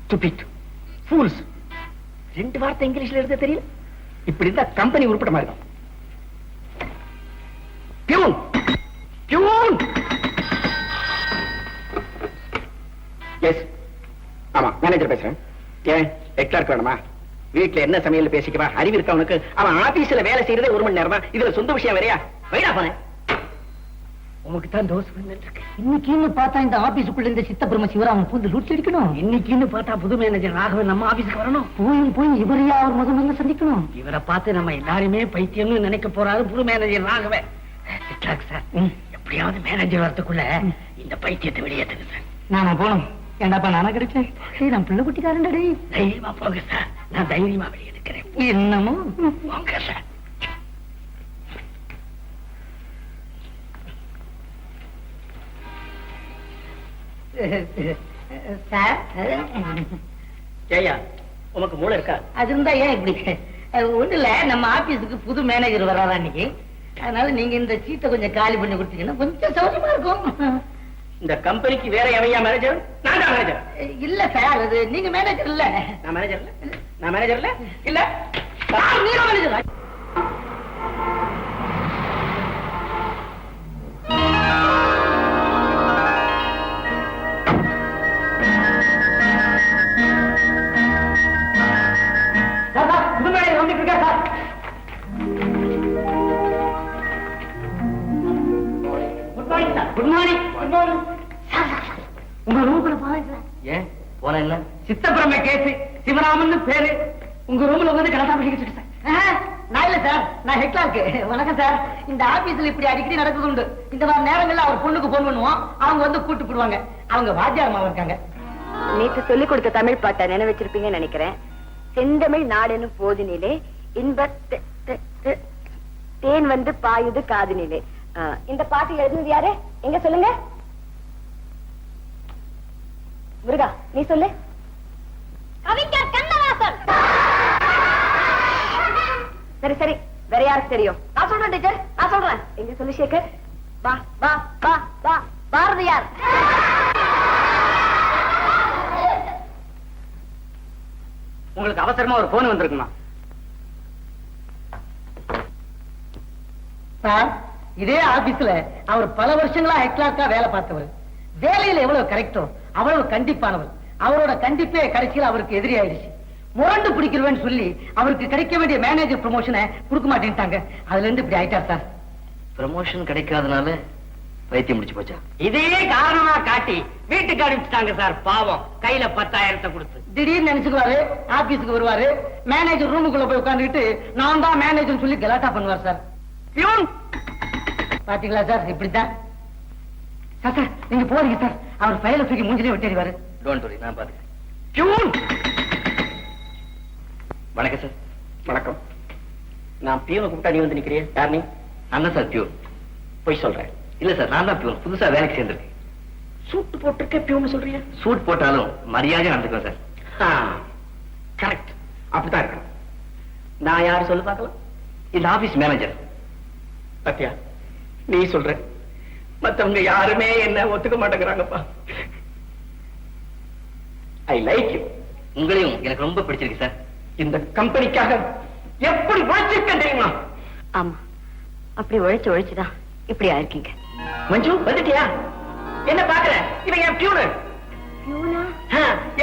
Stupid. Fools. 2 வார்த்தை இங்கிலீஷ்ல எழுத தெரியல. இப்படி இருந்தா கம்பெனி உருப்பட மாதிரி இருக்கும். Peon peon. எஸ், ஆமா மேனேஜர் பேசுறேன். ஏன் எக்ஸ்ட்ரா வேணுமா? வீட்டுல என்ன சமையல் பேசிக்கவா? அறிவு இருக்கா உனக்கு? அவன் ஆபீஸ்ல வேலை செய்யறதே 1 மணி நேரம் தான். இதுல சொந்த விஷயம் வேறையா? வைடா போனேன். உனக்கு தான் தோசை இருக்கு. இன்னைக்குன்னு பார்த்தா இந்த ஆபீஸுக்குள்ள இந்த சித்தபிரம சிவராமன் பூந்து லூட்டி அடிக்கணும். இன்னைக்குன்னு பார்த்தா புது மேனேஜர் ராகவன் நம்ம ஆபீஸ்க்கு வரணும். போய் இவரையா அவர் முதல்ல சந்திக்கணும். இவரை பார்த்து நம்ம எல்லாருமே பைத்தியம்னு நினைக்க போறாரு புது மேனேஜர் ராகவன். சார், எப்படியாவது மேனேஜர் வரத்துக்குள்ள இந்த பைத்தியத்தை வெளியேற்றுங்க சார். நாம போனோம். ஏண்டாப்பா நானா கிடைச்சேன்? நான் பிள்ளை குட்டிக்காரன்டா. தைரியமா போங்க சார், நான் தைரியமா வெளியே இருக்கிறேன். என்னமோ போங்க சார். சார், ஜெயா உனக்கு மூளை இருக்கா? அது இருந்தா ஏன் இப்படி? ஒண்ணு இல்ல, நம்ம ஆபீஸுக்கு புது மேனேஜர் வர்றாரா இன்னைக்கு. அதனால நீங்க இந்த சீட்டை கொஞ்சம் காலி பண்ணி கொடுத்தீங்கன்னா கொஞ்சம் சௌகரியமா இருக்கும். இந்த கம்பெனிக்கு வேற எவையா மேனேஜர்? நான் தான் மேனேஜர். இல்ல சார், அது நீங்க மேனேஜர் இல்ல. நான் மேனேஜர் இல்ல. நான் மேனேஜர் இல்ல. இல்ல நீங்க மேனேஜர். Good morning. உங்க ரூம்ல பாருங்க. ஏன் போன என்ன? சித்தபிரம கேஸ், சிவராமன் பேரு. உங்க ரூம்ல வந்து கலட்டா பிடிக்க சார். நான் இல்ல சார், நான் ஹெட் கிளார்க். வணக்கம் சார். இந்த ஆபீஸ்ல இப்படி அடிக்கடி நடக்குது உண்டு. இந்த மாதிரி நேரங்கள்ல அவர் பொண்ணுக்கு போன் பண்ணுவோம், அவங்க வந்து கூட்டு போடுவாங்க. அவங்க வாத்தியாரமா இருக்காங்க. நேற்று சொல்லிக் கொடுத்த தமிழ் பாட்டை நினைவச்சிருப்பீங்கன்னு நினைக்கிறேன். செந்தமிழ் நாடெனும் போதினிலே இன்ப தேன் வந்து பாயுது காதினிலே. இந்த பாட்டு எழுதுனது யாரு? எங்க சொல்லுங்க. முருகா நீ சொல்லு. கவிஞர் கண்ணதாசன். சரி சரி, வேற யாருக்கு தெரியும்? நான் சொல்றேன் டீச்சர், நான் சொல்றேன். எங்க சொல்லு சேகர். வா வா வா வா. பாரதியார். உங்களுக்கு அவசரமா ஒரு போன் வந்திருக்குமா? சார், இதே ஆபீஸ்ல அவர் பல வருஷங்களா ஹெட் கிளார்க்கா வேலை பார்த்தவர். வேலையில எவ்வளவு கரெக்டோ அவ்வளவு கண்டிப்பானவர். அவரோட கண்டிப்பே கடைசியில் அவருக்கு எதிரி ஆயிடுச்சு. முரண்டு பிடிக்கிறவன்னு சொல்லி அவருக்கு கிடைக்க வேண்டிய மேனேஜர் ப்ரமோஷனை கொடுக்க மாட்டேன்ட்டாங்க. அதுல இருந்து இப்படி ஆயிட்டார் சார். ப்ரமோஷன் கிடைக்காதனால வைத்தியம் முடிச்சு போச்சா? இதே காரணமா காட்டி வீட்டுக்கு அனுப்பிச்சிட்டாங்க சார். பாவம், கையில 10,000 கொடுத்து திடீர்னு நினைச்சுக்குவாரு, ஆபீஸுக்கு வருவாரு, மேனேஜர் ரூமுக்குள்ள போய் உட்காந்துட்டு நான் தான் மேனேஜர் சொல்லி கலாட்டா பண்ணுவார் சார். பாத்தீங்களா சார், இப்படித்தான் சார். நீங்க போறீங்க சார், அவர் ஃபைல தூக்கி மூஞ்சிலே விட்டேறிவாரு. டோன்ட் வரி, நான் பாத்துக்கிறேன். வணக்கம் சார். வணக்கம். நான் பியூனை கூப்பிட்டா நீ வந்து நிக்கிறேன். யார் நீ? நான் தான் சார் பியூன். போய் சொல்றேன். இல்ல சார், நான் தான் பியூன். புதுசா வேலைக்கு சேர்ந்திருக்கேன். சூட் போட்டிருக்க பியூன் சொல்றீங்க? சூட் போட்டாலும் மரியாதை நடந்துக்கும் சார். கரெக்ட், அப்படித்தான் இருக்கணும். நான் யாரு சொல்லு பார்க்கலாம்? இந்த ஆபீஸ் மேனேஜர். பத்தியா, நீ சொல்ற, மத்தவங்க யாருமே என்ன ஒத்துக்க மாட்டேங்கிறாங்கப்பா. I like you. உங்களையும் எனக்கு ரொம்ப பிடிச்சிருக்கு சார். இந்த கம்பெனிக்காக எப்படி உழைச்சிருக்கேன் தெரியுமா? ஆமா, அப்படி உழைச்சுதான் இப்படி ஆயிருக்கீங்க. மஞ்சு வந்துட்டியா? என்ன பாக்குற? இவன் என் பியூனு.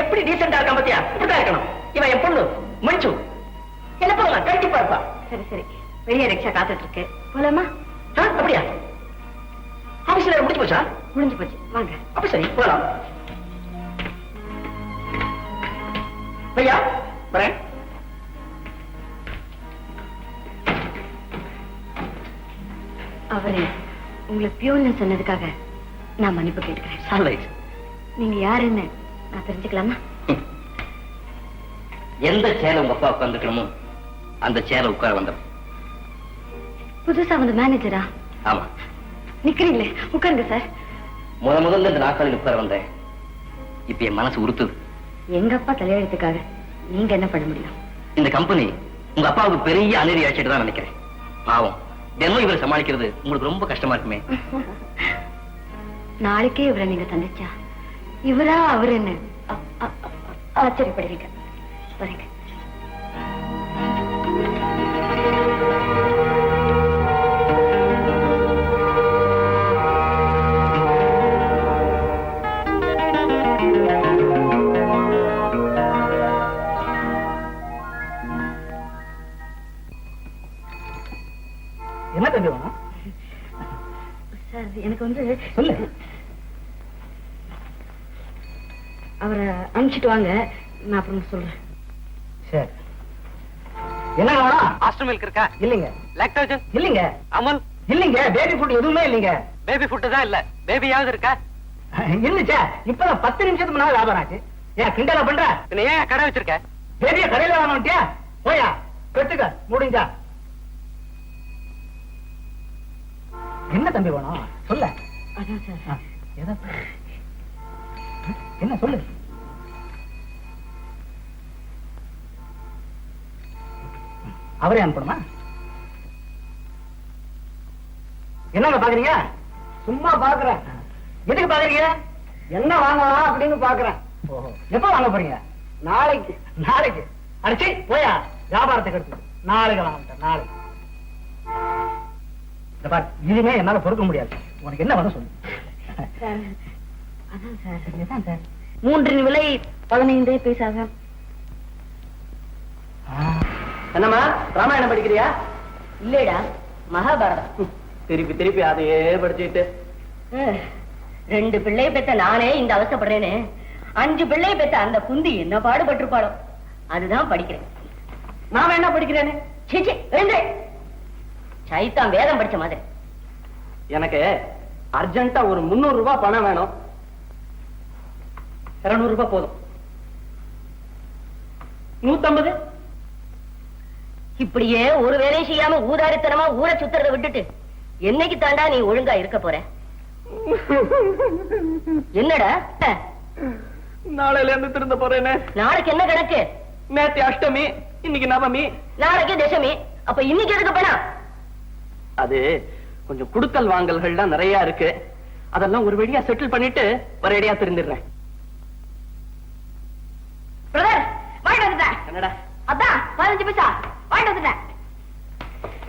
எப்படி டீசெண்டா இருக்கான் பத்தியா? இப்படிதான் இருக்கணும். இவன் என் பொண்ணு மஞ்சு. என்ன பண்ணலாம்? கண்டிப்பா இருப்பா. சரி சரி, வெளியே ரிக்ஷா காத்துட்டு இருக்கு, போலாமா? அப்படியா? ஆபீஸ்ல முடிஞ்சு போச்சா? முடிஞ்சு போச்சு, வாங்க. அப்ப சரி, போலாம். பையா வரேன். அவரு உங்களை பியூன்னு சொன்னதுக்காக நான் மன்னிப்பு கேட்டுக்கிறேன். நீங்க யாருன்னு நான் தெரிஞ்சுக்கலாமா? எந்த சேலை உங்க அப்பா உட்கார்ந்துக்கணுமோ அந்த சேலை உட்கார வந்தோம். புதுசா வந்து மேனேஜரா? ஆமா. நிக்கிறீங்களே, உட்காருங்க சார். முதல்ல இந்த நாற்காலில் உட்கார வந்தேன். இப்ப என் மனசு உறுத்துது. எங்க அப்பா தலையெழுத்துக்காக நீங்க என்ன பண்ண முடியும்? இந்த கம்பெனி உங்க அப்பாவுக்கு பெரிய அநீதி ஆட்சிட்டு தான் நினைக்கிறேன். பாவம், தினம் இவரை சமாளிக்கிறது உங்களுக்கு ரொம்ப கஷ்டமா இருக்குமே. நாளைக்கே இவரை நீங்க சந்திச்சா இவரா அவர் என்ன ஆச்சரியப்படுவீங்க. வரீங்க. என்ன தம்பி வேணும்? சார் எனக்கு வந்து சொல்லு. அவரை அனுப்பிச்சிட்டு வாங்க, நான் அப்புறம் சொல்றேன். சரி. என்ன வேணும்? ஆஸ்ட்ரோ மில்க் இருக்கா? இல்லைங்க. லாக்டோஜன் இல்லைங்க. அமுல் இல்லைங்க. பேபி ஃபுட் எதுவுமே இல்லைங்க. பேபி ஃபுட் தான் இல்ல. பேபியாவது இருக்கா? இல்லச்சா, இப்பதான் 10 நிமிஷத்துக்கு முன்னாடி வியாபாரம் ஆச்சு. ஏன் கிண்டலா பண்ற? நீ ஏன் கடை வச்சிருக்க? பெரிய கடையில வாங்கிட்டியா? போயா பெற்றுக்க முடிஞ்சா. என்ன தம்பி வேணும்? சொல்ல. அதான் சார். என்ன சொல்லு. அவரே அனுப்பணுமா? என்னங்க பாக்குறீங்க? சும்மா பாக்குறேன். எதுக்கு பாக்குறீங்க? என்ன வாங்கலாம் அப்படின்னு பாக்குறேன். எப்ப வாங்க போறீங்க? நாளைக்கு. நாளைக்கு அடிச்சு போயா வியாபாரத்துக்கு எடுத்து. நாளைக்கு வாங்க. நாளைக்கு. இனிமே என்னால பொறுக்க முடியாது. உனக்கு என்ன வேணும் சொல்லு. சார், அதான் சார். இதுதான் சார். 3 விலை 15 பைசாக. என்னம்மா ராமாயணம் படிக்கிறியா? இல்லடா, மகாபாரதம். திருப்பி திருப்பி அதையே படிச்சுட்டு 2 பிள்ளை பெத்த நானே இந்த அவசப்படுறேன்னு 5 பிள்ளை பெத்த அந்த குந்தி என்ன பாடுபட்டிருப்பாளோ, அதுதான் படிக்கிறேன். நாம என்ன படிக்கிறேன்னு? சீச்சி, எழுந்து. சைத்தான் வேதம் படிச்ச மாதிரி. எனக்கு அர்ஜென்ட்டா ஒரு 300 ரூபாய் பணம் வேணும். 200 ரூபாய் போதும். 150. இப்படியே ஒரு வேலையும் செய்யாம ஊதாரித்தனமா ஊரை சுத்துறதை விட்டுட்டு என்னைக்கு தாண்டா நீ ஒழுங்கா இருக்க போற? என்னடா நாளையில இருந்து திருந்த போறேன்னு. நாளைக்கு என்ன கணக்கு? நேத்து அஷ்டமி, இன்னைக்கு நவமி, நாளைக்கு தசமி. அப்ப இன்னைக்கு எதுக்கு பணம்? அது கொஞ்சம் குடுக்கல் வாங்கல்கள்லாம் நிறைய இருக்கு. அதெல்லாம் ஒரு வழியா செட்டில் பண்ணிட்டு ஒரேடியா திருந்திடுறேன். பிரதர், வாங்கிட்டு வந்துட்டேன். என்னடா? அதான் 15 பைசா வாங்கிட்டு வந்துட்டேன்.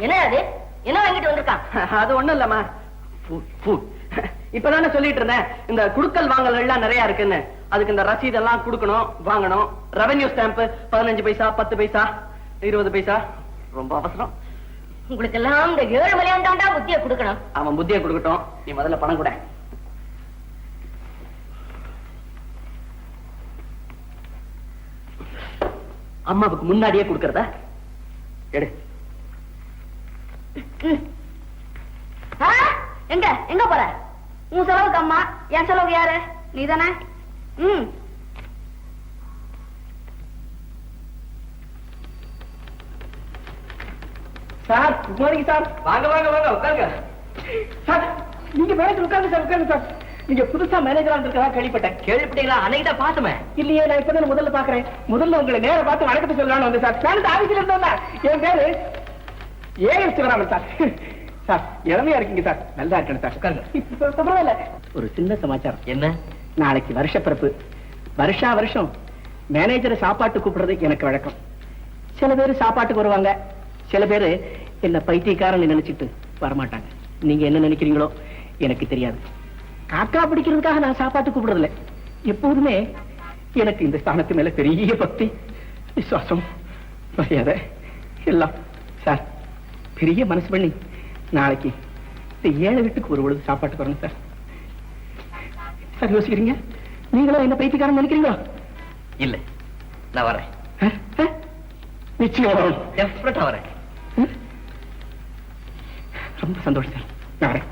என்ன அது? என்ன வாங்கிட்டு வந்திருக்கான்? அது ஒண்ணும் இல்லம்மா. இப்பதானே சொல்லிட்டு இருந்தேன் இந்த குடுக்கல் வாங்கல் எல்லாம் நிறைய இருக்குன்னு. அதுக்கு இந்த ரசீதெல்லாம் கொடுக்கணும், வாங்கணும். ரெவென்யூ ஸ்டாம்ப் 15 பைசா, 10 பைசா, 20 பைசா. ரொம்ப அவசரம். உங்களுக்கு எல்லாம் இந்த 7 மலையான் தாண்டா புத்திய கொடுக்கணும். அவன் புத்தியை கொடுக்கட்டும். நீ முதல்ல பணம் கூட. அம்மாவுக்கு முன்னாடியே கொடுக்கறதா? எடு. எங்க எங்க போற? உன் செலவுக்கு அம்மா, என் செலவுக்கு யாரு? நீதானே? Sir, good morning sir. வாங்க வாங்க வாங்க உட்காருங்க. சார், நீங்க மேனேஜர் உட்காருங்க சார். உட்காருங்க சார். நீங்க புதுசா மேனேஜரா இருந்திருக்கா கேள்விப்பட்டேன். கேள்விப்பட்டீங்களா? அன்னைக்கு தான் பார்த்தோமே. இல்லையே, நான் இப்பதான் முதல்ல பாக்குறேன். முதல்ல உங்களை நேர பார்த்து வணக்கத்தை சொல்லலாம்னு வந்து சார். நான் ஆபீஸ்ல இருந்தோம்னா என் பேரு ஏஎஸ் சிவராமன் சார். சார், இளமையா இருக்கீங்க சார். நல்லா இருக்கணும் சார். உட்காருங்க. பரவாயில்ல. ஒரு சின்ன சமாச்சாரம். என்ன? நாளைக்கு வருஷப்பிறப்பு. வருஷா வருஷம் மேனேஜரை சாப்பாட்டு கூப்பிடுறது எனக்கு வழக்கம். சில பேர் சாப்பாட்டுக்கு வருவாங்க, சில பேரு என்ன பைத்தியக்காரன் நினைச்சிட்டு வரமாட்டாங்க. நீங்க என்ன நினைக்கிறீங்களோ எனக்கு தெரியாது. காக்கா பிடிக்கிறதுக்காக நான் சாப்பாட்டு கூப்பிடுறதில்லை. எப்போதுமே எனக்கு இந்த ஸ்தானத்து மேல பெரிய பக்தி, விசுவாசம், மரியாதை எல்லாம். சார், பெரிய மனசு பண்ணி நாளைக்கு இந்த 7 வீட்டுக்கு ஒரு பொழுது சாப்பாட்டுக்கு வரணும் சார். சார், யோசிக்கிறீங்க? நீங்களும் என்ன பைத்தியக்காரன் நினைக்கிறீங்களோ? இல்ல, நான் வரேன். நிச்சயம் வரும். டெஃபினட்டா வரேன். ரொம்ப சந்தோஷம் சார். நான் வரேன்.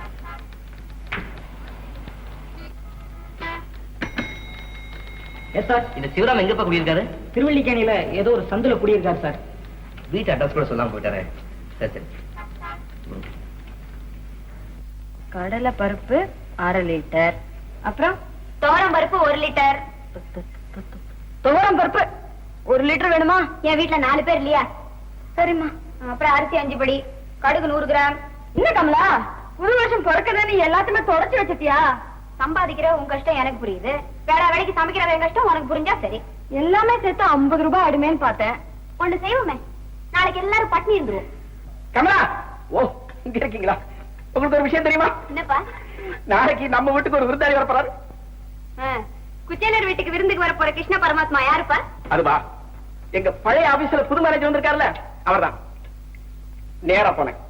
சார், இந்த சிவராம் எங்கப்பா குடியிருக்காரு? திருவள்ளிக்கேணியில ஏதோ ஒரு சந்துல குடியிருக்காரு சார். வீட்டு அட்ரஸ் கூட சொல்லாம போயிட்டாரு. சரி சரி. கடலை பருப்பு 1/2 லிட்டர். அப்புறம் துவரம் பருப்பு 1 லிட்டர். துவரம் பருப்பு 1 லிட்டர் வேணுமா? என் வீட்டுல 4 பேர் இல்லையா? சரிம்மா. அப்புறம் அரிசி 5 படி, கடுகு 100 கிராம். என்ன கமலா, புது வருஷம் பிறக்கத நீ எல்லாத்தையுமே தொடச்சு வச்சிட்டியா? சம்பாதிக்கிற உன் கஷ்டம் எனக்கு புரியுது. வேற வேலைக்கு சமைக்கிற என் கஷ்டம் உனக்கு புரிஞ்சா சரி. எல்லாமே சேர்த்து 50 ரூபாய் ஆயிடுமேன்னு பார்த்தேன். ஒண்ணு செய்வோமே, நாளைக்கு எல்லாரும் பட்னி இருந்துருவோம். கமலா, ஓ இங்க இருக்கீங்களா? உங்களுக்கு ஒரு விஷயம் தெரியுமா? என்னப்பா? நாளைக்கு நம்ம வீட்டுக்கு ஒரு விருந்தாளி வர போறாரு. குச்சேலர் வீட்டுக்கு விருந்துக்கு வர போற கிருஷ்ண பரமாத்மா யாருப்பா? அதுவா, எங்க பழைய ஆபீஸ்ல புது மேனேஜர் வந்திருக்காருல்ல, அவர்தான். நேரா போனேன்.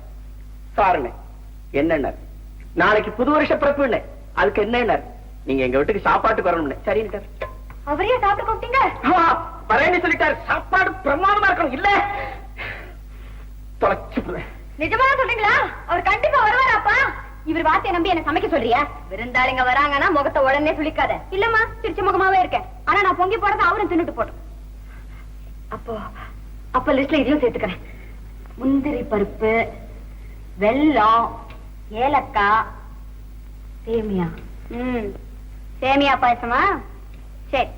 சாருன்னு என்ன, நாளைக்கு புது வருஷ பிறப்பு, அதுக்கு என்ன, நீங்க எங்க வீட்டுக்கு சாப்பாட்டுக்கு வரணும்னு. சரின்னு அவரையே சாப்பிட்டு கூப்பிட்டீங்க? வரேன்னு சொல்லிட்டாரு. சாப்பாடு பிரமாதமா இருக்கணும். இல்ல தொலைச்சு. நிஜமா சொல்றீங்களா? அவர் கண்டிப்பா வருவாராப்பா. இவர் வார்த்தையை நம்பி என்ன சமைக்க சொல்றியா? விருந்தாளிங்க வராங்கன்னா முகத்தை உடனே சுளிக்காத. இல்லம்மா, சிரிச்ச முகமாவே இருக்கேன். ஆனா நான் பொங்கி போறத அவரும் தின்னுட்டு போட்டோம். அப்ப லிஸ்ட்ல இதையும் சேர்த்துக்கிறேன். முந்திரி பருப்பு, வெல்லம், ஏலக்காய், சேமியா. சேமியா பாயசமா? சரி.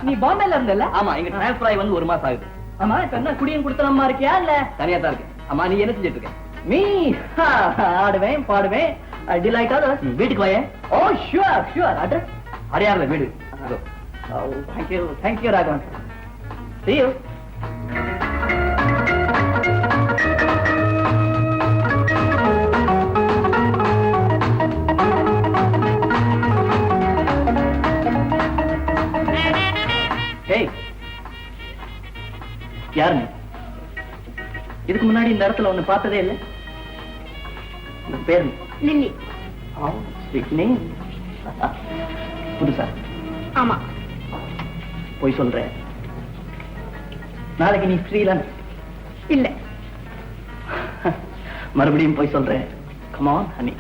நீ பாம்பேல இருந்தல? ஆமா, இங்க டிரான்ஸ்பர் ஆகி வந்து 1 மாசம் ஆகுது. ஆமா, இப்ப என்ன குடியும் குடுத்தனமா இருக்கியா இல்ல தனியா தான் இருக்கு. ஆமா, நீ என்ன செஞ்சிட்டு இருக்க? மீ ஆடுவேன் பாடுவேன். Delight authors. வீட்டுக்கு வாயே. Oh sure sure. அட்ரஸ் அடையாறுல வீடு. தேங்க்யூ ராகவன். See you. யாரு நீ? இதுக்கு முன்னாடி இந்த இடத்துல ஒண்ணு பார்த்ததே இல்ல. உங்க பேர் லில்லி. புதுசா? ஆமா. போய் சொல்றேன். நாளைக்கு நீ ஃப்ரீல? இல்ல. மறுபடியும் போய் சொல்றேன். Come on honey.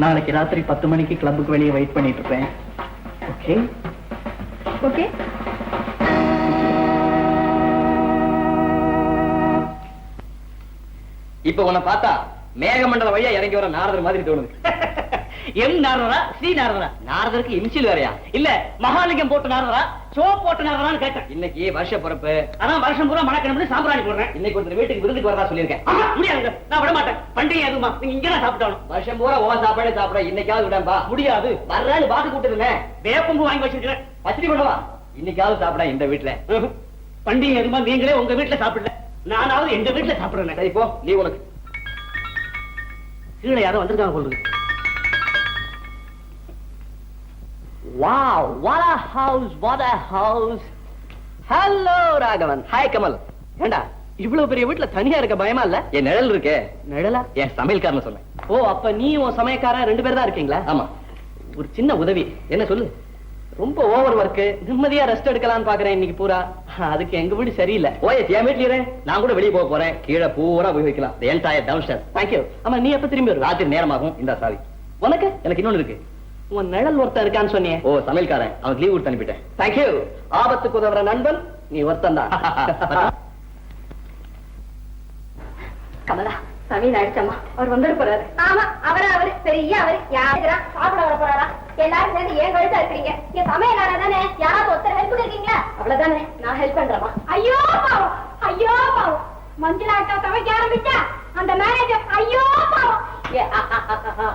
நாளைக்கு ராத்திரி 10 மணிக்கு கிளப்புக்கு வெளியே வெயிட் பண்ணிட்டு இருப்பேன். ஓகே? ஓகே. இப்ப உன்னை பார்த்தா மேகமண்டல வழியா இறங்கி வர நாரதர் மாதிரி தோணுது. எம் நாரதரா ஸ்ரீ நாரதரா? நாரதருக்கு இன்சில் வேறையா? இல்ல மகாலிங்கம் போட்ட நாரதரா சோ போட்ட நாரதரான்னு கேட்டேன். இன்னைக்கு வருஷ பிறப்பு. அதான் வருஷம் பூரா மணக்கணும் சாம்பிராணி போடுறேன். இன்னைக்கு ஒருத்தர் வீட்டுக்கு விருந்துக்கு வரதா சொல்லியிருக்கேன். முடியாது, நான் விட மாட்டேன். பண்டிகை எதுமா நீங்க இங்கதான் சாப்பிட்டாலும். வருஷம் பூரா ஓ சாப்பாடு சாப்பிட இன்னைக்காவது விடம்பா. முடியாது. வர்றான்னு பாத்து கூட்டுருந்தேன். வேப்பம்பு வாங்கி வச்சிருக்கிறேன். பச்சடி பண்ணவா? இன்னைக்காவது சாப்பிட இந்த வீட்டுல. பண்டிகை எதுமா நீங்களே உங்க வீட்டுல சாப்பிடல, நானாவது எங்க வீட்டுல சாப்பிடுறேன். சரி போ, நீ உனக்கு. கீழே யாரும் வந்திருக்காங்க சொல்லுங்க. Wow, what a house, what a house. Hello Raghavan. Hi Kamal. ஏண்டா இவ்வளவு பெரிய வீட்டுல தனியா இருக்க பயமா இல்ல? என் நிழல் இருக்கே. நிழலா? என் சமையல்காரன் சொன்னேன். ஓ, அப்ப நீ உன் சமயக்காரன் 2 பேர் தான் இருக்கீங்களா? ஆமா. ஒரு சின்ன உதவி. என்ன சொல்லு? ரொம்ப ஓவர் ஒர்க், நிம்மதியா ரெஸ்ட் எடுக்கலாம்னு பாக்குறேன் இன்னைக்கு பூரா. அதுக்கு எங்க வீடு சரியில்லை. ஓய், என் வீட்ல இரு. நான் கூட வெளியே போக போறேன். கீழே பூரா போய் வைக்கலாம். The entire downstairs. Thank you. ஆமா, நீ எப்ப திரும்பி வருவ? ராத்திரி நேரமாகும். இந்த சாவி உனக்கு. எனக்கு இன்னொன்னு இருக்கு. உன் நிழல் ஒருத்தன் இருக்கான்னு சொன்னியே. ஓ, சமையல்காரன். அவனுக்கு லீவ் கொடுத்து அனுப்பிட்டேன். Thank you. ஆபத்துக்கு உதவுற நண்பன் நீ ஒருத்தன் தான். கமலா, சமீன் அடிச்சம்மா. அவர் வந்துட போறாரு. ஆமா, அவரு பெரிய யாரா சாப்பிட வர போறாரா? எல்லாரும் சேர்ந்து ஏன் கழுத்தா இருக்கிறீங்க? என் சமையலாரா தானே, யாராவது ஒருத்தர் ஹெல்ப் இருக்கீங்களா? அவ்வளவுதானே, நான் ஹெல்ப் பண்றேமா. ஐயோ பாவம், ஐயோ பாவம். மஞ்சள் அக்கா சமைக்க ஆரம்பிச்சா அந்த மேனேஜர் ஐயோ பாவம்.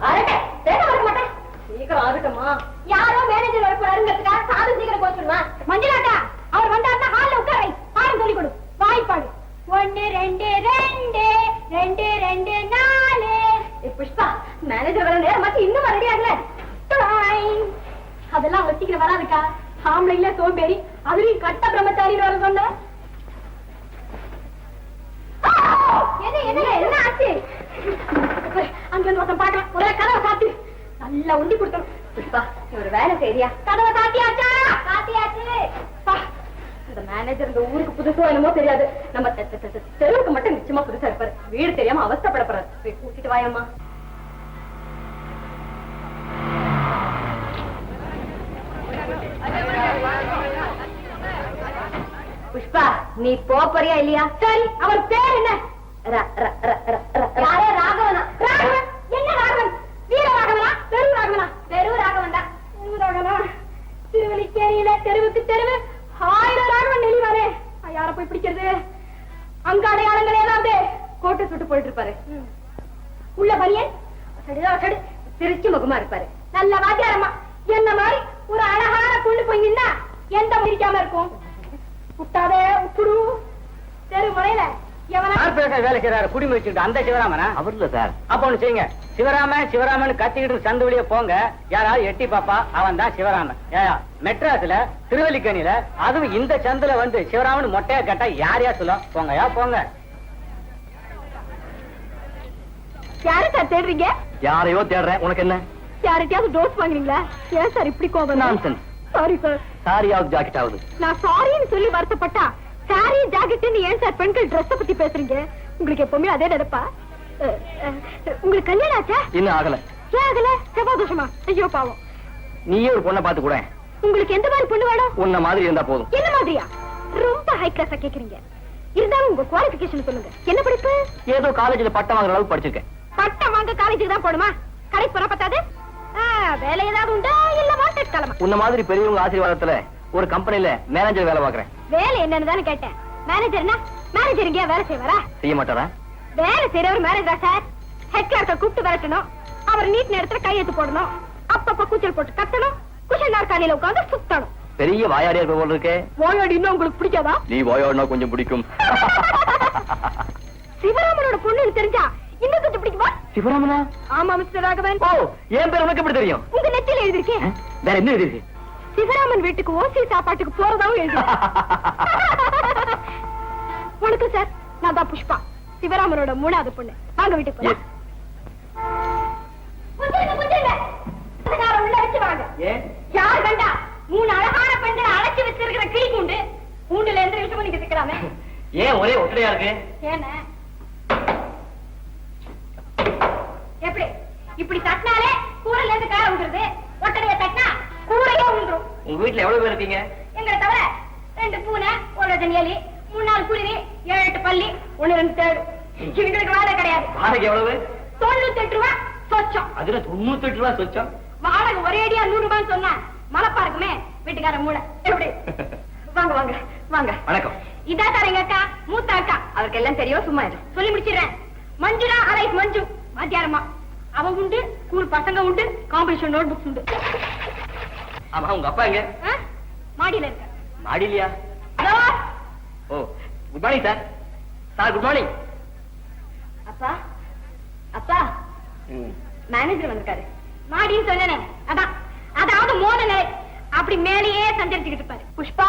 அரட்டை தேட வர மாட்டேன். சீக்கிரம் ஆகட்டுமா? யாரோ மேனேஜர் வர போறாருங்கிறதுக்காக சாதம் சீக்கிரம் போச்சுடுமா? மஞ்சள் அக்கா அவர் வந்தாருன்னா ஹால்ல உட்காரை பாடம் சொல்லி கொடு. வாய்ப்பாடு 1 2 2 2 2 4. புஷ்பா, மேனேஜர் வர நேரம் மாத்தி இன்னும் ரெடி ஆகல. அதெல்லாம் அவ சீக்கிரம் வராதுக்கா. ஆம்பளைல சோம்பேறி, அதுலயும் கட்ட பிரம்மச்சாரி வர சொன்ன. என்ன ஆச்சு? அங்க வந்து ஒருத்தன் பாக்கலாம். ஒரே கதவை சாத்தி நல்லா உண்டி கொடுக்கணும். புஷ்பா, ஒரு வேலை செய்யா? கதவை சாத்தியாச்சா? சாத்தியாச்சு. இந்த மேனேஜர் இந்த ஊருக்கு புதுசோ என்னமோ தெரியாது. நம்ம தெருவுக்கு மட்டும் நிச்சயமா புதுசா இருப்பாரு. வீடு தெரியாம அவஸ்தப்பட போறாரு. போய் கூட்டிட்டு வாயம்மா. புஷ்பா நீ போறியா இல்லையா? சரி, அவர் பேர் என்ன? யாரே ராகவனா? ராகவன் என்ன ராகவன்? வீர ராகவனா? பெரு ராகவனா? பெரு ராகவன் தான். திருவல்லிக்கேணியில தெருவுக்கு தெருவு 1000 ராகவன் நெளிவாரே. யார போய் பிடிக்கிறது? அங்க அடையாளங்கள் ஏதாவது கோட்டை சுட்டு போயிட்டு இருப்பாரு. உள்ள பனியன் சடு திருச்சி முகமா இருப்பாரு. நல்ல வாத்தியாரம்மா என்ன மாதிரி ஒரு அழகான பொண்ணு போய் நின்னா எந்த முடிக்காம இருக்கும்? விட்டாதே உப்புடு. தெரு முறையில வேலை செய்யறாரு குடி முடிச்சுட்டு அந்த சிவராமனா? அவர் இல்ல சார். அப்ப ஒண்ணு செய்யுங்க, சிவராமன் கத்திக்கிட்டு சந்து வெளியே போங்க. யாராவது எட்டி பாப்பா அவன் தான் சிவராமன். மெட்ராஸ்ல திருவல்லிக்கேணியில அதுவும் இந்த சந்துல வந்து சிவராமன் மொட்டையா கேட்டா யாரையா சொல்லும்? போங்கயா போங்க. யாரு சார் தேடுறீங்க? யாரையோ தேடுறேன். உனக்கு என்ன? யார்கிட்டயாவது டோஸ் வாங்குறீங்களா? ஏன் சார் இப்படி கோபம்? நான்சென்ஸ். Sorry sir. சாரியாவது ஜாக்கெட் ஆகுது. நான் சாரின்னு சொல்லி வருத்தப்பட்டா சாரி ஜாக்கெட்னு ஏன் சார் பெண்கள் ட்ரெஸ் பத்தி பேசுறீங்க? உங்களுக்கு எப்பவுமே அதே நினைப்பா? உங்களுக்கு கல்யாணம் ஆச்சா? இன்னும் ஆகல. ஏன் ஆகல? செவ்வாதோஷமா? ஐயோ பாவம். நீயே ஒரு பொண்ணை பார்த்து கூட. உங்களுக்கு எந்த மாதிரி பொண்ணு வேணும்? உன்ன மாதிரி இருந்தா போதும். என்ன மாதிரியா? ரொம்ப ஹை கிளாஸா கேக்குறீங்க. இருந்தாலும் உங்க குவாலிஃபிகேஷன் சொல்லுங்க. என்ன படிப்பு? ஏதோ காலேஜ்ல பட்டம் வாங்குற அளவுக்கு படிச்சிருக்கேன். பட்டம் வாங்க காலேஜுக்கு தான் போடுமா? கடைக்கு போற பத்தாது? வேலை ஏதாவது உண்டா இல்ல வாட்டர் கிளம்ப? உன்ன மாதிரி பெரியவங்க ஆசீர்வாதத்துல ஒரு கம்பெனில மேனேஜர் வேலை பாக்குறேன். வேலை என்னன்னு தானே கேட்டேன். மேனேஜர்னா மேனேஜர் இங்கே வேலை செய்வாரா? செய்ய மாட்டாரா? வேலை செய்யறவர் மேனேஜரா சார்? ஹெட் கிளார்க்க கூப்பிட்டு வரட்டணும். அவர் நீட் நேரத்துல கையெழுத்து போடணும். அப்பப்ப கூச்சல் போட்டு கத்தணும். குஷன் நாற்காலியில உட்கார்ந்து சுத்தணும். பெரிய வாயாடியா இருக்க போல இருக்கே. வாயாடி இன்னும் உங்களுக்கு பிடிக்காதா? நீ வாயாடினா கொஞ்சம் பிடிக்கும். சிவராமனோட பொண்ணுன்னு தெரிஞ்சா இன்னும் கொஞ்சம் பிடிக்குமா? சிவராமனா? ஆமா மிஸ்டர் ராகவன். ஓ, என் பேர் உனக்கு எப்படி தெரியும்? உங்க நெத்தியில எழுதிருக்கேன். வேற என்ன எழுதிருக்கு? சிவராமன் வீட்டுக்கு ஓசி சாப்பாட்டுக்கு போறதாவும் எழுதி. வணக்கம் சார், நான் தான் புஷ்பா, சிவராமனோட 3வது பொண்ணு. வாங்க வீட்டுக்கு போலாம். உள்ள வச்சு வாங்க. யார் கண்டா 3 அழகான பெண்களை அழைச்சி வச்சிருக்கிற கிளி கூண்டு கூண்டுல எந்த விஷயமும் நீங்க சிக்கலாமே. ஏன் ஒரே ஒற்றையா இருக்கு? ஏன்னா எப்படி இப்படி தட்டினாலே கூரையில இருந்து கார விடுறது, ஒட்டடைய தட்டினா கூரையே விழுந்துரும். உங்க வீட்டுல எவ்வளவு பேர் இருக்கீங்க? எங்களை தவிர 2 பூனை, 1 டஜன் எலி, 3 4 குருவி, 7 8 பல்லி, 1 2 தேடு. இவங்களுக்கு வேலை கிடையாது. வாடகை எவ்வளவு? 98 ரூபாய் சொச்சம். அதுல 98 ரூபாய் சொச்சம். வாடகை ஒரே அடியா 100 ரூபாய்னு சொன்னா மலப்பா இருக்குமே. வீட்டுக்கார மூளை எப்படி? வாங்க வாங்க வாங்க. வணக்கம். இதா சார் எங்க அக்கா, மூத்த அக்கா. அவருக்கு எல்லாம் தெரியும், சும்மா இரு. சொல்லி முடிச்சிடுறேன். மஞ்சுரா அலைஸ் மஞ்சு வாத்தியாரம்மா. அவ உண்டு, ஸ்கூல் பசங்க உண்டு, காம்படிஷன் நோட் புக்ஸ் உண்டு. ஆமா, உங்க அப்பா எங்க? மாடியில இருக்க. மாடியிலையா? ஓ, good morning sir. Sir good morning. அப்பா அப்பா, மேனேஜர் வந்திருக்காரு. மாடின்னு சொன்னேனே, அதான். அதாவது மோத நிலை. அப்படி மேலேயே சஞ்சரிச்சுக்கிட்டு இருப்பாரு. புஷ்பா,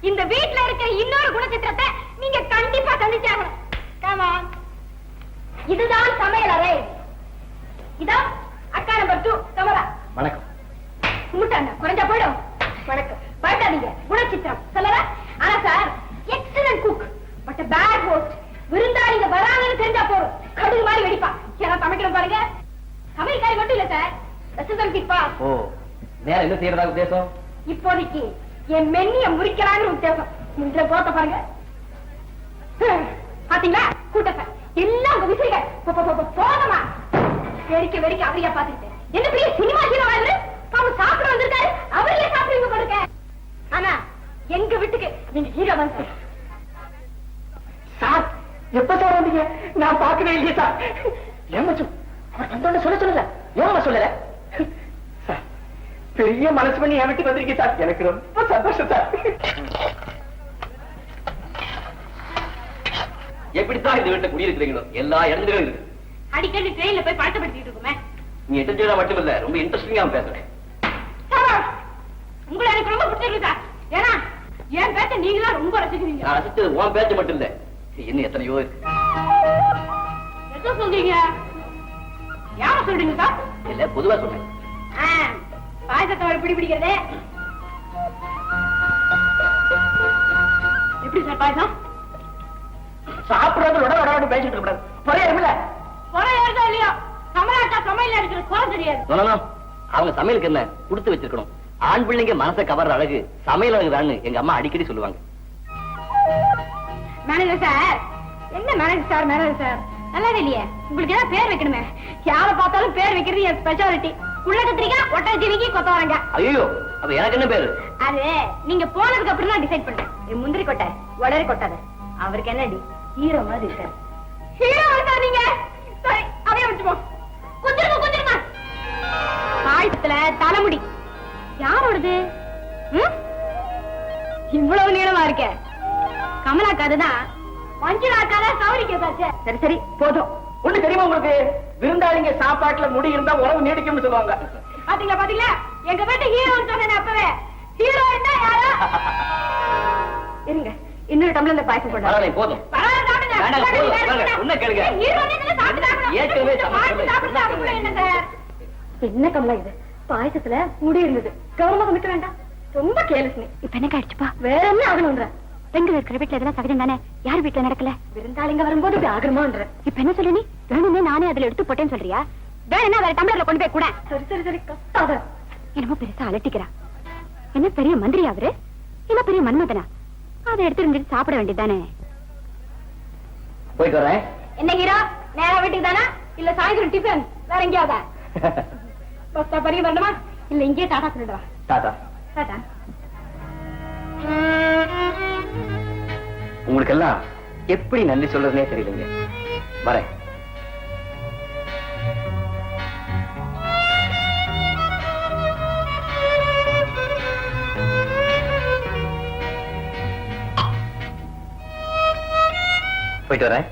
இந்த வீட்டுல இருக்க இன்னொரு குணச்சித்திரத்தை நீங்க கண்டிப்பா சந்திச்சாகணும். கமான். இதுதான் சமையல் அறை. இதான் அக்கா நம்பர் 2 கமலா. வணக்கம். கும்பிட்டாங்க, குறைஞ்சா போயிடும். வணக்கம். பயப்படாதீங்க, குணச்சித்திரம் சொல்லல. ஆனா sir excellent cook, but bad host. விருந்தாளிங்க வராங்கன்னு தெரிஞ்சா போதும் கடுகு மாதிரி வெடிப்பா. ஏன்னா சமைக்கிறோம் பாருங்க. சமையல்காரி மட்டும் இல்ல சார், ரெசிடென்ட். ஓ, வேற என்ன செய்யறதா உத்தேசம்? இப்போதைக்கு என் மென்னிய முறிக்கிறாங்க உத்தேசம். இந்த போத்த பாருங்க. பாத்தீங்களா கூட்டத்தை எல்லாம் உங்க விசிறிக போதமா வெடிக்க வெடிக்க அவரையா பாத்துக்கிட்டேன். என்ன பெரிய சினிமா ஹீரோ ஆயிரு. அவன் சாப்பிட வந்திருக்காரு, அவரையே சாப்பிடுங்க கொடுக்க. ஆனா எங்க வீட்டுக்கு நீங்க ஹீரோ வந்து சார் எப்ப சார் வந்தீங்க? நான் பாக்கவே இல்லையே சார். ஏமாச்சு வந்தோட சொல்லல. ஏமா சொல்லல? பெரிய மனசு பண்ணி என் வீட்டுக்கு வந்திருக்கீங்க சார். எனக்கு ரொம்ப சந்தோஷம் சார். எப்படித்தான் இந்த வீட்டுல குடியிருக்கிறீங்களோ எல்லா இடத்துலயும் இருக்கு. அடிக்கடி ட்ரெயின்ல போய் பழக்கப்படுத்திட்டு இருக்குமே. நீ எட்டு மட்டும் இல்ல, ரொம்ப இன்ட்ரெஸ்டிங்கா பேசுறேன். உங்களை எனக்கு ரொம்ப பிடிச்சிருக்கு சார். ஏன்னா என் பேச்ச நீங்க தான் ரொம்ப ரசிக்கிறீங்க. நான் ரசிச்சது உன் பேச்சு மட்டும் இல்ல, இன்னும் எத்தனையோ இருக்கு. எத சொல்றீங்க? யார சொல்றீங்க சார்? இல்ல, பொதுவா சொல்றேன். பாயசத்தை ஒரு பிடி பிடிக்கிறது எப்படி சார்? பாயசம் சாப்பிடுறது உடனே பேசிட்டு இருக்க கூடாது. குறை ஏறுதோ இல்லையோ, கமலாட்டா சமையல் இருக்கிற குறை தெரியாது. அவங்க சமையலுக்கு என்ன கொடுத்து வச்சிருக்கணும். ஆண் பிள்ளைங்க மனசை கவர்ற அழகு சமையல் அழகுதான்னு எங்க அம்மா அடிக்கடி சொல்லுவாங்க. மேனேஜர் சார், என்ன மேனேஜர் சார், மேனேஜர் சார் நல்லா இல்லையே. உங்களுக்கு ஏதாவது பேர் வைக்கணுமே. யாரை பார்த்தாலும் பேர் வைக்கிறது என் ஸ்பெஷாலிட்டி. உள்ள கத்திரிக்காய், ஒட்டஜிவிக்கு, கொத்தவரங்க. ஐயோ, அப்ப எனக்கு என்ன பேரு? அது நீங்க போனதுக்கு அப்புறம் தான் டிசைட் பண்ணேன். என் முந்திரி கொட்டை, உடறி கொட்டாத. அவருக்கு என்னடி ஹீரோ மாதிரி இருக்காரு. ஹீரோ இருக்காதீங்க. சரி, அப்படியே விட்டுப்போம். கொஞ்சம் கொஞ்சம் காயத்துல தலைமுடி யாரோடது? இவ்வளவு நீளமா இருக்க. கமலாக்காதுதான். மஞ்சளாக்காத சௌரிக்காச்சு. சரி சரி போதும். ஒண்ணு தெரியுமா உங்களுக்கு? விருந்தாளிங்க சாப்பாட்டுல முடி இருந்தா உறவு நீடிக்கும்னு சொல்லுவாங்க. பாத்தீங்களா பாத்தீங்களா, எங்க வீட்டு ஹீரோன்னு சொன்னேன் அப்பவே. ஹீரோ என்ன யாரா? இருங்க, இன்னொரு டம்ளர்ல பாயசம் போடுறேன். பரவாயில்லை, போதும். என்ன கமலா இது? பாயசத்துல முடி இருந்தது, கவனமா சமைக்க வேண்டாம். ரொம்ப கேர்லெஸ். இப்ப என்ன ஆயிடுச்சுப்பா? வேற என்ன ஆகணும்ன்ற? பெண்கள் இருக்கிற வீட்டுல இதெல்லாம் சகஜம் தானே. யார் வீட்டுல நடக்கல? விருந்தாளிங்க வரும்போது இப்படி ஆகணுமான்ற. இப்ப என்ன சொல்லு நீ? வேணும்னே நானே அதுல எடுத்து போட்டேன்னு சொல்றியா? வேணும்னா வேற டம்ளர்ல கொண்டு போய் கூட. சரி சரி சரி, கத்தாத. என்னமோ பெருசா அலட்டிக்கிறா. என்ன பெரிய மந்திரி அவரு? என்ன பெரிய மன்மதனா? அதை எடுத்து சாப்பிட வேண்டியதானே. போயிட்டு வரேன். என்ன ஹீரோ, நேரா வீட்டுக்கு தானா இல்ல சாயந்தரம் டிஃபன் வேற எங்கேயாவது? பஸ் ஸ்டாப் வரைக்கும் வரணுமா இல்ல இங்கேயே டாடா சொல்லிடுவா? டாடா. டாடா. உங்களுக்கு எல்லாம் எப்படி நன்றி சொல்றதுனே தெரியலங்க. வரேன். போயிட்டு வரேன்.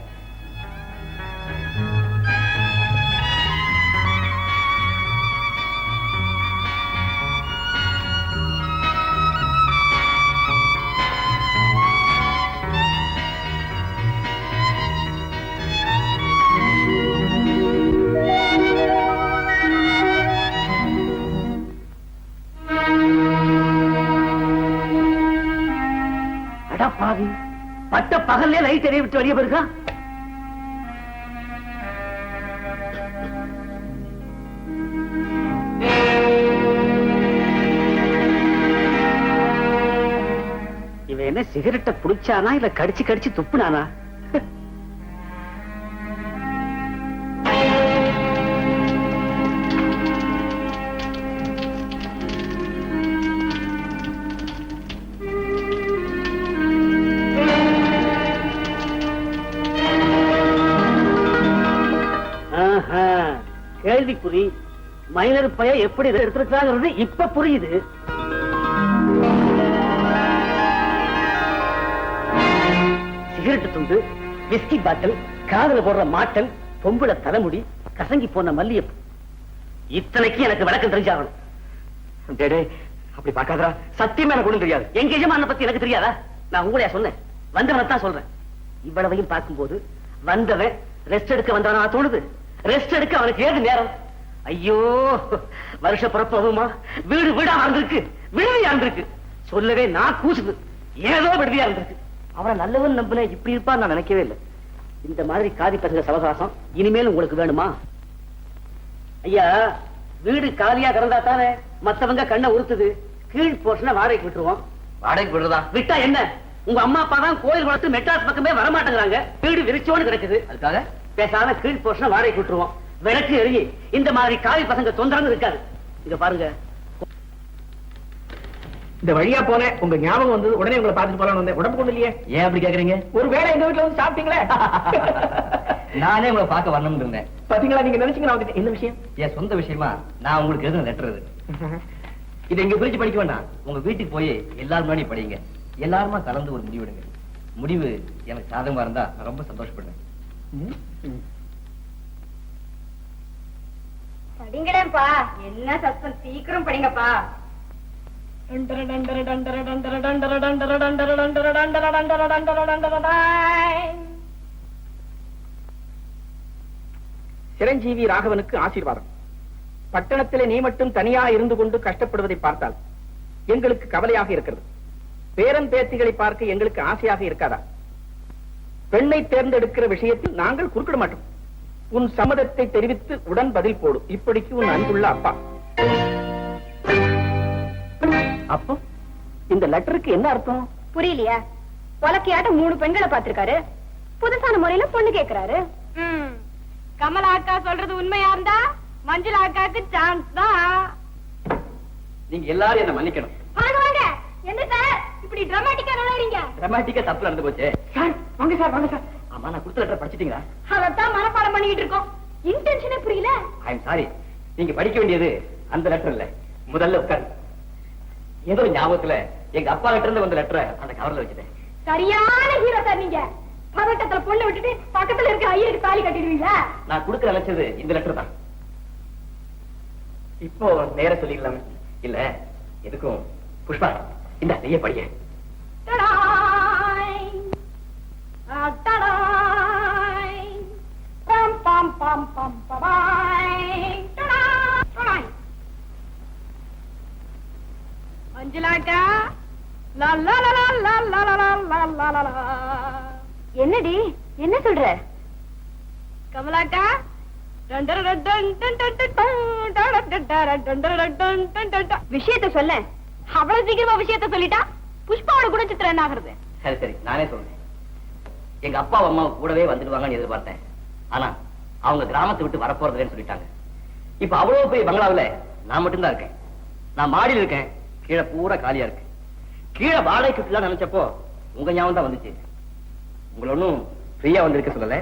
பாவி, பட்ட பகல்லே லைட் எரிய விட்டு வெளியே போயிருக்கா. இவன் என்ன சிகரெட்டை புடிச்சானா இல்ல கடிச்சு கடிச்சு துப்புனானா? கேள்விக்குறி. மைனர் பைய எப்படி எடுத்திருக்காங்கிறது இப்ப புரியுது. சிகரெட்டு துண்டு, விஸ்கி பாட்டில், காதல போடுற மாட்டல், பொம்புல தலைமுடி, கசங்கி போன மல்லியப்பு. இத்தனைக்கு எனக்கு விளக்கம் தெரிஞ்சாகணும். அப்படி பார்க்காதா? சத்தியமா எனக்கு ஒண்ணும் தெரியாது. எங்க எஜமான பத்தி எனக்கு தெரியாதா? நான் உங்களையா சொன்னேன்? வந்தவனை தான் சொல்றேன். இவ்வளவையும் பார்க்கும்போது வந்தவன் ரெஸ்ட் எடுக்க வந்தவனா தோணுது. ரெஸ்ட் எடுக்க அவனுக்கு ஏது நேரம்? ஐயோ, வருஷ பிறப்பவுமா வீடு வீடா இருந்திருக்கு, விடுதியா இருந்திருக்கு. சொல்லவே நான் கூசுது. ஏதோ விடுதியா இருந்திருக்கு. அவனை நல்லவன் நம்பின இப்படி இருப்பா நான் நினைக்கவே இல்லை. இந்த மாதிரி காதி பசங்க சவகாசம் இனிமேல் உங்களுக்கு வேணுமா? ஐயா, வீடு காலியா திறந்தா தானே மத்தவங்க கண்ணை உறுத்துது. கீழ் போர்ஷனை வாடகைக்கு விட்டுருவோம். வாடகைக்கு விடுறதா? விட்டா என்ன? உங்க அம்மா அப்பா தான் கோயில் வளர்த்து மெட்ராஸ் பக்கமே வரமாட்டேங்கிறாங்க. வீடு விரிச்சோன்னு கிடக்குது. அதுக்காக பேசாம கீழ் போர்ஷனை வாடகைக்கு விட்டுருவோம். விளக்கு எரிய இந்த மாதிரி காவி பசங்க தொந்தரவு இருக்காது. இங்க பாருங்க, இந்த வழியா போன உங்க ஞாபகம் வந்தது, உடனே உங்களை பார்த்துட்டு போலான்னு வந்தேன். உடம்பு கொண்டு இல்லையே. ஏன் அப்படி கேக்குறீங்க? ஒரு வேளை எங்க வீட்டுல வந்து சாப்பிட்டீங்களே. நானே உங்களை பார்க்க வரணும்னு இருந்தேன். பாத்தீங்களா, நீங்க நினைச்சீங்க நான் வந்துட்டேன். என்ன விஷயம்? என் சொந்த விஷயமா நான் உங்களுக்கு எழுதின லெட்டர் இது. இதை எங்க பிரிச்சு படிக்க வேண்டாம். உங்க வீட்டுக்கு போய் எல்லாரும் முன்னாடி படிங்க. எல்லாருமா கலந்து ஒரு முடிவு எடுங்க. முடிவு எனக்கு சாதகமா இருந்தா நான் ரொம்ப சந்தோஷப்படுறேன். படிங்கடேப்பா. என்ன சஸ்பென்ஸ், சீக்கிரம் படிங்கப்பா. சிரஞ்சீவி ராகவனுக்கு ஆசீர்வாதம். பட்டணத்திலே நீ மட்டும் தனியா இருந்து கொண்டு கஷ்டப்படுவதை பார்த்தால் எங்களுக்கு கவலையாக இருக்கிறது. பேரன் பேத்திகளை பார்க்க எங்களுக்கு ஆசையாக இருக்காதா? பெண்ணை தேர்ந்தெடுக்கிற விஷயத்தில் நாங்கள் குறுக்கிட மாட்டோம். உன் சம்மதத்தை தெரிவித்து உடன் பதில் போடு. இப்படிக்கு உன் அன்புள்ள அப்பா. அப்போ இந்த லெட்டருக்கு என்ன அர்த்தம்? புரியலையா? பொலக்கையாட்ட 3 பெண்களை பார்த்திருக்காரு. புதுசான முறையில பொண்ணு கேக்குறாரு. கமலா அக்கா சொல்றது உண்மையா இருந்தா மஞ்சுளா அக்காக்கு சான்ஸ் தான். நீங்க எல்லாரும் என்ன மன்னிக்கணும். வாங்க வாங்க. என்ன சார் இப்படி டிராமாட்டிக்கா நுழைறீங்க? டிராமாட்டிக்கா தப்பு நடந்து போச்சு. சார் வாங்க சார் வாங்க சார். ஆமா, நான் கொடுத்த லெட்டர் படிச்சிட்டீங்களா? அதத்தான் மனப்பாடம் பண்ணிட்டு இருக்கோம். இன்டென்ஷனே புரியல. I am sorry. நீங்க படிக்க வேண்டியது அந்த லெட்டர் இல்ல. முதல்ல உட்காரு. ஏதோ ஞாபகத்துல எங்க அப்பா கிட்ட இருந்து வந்த லெட்டரை அந்த கவர்ல வச்சுட்டேன். சரியான ஹீரோ சார் நீங்க. பதட்டத்துல பொண்ணு விட்டுட்டு பக்கத்துல இருக்க ஐயருக்கு தாலி கட்டிடுவீங்களா? நான் கொடுக்க நினைச்சது இந்த லெட்டர் தான். இப்போ நேர சொல்லிக்கலாமே. இல்ல எதுக்கும் புஷ்பா இந்த நெய்ய படிய. டடாய். டடாய். பம் பம் பம் பம் பபாய். டடாய். டடாய். மஞ்சுளாக்கா லா லா லா லா லா லா லா லா லா லா. என்னடி என்ன சொல்ற? கமலாக்கா விஷயத்த சொல்ல. அவ்வளவு சீக்கிரமா விஷயத்த சொல்லிட்டா புஷ்பாவோட குணச்சித்திரம் என்ன ஆகுறது? சரி சரி, நானே சொல்றேன். எங்க அப்பா அம்மா கூடவே வந்துடுவாங்கன்னு எதிர்பார்த்தேன். ஆனா அவங்க கிராமத்தை விட்டு வரப்போறதுன்னு சொல்லிட்டாங்க. இப்ப அவ்வளவு பெரிய பங்களாவுல நான் மட்டும்தான் இருக்கேன். நான் மாடியில் இருக்கேன். கீழே பூரா காலியா இருக்கு. கீழே வாடகைக்கு விட்டுலாம் நினைச்சப்போ உங்க ஞாபகம் தான் வந்துச்சு. உங்களை ஒன்னும் ஃப்ரீயா வந்திருக்க சொல்லல.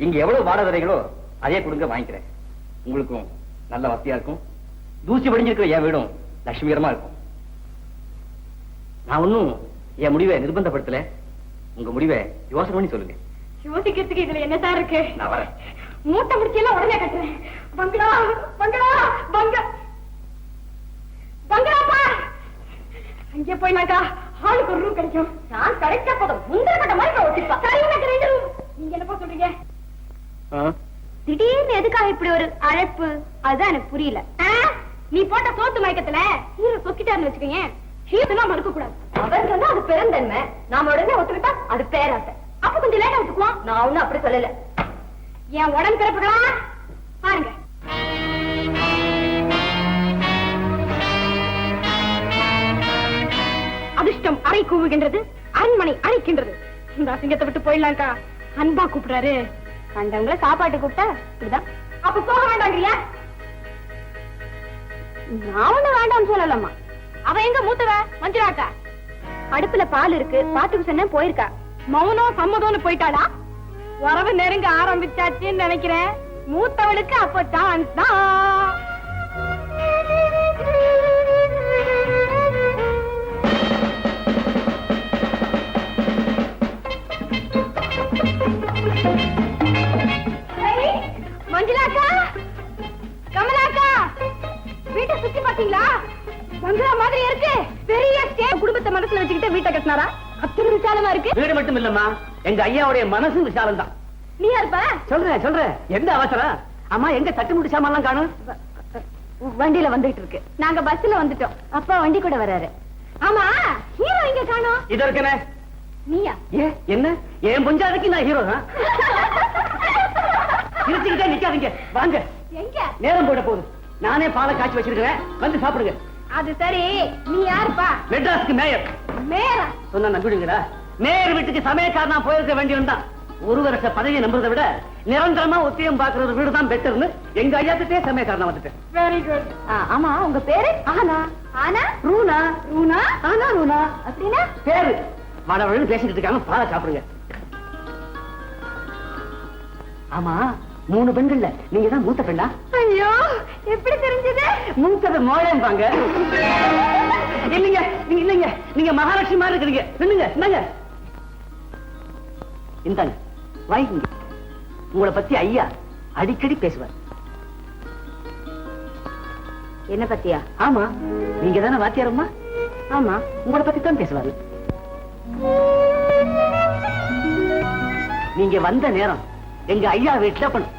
இங்க எவ்வளவு வாடகை தரீங்களோ அதே கொடுங்க, வாங்கிக்கிறேன். உங்களுக்கும் நல்ல வசதியா இருக்கும். தூசி படிஞ்சிருக்கிற என் வீடும் லட்சுமிகரமா இருக்கும். நான் ஒன்னும் என் முடிவை நிர்பந்தப்படுத்தல. உங்க முடிவை யோசனை பண்ணி சொல்லுங்க. யோசிக்கிறதுக்கு இதுல என்ன சார் இருக்கு? நான் வரேன். மூட்டை முடிச்சு எல்லாம் உடனே கட்டுறேன். பங்களா பங்களா பங்க பங்களாப்பா. அங்கே போயினாக்கா ஆளுக்கு ஒரு ரூம் கிடைக்கும். நான் கிடைச்சா போதும் முந்திரப்பட்ட மாதிரி ஒட்டிப்பா. சரி எனக்கு 2 ரூம். நீங்க என்னப்பா சொல்றீங்க? திடீர்னு எதுக்காக இப்படி ஒரு அழைப்பு? அதுதான் எனக்கு புரியல. நீ போட்ட சோத்து மயக்கத்துல ஹீரோ சொக்கிட்டாருன்னு வச்சுக்கோங்க. ஹீரோனா மறுக்க கூடாது. அவர் சொன்னா அது பெருந்தன்மை. நாம உடனே ஒத்துக்கிட்டா அது பேராசை. அப்ப கொஞ்சம் லேட்டா ஒத்துக்குவோம். நான் ஒண்ணும் அப்படி சொல்லல. என் உடன் பிறப்புகளா பாருங்க. அதிர்ஷ்டம் அறை கூவுகின்றது, அரண்மனை அழைக்கின்றது. இந்த அசிங்கத்தை விட்டு போயிடலாம்க்கா. அன்பா கூப்பிடுறாரு. கண்டவங்கள சாப்பாட்டு கூப்பிட்டா இதுதான். அப்ப போக வேண்டாங்கிறியா? நான் ஒண்ணு வேண்டாம் சொல்லலாமா. அவ எங்க மூத்தவ மஞ்சுளாக்கா? அடுப்புல பால் இருக்கு, பாத்துக்கு சொன்ன போயிருக்கா. மௌனம் சம்மதம்னு போயிட்டாளா? வரவு நெருங்க ஆரம்பிச்சாச்சுன்னு நினைக்கிறேன். மூத்தவளுக்கு அப்ப சான்ஸ் தான். மஞ்சுளாக்கா, கமலாக்கா, வீட்டை சுத்தி பாத்தீங்களா? பங்களா மாதிரி இருக்கு. பெரிய ஸ்டே. குடும்பத்தை மனசுல வச்சுக்கிட்டு வீட்டை கட்டினாரா? அத்தனை விசாலமா இருக்கு. வீடு மட்டும் இல்லம்மா, எங்க ஐயாவுடைய மனசு விசாலம் தான். நீ யாருப்பா? சொல்றேன். எந்த அவசரம்? அம்மா எங்க தட்டு முடி சாமான் காணும்? வண்டியில வந்துட்டு இருக்கு. நாங்க பஸ்ல வந்துட்டோம். அப்பா வண்டி கூட வராரு. ஆமா, ஹீரோ இங்க காணோம். இது இருக்கனே. நீயா? என்ன என் பொஞ்சாதிக்கு நான் ஹீரோ தான். இருந்துகிட்டே நிக்காதீங்க, வாங்க. எங்க? நேரம் போட போகுது. நானே பாலை காய்ச்சி வச்சிருக்கிறேன், வந்து சாப்பிடுங்க. அது சரி, நீ யாருப்பா? மெட்ராஸ்க்கு மேயர். மேயரா? சொன்னா நம்பிடுங்களா? மேயர் வீட்டுக்கு சமயக்காரனா போயிருக்க வேண்டியவன் தான். ஒரு வருஷ பதவியை நம்புறதை விட நிரந்தரமா ஒத்தியம் பாக்குற வீடு தான் பெட்டர்னு எங்க ஐயாத்திட்டே சமயக்காரனா வந்துட்டேன். Very good. ஆமா, உங்க பேரு? ஆனா ஆனா ரூனா. ரூனா ஆனா ரூனா அப்படின்னா பேரு வடவழு பேசிட்டு இருக்காங்க. பாலை சாப்பிடுங்க. ஆமா, 3 பெண்கள்ல நீங்க தான் மூத்த பெண்ணா? ஐயோ, எப்படி தெரிஞ்சது? மூத்தது மோழம்பாங்க. இல்லைங்க, நீங்க இல்லைங்க, நீங்க மகாலட்சுமி மாதிரி இருக்கிறீங்க. என்னங்க இந்தாங்க, வாங்கிங்க. உங்களை பத்தி ஐயா அடிக்கடி பேசுவார். என்ன பத்தியா? ஆமா, நீங்க தானே வாத்தியாரம்மா? ஆமா, உங்களை பத்தி தான் பேசுவாரு. நீங்க வந்த நேரம் எங்க ஐயா வீட்டுல பண்ணும்.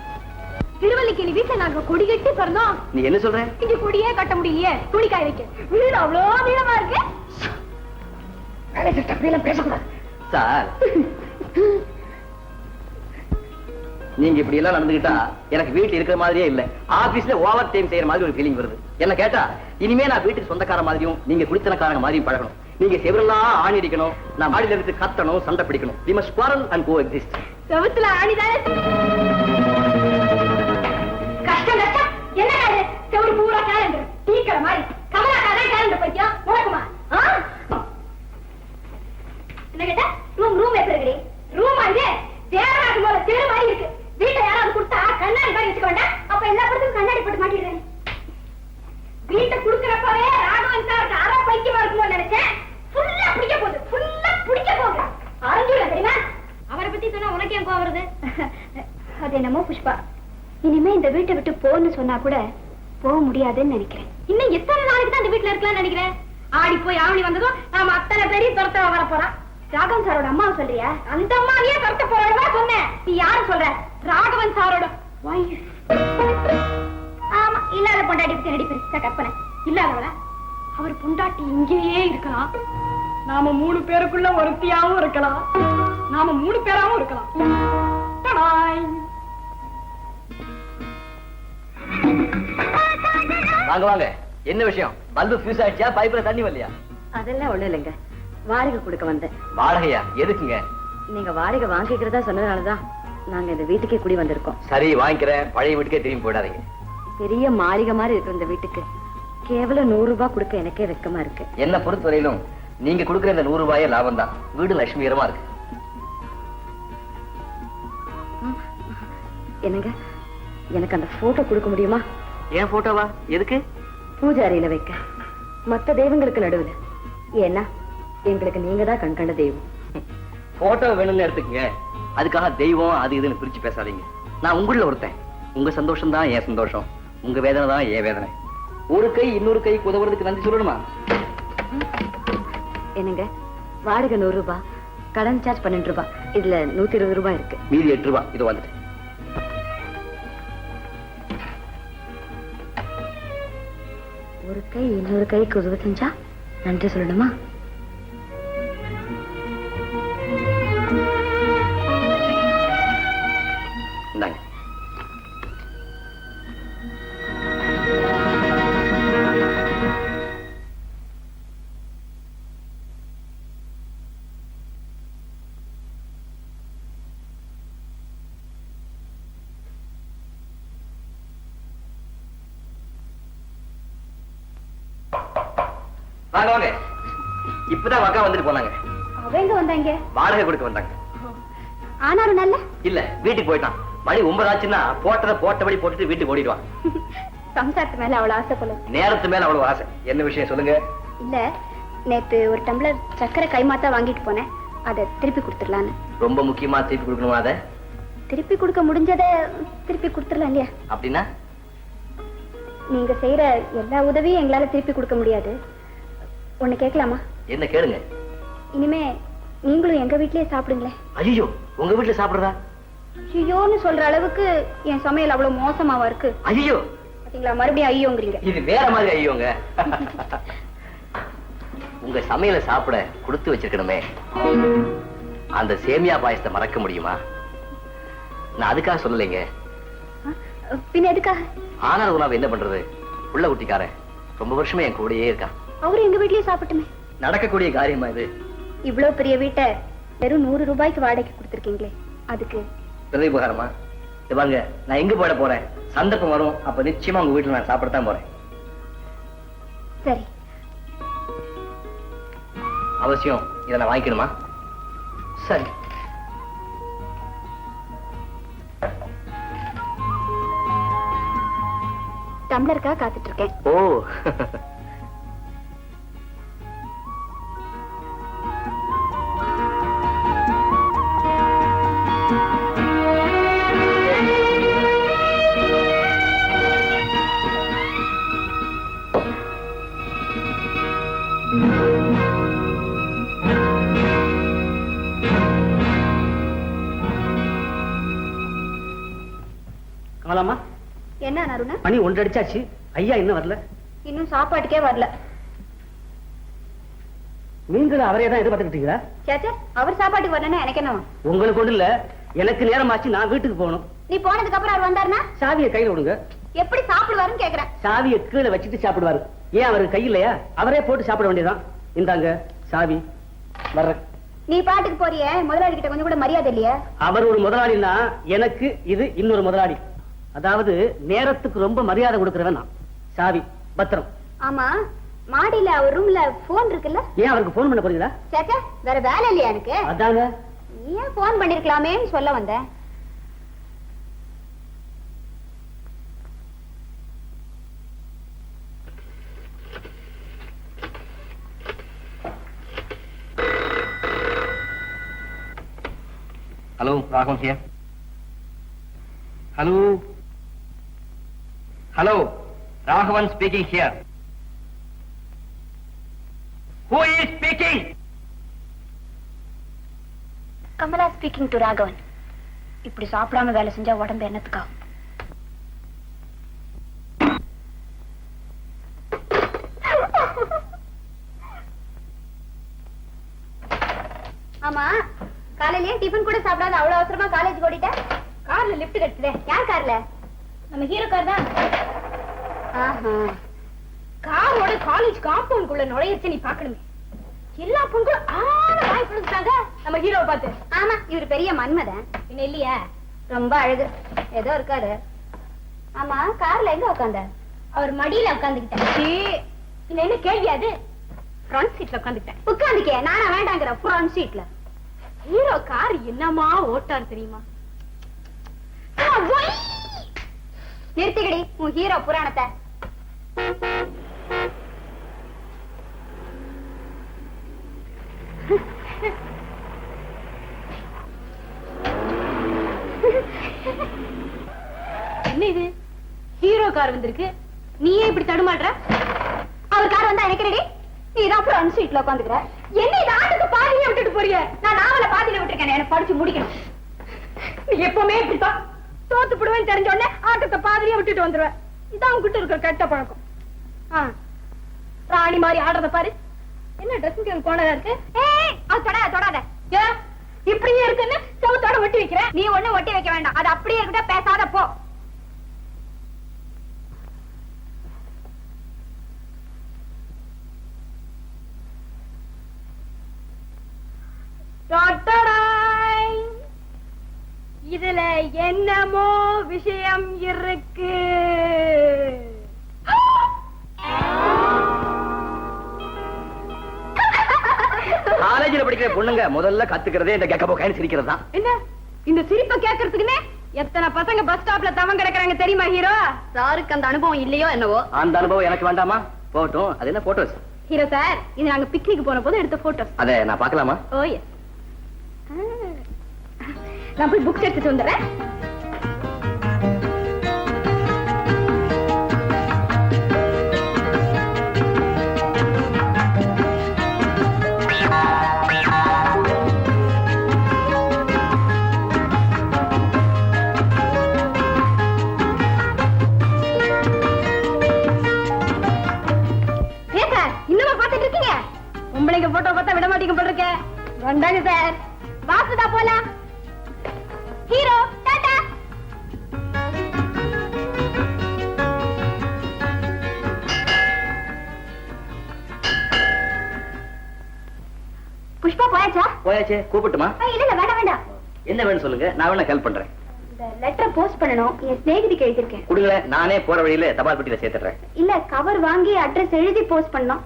திருவல்லிக்கேணி வீட்டுல நாங்க கொடி கட்டி பிறந்தோம். நீ என்ன சொல்ற? இங்க கொடியே கட்ட முடியலையே, துணி காய வைக்க. வீடு அவ்வளோ நீளமா இருக்கு. பேசக்கூடாது சார். நீங்க இப்படி எல்லாம் நடந்துகிட்டா எனக்கு வீட்டுல இருக்கிற மாதிரியே இல்ல, ஆபீஸ்ல ஓவர் டைம் செய்யற மாதிரி ஒரு ஃபீலிங் வருது. என்ன கேட்டா இனிமே நான் வீட்டுக்கு சொந்தக்கார மாதிரியும் நீங்க குடித்தனக்காரங்க மாதிரியும் பழகணும். நீங்க செவரெல்லாம் ஆணி அடிக்கணும், நான் மாடியில இருந்து கத்தணும், சண்டை பிடிக்கணும். We must quarrel and coexist. செவத்துல ஆணிதானே கஷ்டம் கஷ்டம். என்ன காது செவரு பூரா கேலண்டர் டீக்கிற மாதிரி கமலாக்காரே கேலண்டர் பைத்தியம் உனக்குமா? என்ன கேட்டா? ரூம் எப்படி இருக்கு? ரூம் அங்கே தேவராஜ் போல தெரு மாதிரி இருக்கு. வீட்டை யாராவது கொடுத்தா கண்ணாடி மாதிரி வச்சுக்க வேண்டாம். அப்ப எல்லா படத்துக்கும் கண்ணாடி போட்டு மாட்டிடுறேன். வீட்டை குடுக்கறப்பவே ராகவன் சார் அரை பைத்தியமா இருக்குமோ நினைச்சேன். ஃபுல்லா பிடிக்க போகுது. அறிஞ்சுல தெரியுமா? அவரை பத்தி சொன்னா உனக்கு ஏன் கோவம் வருது? அது என்னமோ புஷ்பா, இனிமே இந்த வீட்டை விட்டு போன்னு சொன்னா கூட போக முடியாதுன்னு நினைக்கிறேன். இன்னும் எத்தனை நாளைக்கு தான் இந்த வீட்டுல இருக்கலாம்னு நினைக்கிறேன். ஆடி போய் ஆவணி வந்ததும் நாம அத்தனை பேரையும் துரத்த வர போறான். ராகவன் சாரோட அம்மாவை சொல்றியா? அந்த அம்மாவையே துரத்த போறவா சொன்னேன். நீ யாரு சொல்ற? ராகவன் சாரோட wife. ஆமா, இல்லாத பொண்டாட்டி பத்தி நடிப்பு கற்பனை. இல்லாதவள அவர் பொண்டாட்டி இங்கேயே இருக்கலாம். நாம 3 பேருக்குள்ள ஒருத்தியாவும் இருக்கலாம். நாம 3 பேராவும் இருக்கலாம். டடாய். வாங்க வாங்க, என்ன விஷயம்? பல்பு ஃபியூஸ் ஆயிடுச்சா? பைப்ல தண்ணி வரலையா? அதெல்லாம் ஒண்ணு இல்லைங்க, வாடகை கொடுக்க வந்தேன். வாடகையா? எதுக்குங்க? நீங்க வாடகை வாங்கிக்கிறதா சொன்னதுனாலதான் நாங்க இந்த வீட்டுக்கே குடி வந்திருக்கோம். சரி, வாங்கிக்கிறேன். பழைய வீட்டுக்கே திரும்பி போயிடாதீங்க. பெரிய மாளிகை மாதிரி இருக்கிற இந்த வீட்டுக்கு கேவலம் 100 ரூபாய் கொடுக்க எனக்கே வெக்கமா இருக்கு. என்ன பொறுத்தவரையிலும் நீங்க கொடுக்குற இந்த 100 ரூபாயே லாபம் தான். வீடு லட்சுமிகரமா இருக்கு. என்னங்க, எனக்கு அந்த போட்டோ கொடுக்க முடியுமா? ஏன் போட்டோவா? எதுக்கு? பூஜை அறையில வைக்க, மத்த தெய்வங்களுக்கு நடுவுல. ஏன்னா எங்களுக்கு நீங்க தான் கண்கண்ட தெய்வம். போட்டோ வேணும்னு எடுத்துக்கங்க. அதுக்காக தெய்வம் அது இதுன்னு பிரிச்சு பேசாதீங்க. நான் உங்கள ஒருத்தன். உங்க சந்தோஷம் தான் என் சந்தோஷம், உங்க வேதனை தான் என் வேதனை. ஒரு கை இன்னொரு கை உதவுறதுக்கு நன்றி சொல்லணுமா? என்னங்க, வாடகை 100 ரூபாய், கடன் சார்ஜ் 12 ரூபாய், இதுல 120 ரூபாய் இருக்கு. மீதி 8 ரூபாய். இது வந்துட்டு ஒரு கை இன்னொரு கைக்கு உதவி செஞ்சா நன்றி சொல்லணுமா? இந்தாங்க. வாங்க வாங்க. இப்பதான் அக்கா வந்துட்டு போனாங்க. அவங்க வந்தாங்க? வாடகை கொடுக்க வந்தாங்க. ஆனாலும் நல்ல இல்ல, வீட்டுக்கு போயிட்டான். மணி 9 ஆச்சுன்னா போட்டதை போட்டபடி போட்டுட்டு வீட்டுக்கு ஓடிடுவான். சம்சாரத்து மேல அவ்வளவு ஆசை போல. நேரத்து மேல அவ்வளவு ஆசை. என்ன விஷயம் சொல்லுங்க. இல்ல, நேத்து ஒரு டம்ளர் சக்கரை கைமாத்தா வாங்கிட்டு போனேன். அதை திருப்பி கொடுத்துடலான்னு. ரொம்ப முக்கியமா திருப்பி கொடுக்கணுமா? அதை திருப்பி கொடுக்க முடிஞ்சதை திருப்பி கொடுத்துடலாம் இல்லையா? அப்படின்னா நீங்க செய்யற எல்லா உதவியும் எங்களால திருப்பி கொடுக்க முடியாது. ஒண்ணு கேட்கலாமா? என்ன கேளுங்க. இனிமே நீங்களும் எங்க வீட்லயே சாப்பிடுங்களேன். ஐயோ, உங்க வீட்டுல சாப்பிடுறதா? ஐயோன்னு சொல்ற அளவுக்கு என் சமையல் அவ்வளவு மோசமாவா இருக்கு? ஐயோ, பாத்தீங்களா, மறுபடியும் ஐயோங்கிறீங்க. இது வேற மாதிரி ஐயோங்க. உங்க சமையலை சாப்பிட கொடுத்து வச்சிருக்கணுமே. அந்த சேமியா பாயசத்தை மறக்க முடியுமா? நான் அதுக்காக சொல்லலைங்க. பின்ன எதுக்காக? ஆனால் உணவு என்ன பண்றது? உள்ள குட்டிக்காரன் ரொம்ப வருஷமே என் கூடயே இருக்கான். அவரு எங்க வீட்லயே சாப்பிட்டுமே. நடக்கக்கூடிய காரியமா இது? இவ்வளவு பெரிய வீட்டை வெறும் 100 ரூபாய்க்கு வாடகைக்கு கொடுத்துருக்கீங்களே, அதுக்கு பெரிய உபகாரமா? வாங்க, நான் எங்க போட போறேன். சந்தர்ப்பம் வரும், அப்ப நிச்சயமா உங்க வீட்டுல நான் சாப்பிடத்தான் போறேன். சரி. அவசியம் இதை நான் வாங்கிக்கணுமா? சரி. டம்ளருக்கா காத்துட்டு இருக்கேன். ஓ, கமலாமா, என்ன அருணா? மணி 1 அடிச்சாச்சு. ஐயா இன்னும் வரல. இன்னும் சாப்பாட்டுக்கே வரல. நீங்களும் அவரே தான் எதிர்பார்த்துக்கிட்டீங்களா? சேச்சே, அவர் சாப்பாட்டுக்கு வரலன்னா எனக்கு என்ன? உங்களுக்கு ஒண்ணு இல்ல, எனக்கு நேரமாச்சு, நான் வீட்டுக்கு போகணும். நீ போனதுக்கு அப்புறம் அவர் வந்தாருன்னா சாவியை கையில விடுங்க. எப்படி சாப்பிடுவாருன்னு கேக்குறேன். சாவியை கீழே வச்சுட்டு சாப்பிடுவாரு. ஏன் அவருக்கு கை இல்லையா? அவரே போட்டு சாப்பிட வேண்டியதான். இந்தாங்க சாவி வர்ற. நீ பாட்டுக்கு போறிய முதலாளி கிட்ட கொஞ்சம் கூட மரியாதை இல்லையா? அவர் ஒரு முதலாளின்னா எனக்கு இது இன்னொரு முதலாளி. அதாவது நேரத்துக்கு ரொம்ப மரியாதை கொடுக்கிறவன் நான். சாவி பத்திரம். ஆமா, மாடியில அவர் ரூம்ல போன் இருக்குல்ல? ஏன் அவருக்கு போன் பண்ண போறீங்களா? சேச்சே, வேற வேலை இல்லையா எனக்கு? அதாங்க. நீ ஏன் போன் பண்ணிருக்கலாமேன்னு சொல்ல வந்தேன். Hello, Raghavan here. Hello. Hello, Raghavan speaking here. Who is speaking? Kamala speaking to Raghavan. இப்படி சாப்பிடாம வேலை செஞ்சா உடம்பு என்னத்துக்காகும்? ஆமா, காலையிலேயே டிபன் கூட சாப்பிடாத அவ்வளவு அவசரமா காலேஜ் ஓடிட்ட? கார்ல லிஃப்ட் கிடைச்சதே. யார் கார்ல? நம்ம ஹீரோ கார் தான். காரோட காலேஜ் காம்பவுண்ட்குள்ள நுழையச்சு நீ பாக்கணுமே. எல்லா பொண்களும் வாய் புழுந்துட்டாங்க நம்ம ஹீரோவை பார்த்து. ஆமா, இவர் பெரிய மன்மதன் என்ன இல்லையா? ரொம்ப அழகு ஏதோ இருக்காரு. ஆமா, கார்ல எங்க உட்காந்த? அவர் மடியில உட்காந்துக்கிட்டேன். இது என்ன கேள்வி? அது ஃப்ரண்ட் சீட்ல உட்காந்துக்கிட்டேன். உட்காந்துக்கே, நானா வேண்டாங்கிற ஃப்ரண்ட் சீட்ல. ஹீரோ கார் என்னமா ஓட்டார் தெரியுமா? நிறுத்திக்கடி உன் ஹீரோ புராணத்தை. என்ன இது? ஹீரோ கார் வந்திருக்கு, நீயே இப்படி தடுமாடுற? அவர் கார் வந்தா எனக்கு நீதான் ஃப்ரண்ட் சீட்ல உட்காந்துக்கிற. என்ன இது? ஆட்டுக்கு பாதியில விட்டுட்டு போறிய? நான் நாவல பாதியில விட்டுருக்கேன், எனக்கு படிச்சு முடிக்கணும். நீ எப்பவுமே இப்படித்தான், தோத்து போடுவேன்னு தெரிஞ்ச உடனே ஆட்டத்தை பாதியில விட்டுட்டு வந்துருவேன். இதான் உங்ககிட்ட இருக்கிற கெட்ட பழக்கம். ராணி மாதிரி ஆடுறத பாரு. என்ன ட்ரெஸ்ஸிங் கோணதா இருக்கு? அது தொடாத. இப்படியே இருக்குன்னு செவத்தோட ஒட்டி வைக்கிறேன். நீ ஒண்ணு ஒட்டி வைக்க வேண்டாம், அது அப்படியே இருக்கிட்ட, பேசாத போ. இதுல என்னமோ விஷயம் இருக்கு. காலேஜில் படிக்கிற பொண்ணுங்க முதல்ல கத்துக்கிறதே இந்த கெக்க போக்கான்னு சிரிக்கிறது தான். என்ன இந்த சிரிப்பை கேட்கறதுக்குன்னே எத்தனை பசங்க பஸ் ஸ்டாப்ல தவம் கிடக்குறாங்க தெரியுமா ஹீரோ? சாருக்கு அந்த அனுபவம் இல்லையோ என்னவோ? அந்த அனுபவம் எனக்கு வேண்டாமா? போட்டும். அது என்ன போட்டோஸ்? ஹீரோ சார், இது நாங்க பிக்னிக் போன போது எடுத்த போட்டோஸ். அதை நான் பார்க்கலாமா? ஓ எஸ். நான் போய் புக்ஸ் எடுத்துட்டு வந்துடுறேன். உங்களுக்கு போட்டோ பார்த்தா விட மாட்டீங்க போட்டிருக்க. வந்தாங்க சார், வாசுதா போலாம். ஹீரோ டாடா. புஷ்பா போயாச்சா? போயாச்சே. கூப்பிட்டுமா? இல்ல வேண்டாம். என்ன வேணும் சொல்லுங்க, நான் வேணா ஹெல்ப் பண்றேன். இந்த லெட்டர் போஸ்ட் பண்ணணும், என் ஸ்நேகிதிக்கு எழுதிருக்கேன். கொடுங்களேன், நானே போற வழியில தபால் பெட்டியில சேர்த்துறேன். இல்ல, கவர் வாங்கி அட்ரஸ் எழுதி போஸ்ட் பண்ணணும்.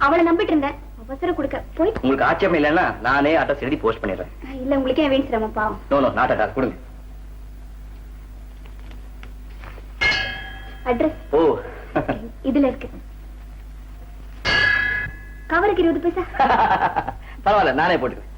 அவளை நம்பிட்டு இருந்தேன், அவசரம் கொடுக்க போய். உங்களுக்கு ஆட்சேபம் இல்லைன்னா நானே அட்ரஸ் எழுதி போஸ்ட் பண்ணிடுறேன். இல்ல, உங்களுக்கு ஏன் வீண் சிரமம்? பாவம். No not at all. கொடுங்க அட்ரஸ். ஓ இதுல இருக்கு. கவருக்கு 20 பைசா. பரவாயில்ல, நானே போட்டுக்கிறேன்.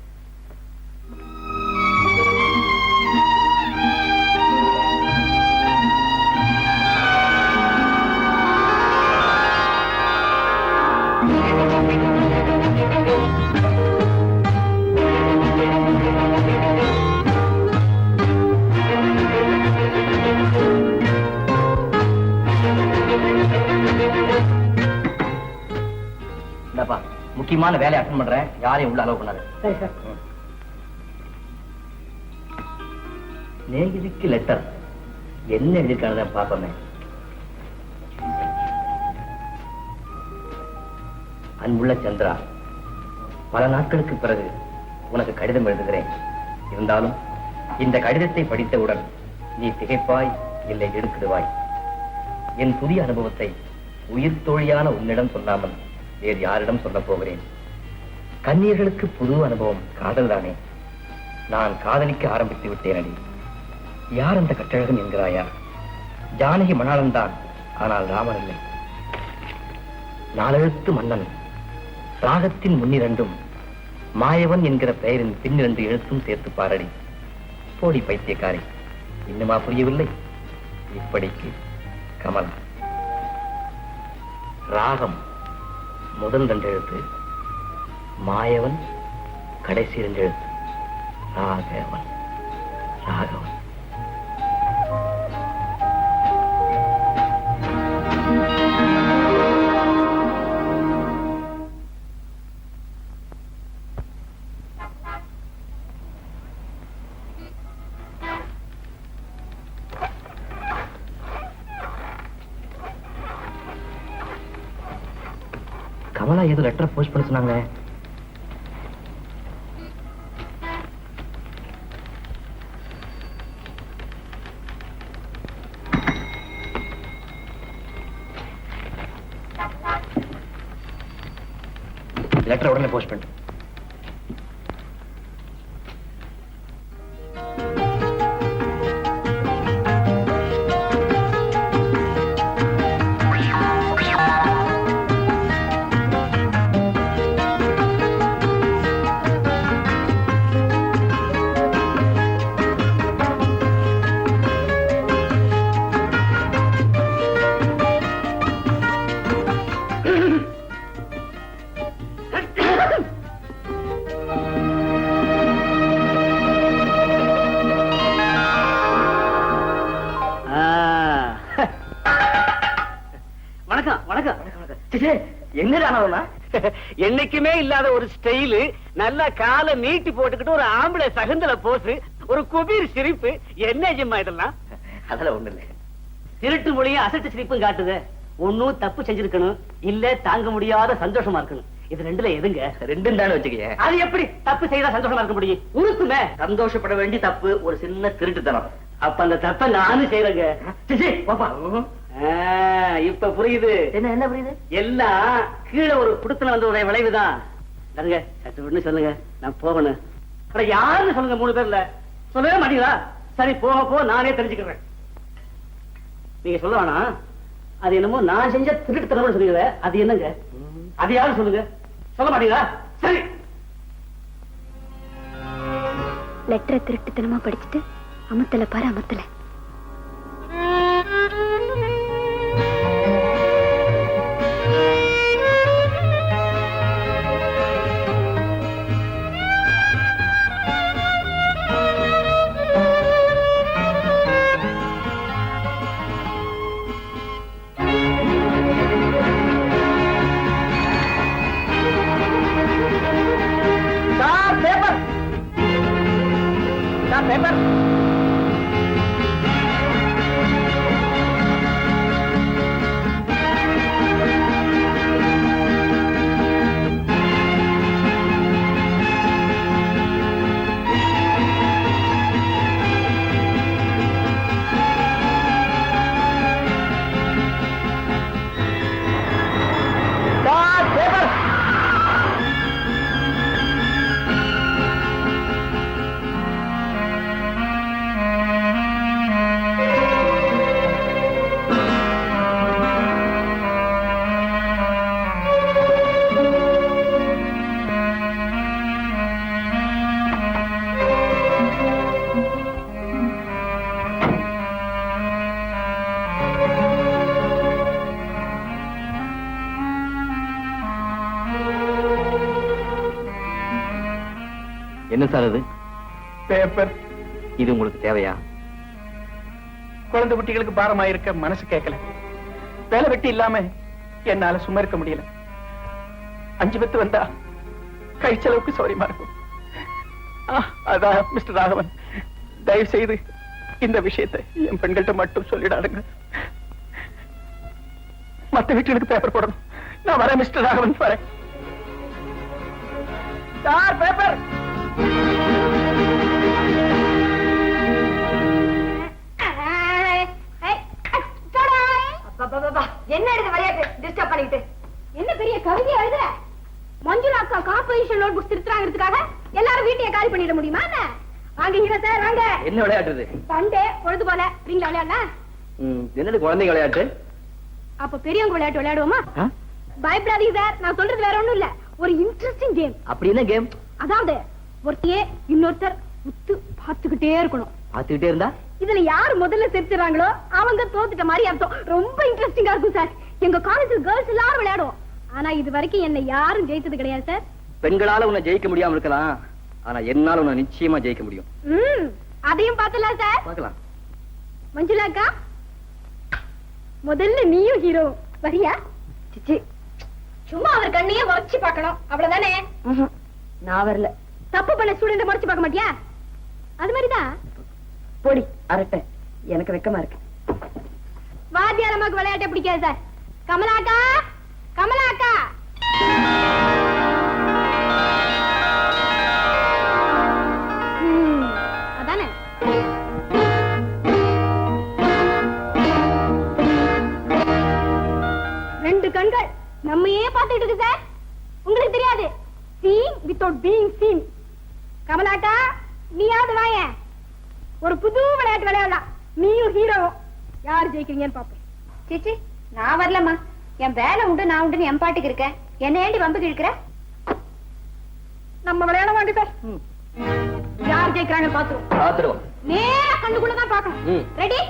முக்கியமான வேலையை அட்டன் பண்றேன், யாரையும் உள்ள அலோவ் பண்ணாது. சரி சார். நேகிதிக்கு லெட்டர் என்ன எழுதிருக்கானத பாப்பமே. அன்புள்ள சந்திரா, பல நாட்களுக்கு பிறகு உனக்கு கடிதம் எழுதுகிறேன். இருந்தாலும் இந்த கடிதத்தை படித்தவுடன் நீ திகைப்பாய், இல்லை எடுக்கிடுவாய். என் புதிய அனுபவத்தை உயிர் தோழியான உன்னிடம் சொல்லாமல் வேறு யாரிடம் சொல்லப் போகிறேன்? கன்னியர்களுக்கு புது அனுபவம் காதல் தானே. நான் காதலிக்க ஆரம்பித்து விட்டேன் அடி. யார் அந்த கட்டழகன் என்கிறாயா? ஜானகி மணாளன் தான், ஆனால் ராமன் இல்லை. நாலெழுத்து மன்னன், ராகத்தின் முன்னிரண்டும் மாயவன் என்கிற பெயரின் பின்னிரண்டு எழுத்தும் சேர்த்து பாரடி. போடி பைத்தியக்காரி, இன்னுமா புரியவில்லை? இப்படிக்கு கமலா. ராகம் முதல் 2 எழுத்து, மாயவன் கடைசி 2 எழுத்து. ராகவன், ராகவன். கமலா ஏதோ லெட்டர் போஸ்ட் பண்ண சொன்னாங்க. லெட்டர் உடனே போஸ்ட் பண்ணு. என்னடா என்னைக்குமே இல்லாத ஒரு ஸ்டைலு, நல்லா காலை நீட்டி போட்டுக்கிட்டு ஒரு ஆம்பளை சகுந்தல போசு, ஒரு குபீர் சிரிப்பு. என்ன ஜிம்மா இதெல்லாம்? அதெல்லாம் ஒண்ணு இல்லை. திருட்டு மொழியும் அசட்டு சிரிப்பும் காட்டுது. ஒன்னும் தப்பு செஞ்சிருக்கணும், இல்ல தாங்க முடியாத சந்தோஷமா இருக்கணும். இது 2ல எதுங்க? 2 தானே வச்சுக்கீங்க. அது எப்படி தப்பு செய்தா சந்தோஷமா இருக்க முடியும்? உருக்குமே. சந்தோஷப்பட வேண்டிய தப்பு ஒரு சின்ன திருட்டுத்தனம். அப்ப அந்த தப்ப நானும் செய்யறேங்க. இப்ப புரியுது. என்ன புரியுது? எல்லாம் கீழே ஒரு குடுத்தன வந்து ஒரு விளைவுதான். சொல்லுங்க, நான் போகணும். யாருன்னு சொல்லுங்க, 3 பேர்ல சொல்லவே மாட்டீங்களா? சரி, போக நானே தெரிஞ்சுக்கிறேன். நீங்க சொல்ல வேணாம். அது என்னமோ நான் செஞ்ச திருட்டுத்தனம் சொல்லுங்க. அது என்னங்க? அது யாரும் சொல்லுங்க. சொல்ல மாட்டீங்களா? சரி. லெட்டரை திருட்டுத்தனமா படிச்சுட்டு அமத்தல பாரு, அமத்தல. பேப்பர் என்ன சார் இது? பேப்பர். இது உங்களுக்கு தேவையா? குழந்தை குட்டிகளுக்கு பாரமா இருக்க மனசு கேட்கல. வேலை வெட்டி இல்லாம என்னால சும்மா இருக்க முடியல. 5 பத்து வந்தா கை செலவுக்கு சௌரியமா இருக்கும். அதான் மிஸ்டர் ராகவன், தயவு செய்து இந்த விஷயத்தை என் பெண்கள்கிட்ட மட்டும் சொல்லிடாடுங்க. மத்த வீட்டுகளுக்கு பேப்பர் போடணும். நான் வரேன் மிஸ்டர் ராகவன், வரேன். Sir paper. என்ன எழுத விளையாட்டு டிஸ்டர்ப் பண்ணிட்டு என்ன பெரிய கவிதை எழுதுற? மஞ்சுளா அக்கா காம்படிஷன் நோட் புக்ஸ் திருத்துறாங்கிறதுக்காக எல்லாரும் வீட்டையே காலி பண்ணிட முடியுமா என்ன? வாங்க ஹீரோ சார் வாங்க. என்ன விளையாட்டுது? சண்டே பொழுது போல நீங்க விளையாடலாம். என்னது குழந்தைங்க விளையாட்டு? அப்ப பெரியவங்க விளையாட்டு விளையாடுவோமா? பயப்படாதீங்க சார், நான் சொல்றது வேற ஒண்ணும் இல்ல, ஒரு இன்ட்ரெஸ்டிங் கேம். அப்படி என்ன கேம்? அதாவது ஒருத்தையே இன்னொருத்தர் உத்து பாத்துக்கிட்டே இருக்கணும். பாத்துக்கிட்டே இருந்தா இதுல யாரு முதல்ல செத்துறாங்களோ அவங்க தோத்துட்ட மாதிரி அர்த்தம். ரொம்ப இன்ட்ரெஸ்டிங்கா இருக்கும் சார். எங்க காலேஜ்ல கேர்ள்ஸ் எல்லாரும் விளையாடுவோம். ஆனா இது வரைக்கும் என்ன யாரும் ஜெயித்தது கிடையாது சார். பெண்களால உன்னை ஜெயிக்க முடியாம இருக்கலாம், ஆனா என்னால உன்னை நிச்சயமா ஜெயிக்க முடியும். அதையும் பாத்தலாம் சார். பார்க்கலாம். மஞ்சுளாக்கா, முதல்ல நீயும் ஹீரோ வரியா? சிச்சி, சும்மா அவர் கண்ணையே முறைச்சு பார்க்கணும், அவ்வளவுதானே? நான் வரல. தப்பு பண்ண ஸ்டூடெண்ட் முறைச்சு பார்க்க மாட்டியா? அது மாதிரிதான். போடி அரட்டை, எனக்கு வெக்கமா இருக்கு. வாத்தியார் அம்மாக்கு விளையாட்டே பிடிக்காது சார். கமலாக்கா, கமலாக்கா. அதானே? ரெண்டு கண்கள் நம்மையே பார்த்துட்டு இருக்கு சார். உங்களுக்கு தெரியாது, சீன் வித்தவுட் பீயிங் சீன். கமலாக்கா, நீயாவது வாயேன், ஒரு புது விளையாட்டு விளையாடலாம். நீயும் ஹீரோ, யார் ஜெயிக்கிறீங்கன்னு பாப்பேன். சிச்சி, நான் வரலம்மா, என் வேலை உண்டு, நான் உண்டு, என் பாட்டுக்கு இருக்கேன். என்ன ஏண்டி வம்புக்கு இருக்கிற? நம்ம விளையாட வாங்க சார். யார் ஜெயிக்கிறாங்க பாத்துருவோம். நேரா கண்ணுக்குள்ளதான் பாக்கணும். ரெடி?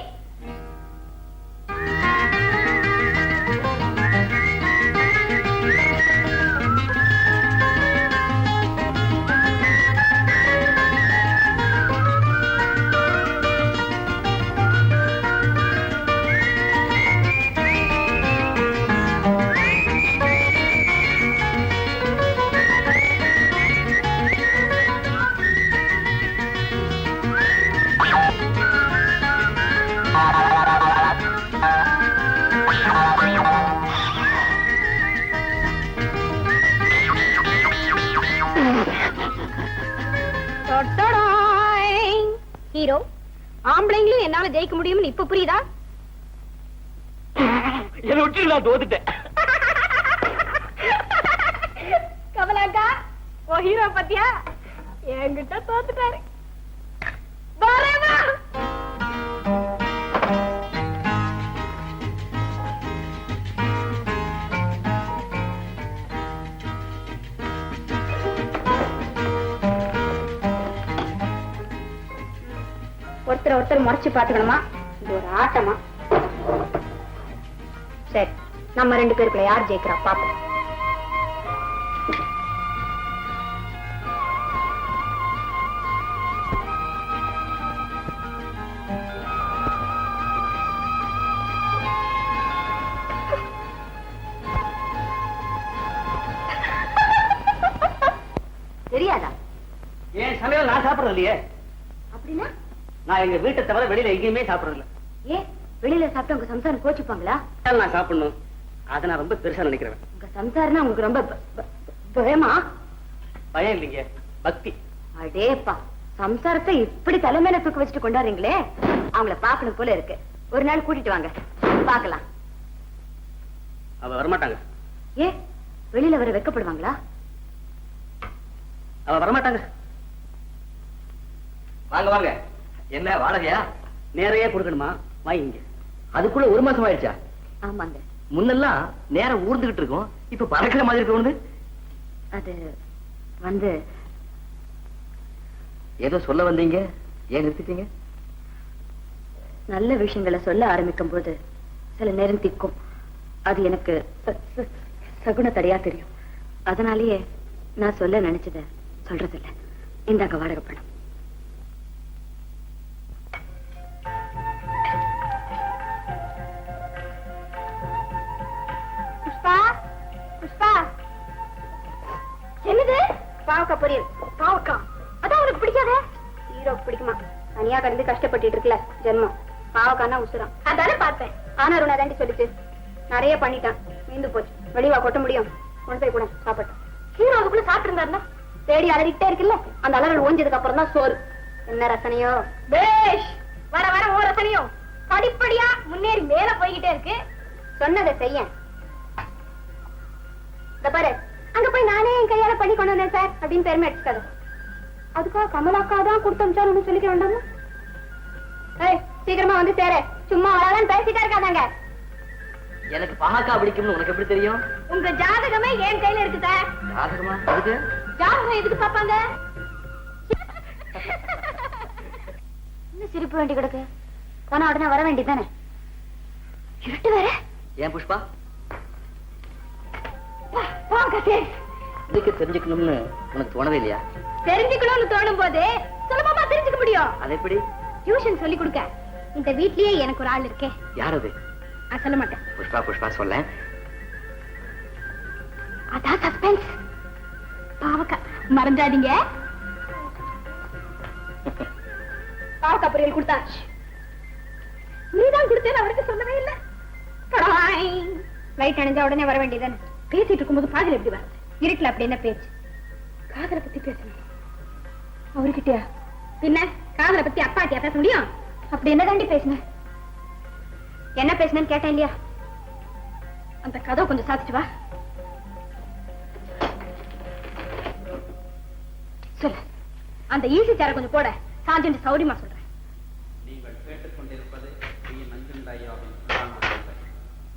ஹீரோ, ஆம்பளைங்களும் என்னால ஜெயிக்க முடியும்னு இப்ப புரியுதா? என்ன விட்டு நான் தோத்துட்டேன். கமலாக்கா, ஓ ஹீரோ பத்தியா என்கிட்ட தோத்துட்டாரு. ஒருத்தர் ஒருத்தர் முறைச்சு பாத்துக்கணுமா? இது ஒரு ஆட்டமா? சரி, நம்ம ரெண்டு பேருக்குள்ள யார் ஜெயிக்கிறா பாப்போம். தெரியாதா? ஏன் சமையல் நான் சாப்பிடுறது இல்லையே. அப்படின்னா நான் எங்க வீட்டை தவிர வெளியில எங்கேயுமே சாப்பிடுறது இல்ல. ஏன் வெளியில சாப்பிட்டு உங்க சம்சாரம் கோச்சுப்பாங்களா? நான் சாப்பிடணும், அதை நான் ரொம்ப பெருசா நினைக்கிறேன். உங்க சம்சாரம்னா உங்களுக்கு ரொம்ப பயமா? பயம் இல்லைங்க, பக்தி. அடேப்பா, சம்சாரத்தை இப்படி தலைமையில தூக்க வச்சுட்டு கொண்டாடுறீங்களே, அவங்கள பாக்கணும் போல இருக்கு. ஒரு நாள் கூட்டிட்டு வாங்க, பாக்கலாம். அவ வரமாட்டாங்க. ஏ, வெளியில வர வெக்கப்படுவாங்களா? அவ வரமாட்டாங்க. வாங்க வாங்க. என்ன வாடகையா? நேரையே கொடுக்கணுமா? வாங்கிங்க. அதுக்குள்ள ஒரு மாசம் ஆயிடுச்சா? ஆமாங்க. முன்னெல்லாம் நேரம் ஊர்ந்துகிட்டு இருக்கும், இப்ப பறக்கிற மாதிரி தோணுது. அது வந்து ஏதோ சொல்ல வந்தீங்க, ஏன் நிறுத்திட்டீங்க? நல்ல விஷயங்களை சொல்ல ஆரம்பிக்கும் போது சில நேரம் திக்கும். அது எனக்கு சகுன தடையா தெரியும். அதனாலேயே நான் சொல்ல நினைச்சத சொல்றதில்ல. இந்தாங்க வாடகை பணம். புஷ்பா, புஷ்பா, என்னது? பாவக்கா பொரியல். பாவக்கா அதான் உனக்கு பிடிக்காதே? ஹீரோ பிடிக்குமா? தனியா கடந்து கஷ்டப்பட்டு இருக்குல்ல ஜென்மம். பாவக்கானா உசுரம். அதானே பார்த்தேன். ஆனா அருணா தாண்டி சொல்லிச்சு, நிறைய பண்ணிட்டான், மீந்து போச்சு. வெளிவா கொட்ட முடியும். கொண்டு போய் கூட சாப்பிட்டேன். ஹீரோ அதுக்குள்ள சாப்பிட்டு இருந்தாருன்னா தேடி அலறிக்கிட்டே இருக்குல்ல, அந்த அலறல் ஓஞ்சதுக்கு அப்புறம் தான் சோறு. என்ன ரசனையோ பேஷ், வர வர ஓ ரசனையோ படிப்படியா முன்னேறி மேல போய்கிட்டே இருக்கு. சொன்னதை செய்ய. இந்த பாரு, அங்க போய் நானே என் கையால பண்ணி கொண்டு வந்தேன் சார் அப்படின்னு பெருமை அடிச்சுக்காது. அதுக்காக கமலாக்கா தான் கொடுத்து அமிச்சாரு சொல்லிக்க வேண்டாமா? சீக்கிரமா வந்து சேர, சும்மா வராதான் பேசிட்டே இருக்காதாங்க. எனக்கு பாகக்கா பிடிக்கும்னு உனக்கு எப்படி தெரியும்? உங்க ஜாதகமே என் கையில இருக்கு சார். ஜாதகமா? எதுக்கு? ஜாதகம் எதுக்கு பாப்பாங்க? என்ன சிரிப்பு வேண்டி கிடக்கு? போன உடனே வர வேண்டியதானே. இருட்டு வேற. ஏன் புஷ்பா? போங்க சார். இதுக்கு தெரிஞ்சுக்கணும்னு உனக்கு தோணவே இல்லையா? தெரிஞ்சுக்கணும்னு தோணும் போது சுலபமா தெரிஞ்சுக்க முடியும். அது எப்படி? டியூஷன் சொல்லி கொடுக்க இந்த வீட்லயே எனக்கு ஒரு ஆள் இருக்கே. யார் அது? நான் சொல்ல மாட்டேன். புஷ்பா புஷ்பா சொல்ல. அதான் சஸ்பென்ஸ். பாவக்கா மறந்துடாதீங்க. பாவக்கா பொரியல் கொடுத்தாச்சு. நீதான் கொடுத்தேன்னு அவருக்கு சொல்லவே இல்லை. லைட் அணிஞ்சா உடனே வர வேண்டியதானே. பேசிட்டு இருக்கும்போது பாதில எப்படி வர? இருட்டுல அப்படி என்ன பேச்சு? காதலை பத்தி பேசணும் அவர்கிட்டயா? பின்ன காதலை பத்தி அப்பாட்டியா பேச முடியும்? அப்படி என்ன தாண்டி பேசினேன்? என்ன பேசினேன்னு கேட்டேன் இல்லையா? அந்த கதவை கொஞ்சம் சாத்திட்டு வா. சொல்லு. அந்த ஈசி சேர கொஞ்சம் போட. சாஞ்சி சௌரியமா சொல்றேன். நீங்கள் கேட்டுக்கொண்டிருப்பது ஸ்ரீ நஞ்சுண்டாயாவின்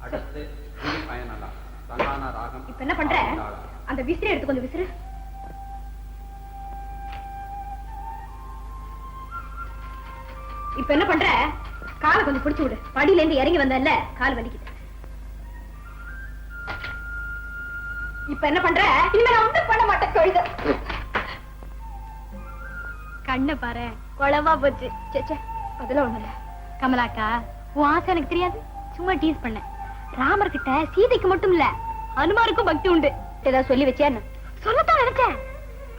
அடுத்து ஸ்ரீ பயனலா சங்கான ராகம். இப்ப என்ன பண்ற? அந்த விசிறி எடுத்து கொஞ்சம் விசிறு. இப்ப என்ன பண்ற? காலை கொஞ்சம் பிடிச்சு விடு. படியில இருந்து இறங்கி வந்தல்ல, கால் வலிக்குது. இப்ப என்ன பண்ற? இனிமே நான் ஒண்ணும் பண்ண மாட்டேன். கழுத கண்ண பாரு, குழவா போச்சு. சேச்சே, அதெல்லாம் ஒண்ணு இல்ல. கமலாக்கா, உன் ஆசை எனக்கு தெரியாது. சும்மா டீஸ் பண்ண. ராமர் கிட்ட சீதைக்கு மட்டும் இல்ல, அனுமாருக்கும் பக்தி உண்டு. ஏதாவது சொல்லி வச்சேன்னு சொல்லத்தான் நினைச்சேன்,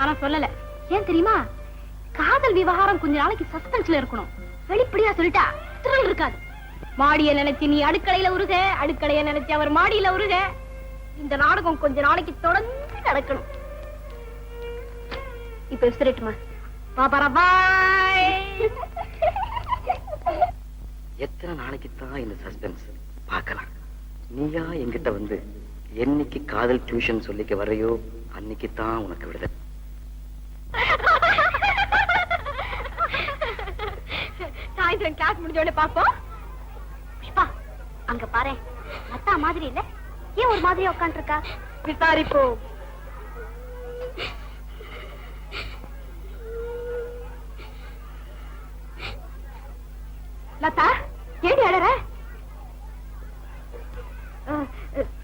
ஆனா சொல்லல. ஏன் தெரியுமா? காதல் விவகாரம் கொஞ்ச நாளைக்கு சஸ்பென்ஸ்ல இருக்கணும். வெளிப்படையா சொல்லிட்டா திரள் இருக்காது. மாடிய நினைச்சு நீ அடுக்கலையில உருக, அடுக்கலைய நினைச்சு அவர் மாடியில உருக. இந்த நாடகம் கொஞ்ச நாளைக்கு தொடர்ந்து நடக்கணும். இப்ப விசிறட்டுமா? எத்தனை நாளைக்கு தான் இந்த சஸ்பென்ஸ் பார்க்கலாம்? நீயா என்கிட்ட வந்து என்னைக்கு காதல் டியூஷன் சொல்லிக்க வரையோ அன்னைக்கு தான் உனக்கு விடுதலை. சாயந்தரம் கிளாஸ் முடிஞ்சோட பாப்போம். புஷ்பா, அங்க பாரு, அத்தா மாதிரி இல்ல, ஏன் ஒரு மாதிரி உட்காந்து இருக்கா? விசாரிப்போம். லதா, ஏடி அழற?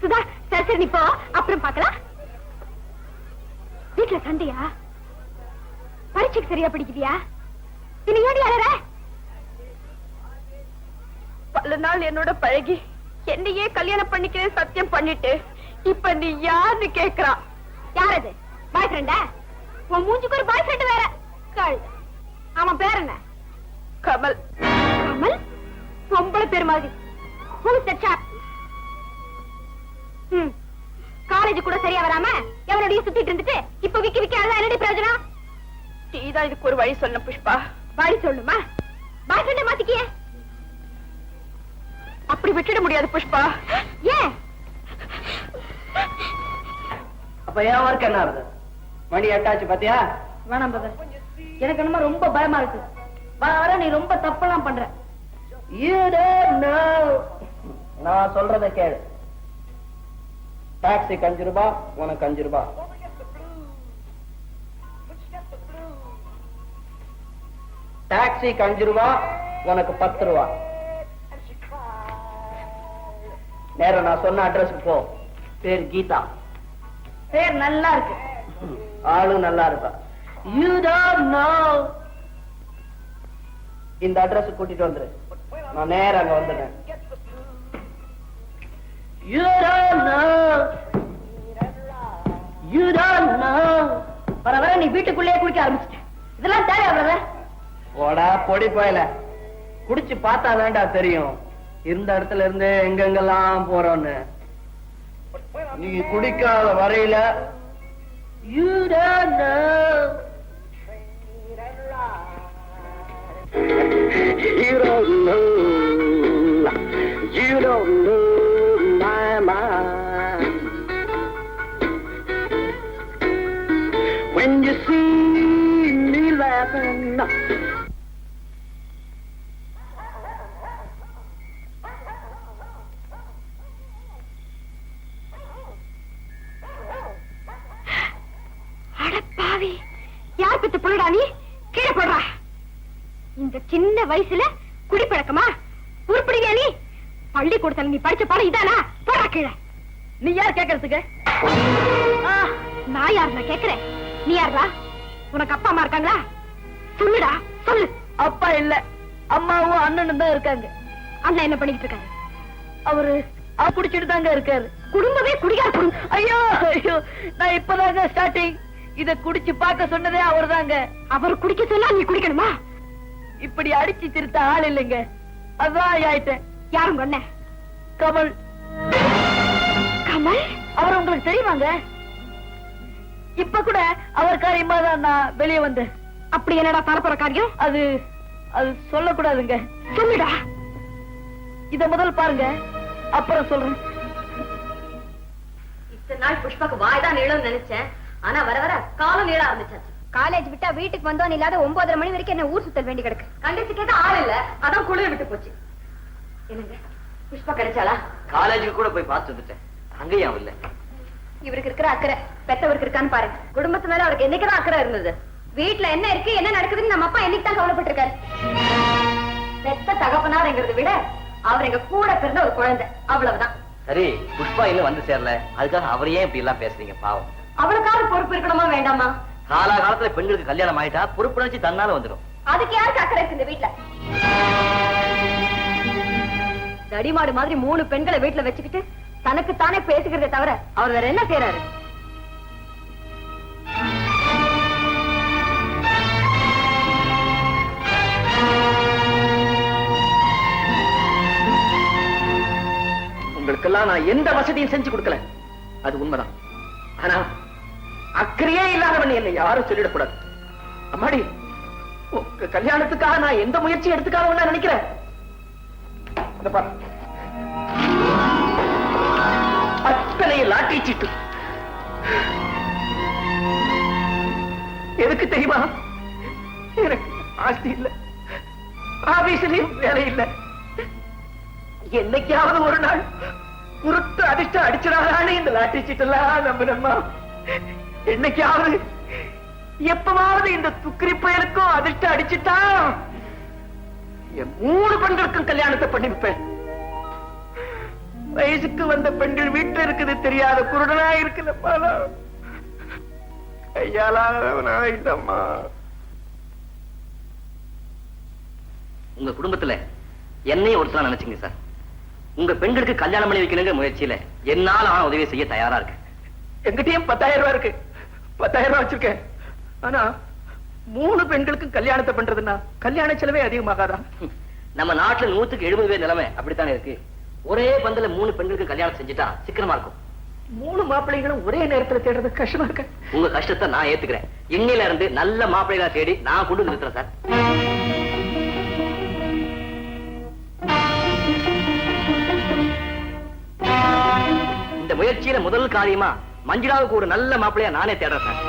சுதா, சரி சரி, நீ போ, அப்புறம் பார்க்கலாம். வீட்டுல சண்டையா? பரீட்சைக்கு சரியா படிக்கிறியா? நீ ஏடி அழற? பல நாள் என்னோட பழகி என்னையே கல்யாணம் பண்ணிக்கிறேன் சத்தியம் பண்ணிட்டு இப்ப நீ யாரு கேக்குறா? யார் அது? பாய் ஃப்ரெண்டா? உன் மூஞ்சுக்கு ஒரு பாய் ஃப்ரெண்ட் வேற. கழுத. அவன் பேர் என்ன? கமல். கமல்? பொம்பளை பேர் மாதிரி. காலேஜ் கூட சரியா வராம எவனோடய சுத்திட்டு இருந்துட்டு இப்ப விக்கி விக்கி அதான் என்னடி பிரயோஜனம்? நீதான் இதுக்கு ஒரு வழி சொல்லணும் புஷ்பா. வழி சொல்லுமா? பாய் ஃப்ரெண்டை மாத்திக்கியே. அப்படி விட்டுட முடியாது புஷ்பா. ஏன்? அப்ப ஏன் ஒர்க் என்ன ஆகுது? மணி 8 ஆச்சு பாத்தியா? வேணாம் பிரதர், எனக்கு என்னமோ ரொம்ப பயமா இருக்கு. வர நீ ரொம்ப தப்பெல்லாம் பண்ற. You don't know. நான் சொல்றத கேளு. டாக்ஸிக்கு 5 ரூபாய், உனக்கு 5 ரூபாய். டாக்ஸிக்கு 5 ரூபாய், உனக்கு 10 ரூபாய். நேரம் நான் சொன்ன அட்ரஸ்க்கு போ. பேர் கீதா. பேர் நல்லா இருக்கு. ஆளும் நல்லா இருப்பா. You don't know. இந்த அட்ரஸ் கூட்டிட்டு வந்துரு. நான் நேரா அங்க வந்துடுறேன். You don't know. You don't know. வர நீ வீட்டுக்குள்ளேயே குடிக்க ஆரம்பிச்சிட்ட. இதெல்லாம் தேவையா பிரதர்? போடா பொடி போயல. குடிச்சு பார்த்தா வேண்டா தெரியும் இருந்த இடத்துல இருந்து எங்கெங்கெல்லாம் போறோன்னு. நீ குடிக்காத வரையில You don't know. You don't know. You don't know my mind. When you see me laughing. அடப்பாவி, யார் பெத்த புள்ளடா நீ? கீழே போடுறா. இந்த சின்ன வயசுல குடிப்பழக்கமா? உருப்படியா நீ? பள்ளிக்கூடத்துல நீ படிச்ச பாடம் இதானா? போடா கீழே. நீ யார் கேட்கறதுக்கு? நான் யார் நான் கேக்குறேன்? நீ யாரா? உனக்கு அப்பா அம்மா இருக்காங்களா? சொல்லுடா, சொல்லு. அப்பா இல்ல, அம்மாவும் அண்ணனும் தான் இருக்காங்க. அண்ணா என்ன பண்ணிட்டு இருக்காரு? அவரு குடிச்சிட்டு தாங்க இருக்காரு. குடும்பமே குடிகார குடும்பம். ஐயோ ஐயோ, நான் இப்பதாங்க ஸ்டார்டிங். இத குடிச்சு பார்க்க சொன்னதே அவர்தாங்க. அவர் குடிக்க சொன்னா நீ குடிக்கணுமா? இப்படி அடிச்சு திருத்த ஆள் இல்லைங்க, அதான் ஆயிட்டேன். யாரும் உங்க அண்ணன்? கமல். கமல்? அவர் உங்களுக்கு தெரியுமாங்க? இப்ப கூட அவர் காரியமா தான் நான் வெளியே வந்தேன். அப்படி என்னடா தரப்புற காரியம்? அது அது சொல்லக்கூடாதுங்க. சொல்லுடா. இத முதல் பாருங்க, அப்புறம் சொல்றேன். இத்தனை நாள் புஷ்பாக்கு வாய் தான் நீளம் நினைச்சேன். ஆனா வர வர காலம் நீள ஆரம்பிச்சாச்சு. காலேஜ் விட்டா வீட்டுக்கு வந்தோம் இல்லாத 9:30 மணி வரைக்கும் என்ன ஊர் சுத்தல் வேண்டி கிடக்கு. கண்டிச்சு கேட்ட ஆள் இல்ல, அதான் குளிர் விட்டு போச்சு. என்னங்க புஷ்பா கிடைச்சாளா? காலேஜுக்கு கூட போய் பார்த்து வந்துட்டேன், அங்கேயும் இல்ல. இவருக்கு இருக்கிற அக்கறை பெத்தவருக்கு இருக்கான்னு பாருங்க. குடும்பத்து மேல அவருக்கு என்னைக்குதான் அக்கறை இருந்தது? வீட்டுல என்ன இருக்கு என்ன நடக்குதுன்னு நம்ம அப்பா என்னைக்கு தான் கவலைப்பட்டு இருக்காரு. பெத்த தகப்பனாருங்கிறத விட அவர் எங்க கூட பிறந்த ஒரு குழந்தை, அவ்வளவுதான். சரி, புஷ்பா இன்னும் வந்து சேரல, அதுக்காக அவரையே இப்படி எல்லாம் பேசுறீங்க? பாவம். அவளுக்காவது பொறுப்பு இருக்கணுமா வேண்டாமா? காலாகாலத்துல பெண்களுக்கு கல்யாணம் ஆயிட்டா பொறுப்பு நினைச்சு தன்னால வந்துடும். அதுக்கு யாருக்கு அக்கறை இருக்கு இந்த வீட்டுல? தடிமாடு மாதிரி 3 பெண்களை வீட்டுல வச்சுக்கிட்டு தனக்கு தானே பேசிக்கிறதே தவிர அவர் வேற என்ன செய்யறாரு? உங்களுக்கெல்லாம் நான் எந்த வசதியும் செஞ்சு கொடுக்கல, அது உண்மைதான். ஆனா அக்கறையே இல்லாதவன் என்னை யாரும் சொல்லிடக்கூடாது. அம்மாடி, உங்க கல்யாணத்துக்காக நான் எந்த முயற்சி எடுத்துக்காத நினைக்கிறேன். அத்தனை லாட்டி சீட்டு எதுக்கு தெரியுமா? எனக்கு ஆஸ்தி இல்ல, ஆபீஸ்லயும் வேலை இல்ல. என்னைக்காவது ஒரு நாள் குருட்டு அதிர்ஷ்டம் அடிச்சிடாதானே இந்த லாட்டரி சீட்டெல்லாம் நம்பினம்மா. என்னைக்காவது எப்பவாவது இந்த துக்கிரி பயலுக்கும் அதிர்ஷ்டம் அடிச்சுட்டா என் 3 பெண்களுக்கும் கல்யாணத்தை பண்ணி வைப்பேன். வயசுக்கு வந்த பெண்கள் வீட்டுல இருக்குது தெரியாத குருடனா இருக்குல்லப்பா. கையாலாதவனா இல்லம்மா. உங்க குடும்பத்துல என்னையும் ஒருத்தரா நினைச்சீங்க சார். உங்க பெண்களுக்கு கல்யாணம் பண்ணி வைக்கணுங்கிற முயற்சியில என்னால ஆன உதவி செய்ய தயாரா இருக்கு. எங்கிட்டயும் 10,000 ரூபாய் இருக்கு, 10,000 ரூபாய் வச்சிருக்கேன். ஆனா 3 பெண்களுக்கும் கல்யாணத்தை பண்றதுன்னா கல்யாண செலவே அதிகமாகாதா? நம்ம நாட்டுல 100க்கு 70 பேர் நிலைமை அப்படித்தானே இருக்கு. ஒரே பந்தல 3 பெண்களுக்கு கல்யாணம் செஞ்சுட்டா சிக்கனமா இருக்கும். 3 மாப்பிள்ளைகளும் ஒரே நேரத்துல தேடுறது கஷ்டமா இருக்கு. உங்க கஷ்டத்தை நான் ஏத்துக்கிறேன். இன்னையில இருந்து நல்ல மாப்பிள்ளைகளா தேடி நான் கொண்டு நிறுத்துறேன் சார். இந்த முயற்சியில முதல் காரியமா மஞ்சுளாவுக்கு ஒரு நல்ல மாப்பிள்ளையா நானே தேடுறேன் sir.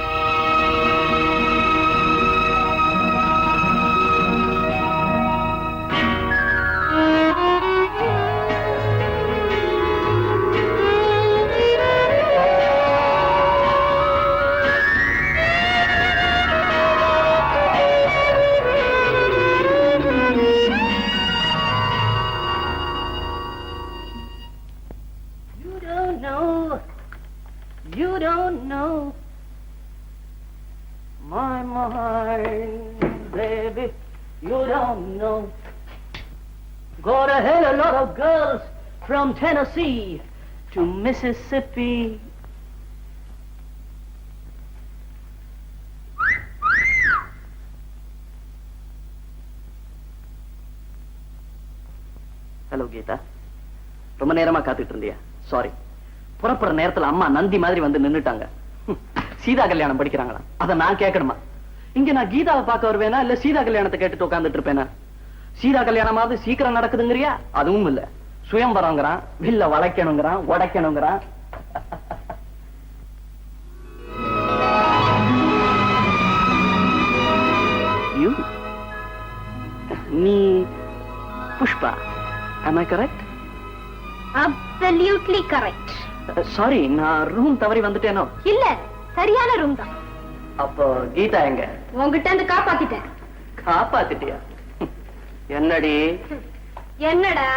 You don't know my mind, baby. You don't know. Got a hell of a lot of girls from Tennessee to Mississippi. Hello Geetha, ரொம்ப நேரமா காத்துட்டு இருந்தியா? சாரி, புறப்படுற நேரத்துல அம்மா நந்தி மாதிரி வந்து நின்னுட்டாங்க. சீதா கல்யாணம் படிக்கிறாங்களா? அத நான் கேட்கணுமா? இங்க நான் கீதாவை பார்க்க வருவேனா இல்ல சீதா கல்யாணத்தை கேட்டுட்டு உட்கார்ந்துட்டு இருப்பேனா? சீதா கல்யாணமாவது சீக்கிரம் நடக்குதுங்கறியா? அதுவும் இல்ல, சுயம்பரங்கிறான், வில்ல வளைக்கணுங்கிறான், உடைக்கணுங்கிறான். நீ Pushpa, am I correct? Absolutely correct. Sorry, நான் ரூம் தவறி வந்துட்டேனோ? இல்ல, சரியான ரூம் தான். அப்போ கீதா எங்க? உங்ககிட்ட இருந்து காப்பாத்திட்டேன். காப்பாத்திட்டியா? என்னடி என்னடா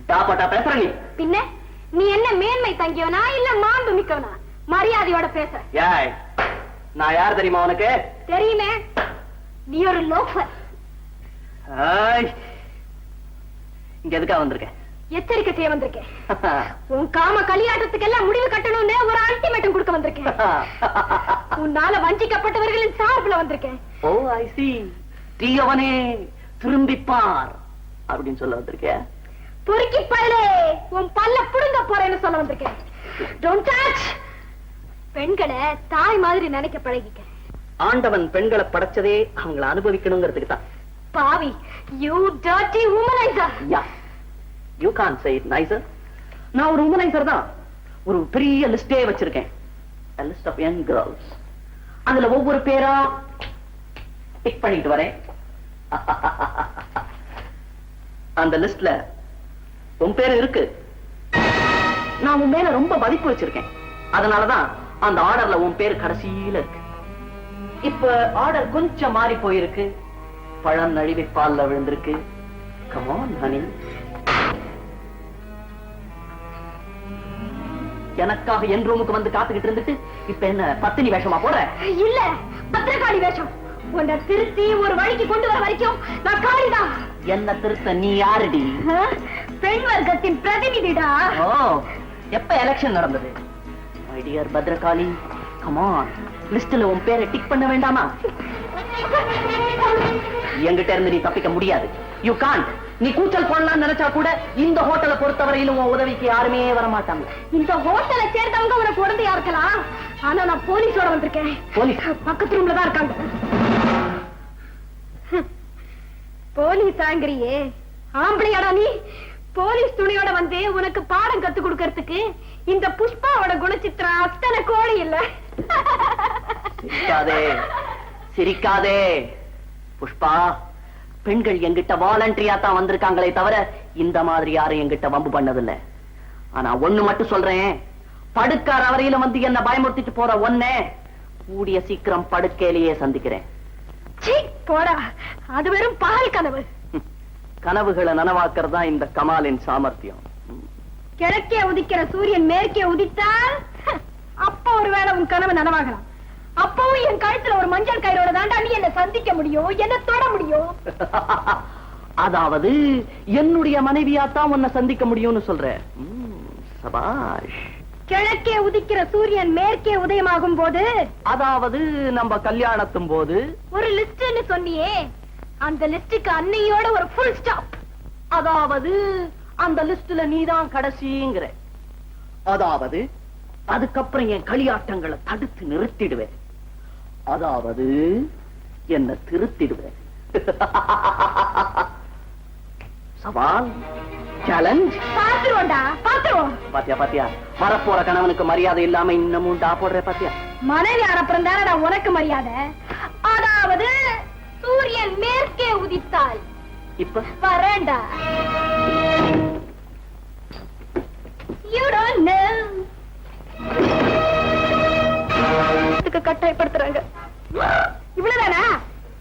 டாபாட்டா பேசுற நீ? பின்ன நீ என்ன மேன்மை தங்கியவனா இல்ல மாண்பு மிக்கவனா? மரியாதையோட பேச. ஏய், நான் யார் தெரியுமா உனக்கு? தெரியுமே, நீ ஒரு லோஃபர். ஏய், இங்க எதுக்கா வந்திருக்க? எச்சரிக்கை செய்ய வந்திருக்கேன். உன் காம களியாட்டத்துக்கு எல்லாம் முடிவு கட்டணும்னு ஒரு அல்டிமேட்டம் கொடுக்க வந்திருக்கேன். உன்னால வஞ்சிக்கப்பட்டவர்களின் சார்பில் வந்திருக்கேன். ஓ, ஐ சி. தீயவனே திரும்பிப்பார் அப்படின்னு சொல்ல வந்திருக்கேன். பொறுக்கி பயலே, உன் பல்ல புடுங்க போறேன்னு சொல்ல வந்திருக்கேன். Don't touch. பெண்களை தாய் மாதிரி நினைக்க பழகிக்க. ஆண்டவன் பெண்களை படைச்சதே அவங்களை அனுபவிக்கணுங்கிறதுக்கு தான். பாவி, you dirty womanizer. Yeah, you can't say it nicer. நான் ஒரு உமனைசர் தான். ஒரு பெரிய லிஸ்டே வச்சிருக்கேன். a list of young girls. அதுல ஒவ்வொரு பேரா பிக் பண்ணிட்டு வரேன். அந்த லிஸ்ட்ல உன் பேரு இருக்கு. நான் உன் மேல ரொம்ப மதிப்பு வச்சிருக்கேன். அதனாலதான் அந்த ஆர்டர்ல உன் பேரு கடைசியில இருக்கு. இப்ப ஆர்டர் கொஞ்சம் மாறி போயிருக்கு. பழம் நழுவி பால்ல விழுந்திருக்கு. Come on, honey. எனக்காக என் ரூமுக்கு வந்து காத்துக்கிட்டு இருந்துட்டு இப்ப என்ன பத்தினி வேஷமா போற? இல்ல, பத்திரகாளி வேஷம். உன்னை திருத்தி ஒரு வழிக்கு கொண்டு வர வரைக்கும் நான் காளிதான். என்ன திருத்த நீ யாருடி? பெண் வர்க்கத்தின் பிரதிநிதிடா. ஓ, எப்ப எலெக்ஷன் நடந்தது? My dear Bhadrakali, come on, லிஸ்ட்ல உன் பேரை டிக் பண்ண வேண்டாமா? என்கிட்ட இருந்து நீ தப்பிக்க முடியாது. You can't. நீ கூச்சல் போடலாம்னு நினைச்சா கூட இந்த ஹோட்டலை பொறுத்தவரையிலும் உன் உதவிக்கு யாருமே வர மாட்டாங்க. இந்த ஹோட்டலை சேர்ந்தவங்க உனக்கு உடந்தையா இருக்கலாம். ஆனா நான் போலீஸோட வந்திருக்கேன். போலீஸ்? பக்கத்து ரூம்ல தான் இருக்காங்க. போலீஸ் ஆங்கிரியே, ஆம்பளையாடா நீ? போலீஸ் துணியோட வந்து உனக்கு பாடம் கத்து கொடுக்கறதுக்கு இந்த புஷ்பாவோட குணச்சித்திரம் அத்தனை கோழி இல்ல. சிரிக்காதே, சிரிக்காதே புஷ்பா. பெண்கள் எங்கிட்ட வாலண்டரியா தான் வந்திருக்காங்களே தவிர இந்த மாதிரி யாரும் எங்கிட்ட வம்பு பண்ணதில்லை. ஆனா ஒண்ணு மட்டும் சொல்றேன், படுக்கார வரையில வந்து என்ன பயமுறுத்திட்டு போற ஒன்னே கூடிய சீக்கிரம் படுக்கையிலேயே சந்திக்கிறேன். போடா, அது வெறும் பகல் கனவு. கனவுகளை நனவாக்குறது தான் இந்த கமாலின் சாமர்த்தியம். கிழக்கே உதிக்கிற சூரியன் மேற்கே உதித்தால் அப்ப ஒருவேளை உன் கனவு நனவாகலாம். அப்பவும் என் கழுத்துல ஒரு மஞ்சள் கயிறோட தாண்டா நீ என்ன சந்திக்க முடியும், என்ன தொட முடியும். அதாவது என்னுடைய மனைவியாத்தான் உன்னை சந்திக்க முடியும்னு சொல்ற. சபாஷ். கிழக்கே உதிக்கிற சூரியன் மேற்கே உதயமாகும் போது, அதாவது நம்ம கல்யாணத்தும் போது ஒரு லிஸ்ட்னு சொன்னியே, அந்த லிஸ்டுக்கு அன்னையோட ஒரு ஃபுல் ஸ்டாப். அதாவது அந்த லிஸ்ட்ல நீதான் கடைசிங்கிற. அதாவது அதுக்கப்புறம் என் களியாட்டங்களை தடுத்து நிறுத்திடுவேன். அதாவது என்ன திருத்திடுவேன். சவால், சேலஞ்ச். பாத்துருவோம்டா, பாத்துருவோம். பாத்தியா பாத்தியா, வரப்போற கணவனுக்கு மரியாதை இல்லாம இன்னமும் டா போடுற பாத்தியா? மனைவி அறப்புறம் தானடா உனக்கு மரியாதை. அதாவது சூரியன் மேற்கே உதித்தால் இப்ப வரேன்டா. You don't know. கட்டாயப்படுத்துறாங்க. இவ்வளவுதானா?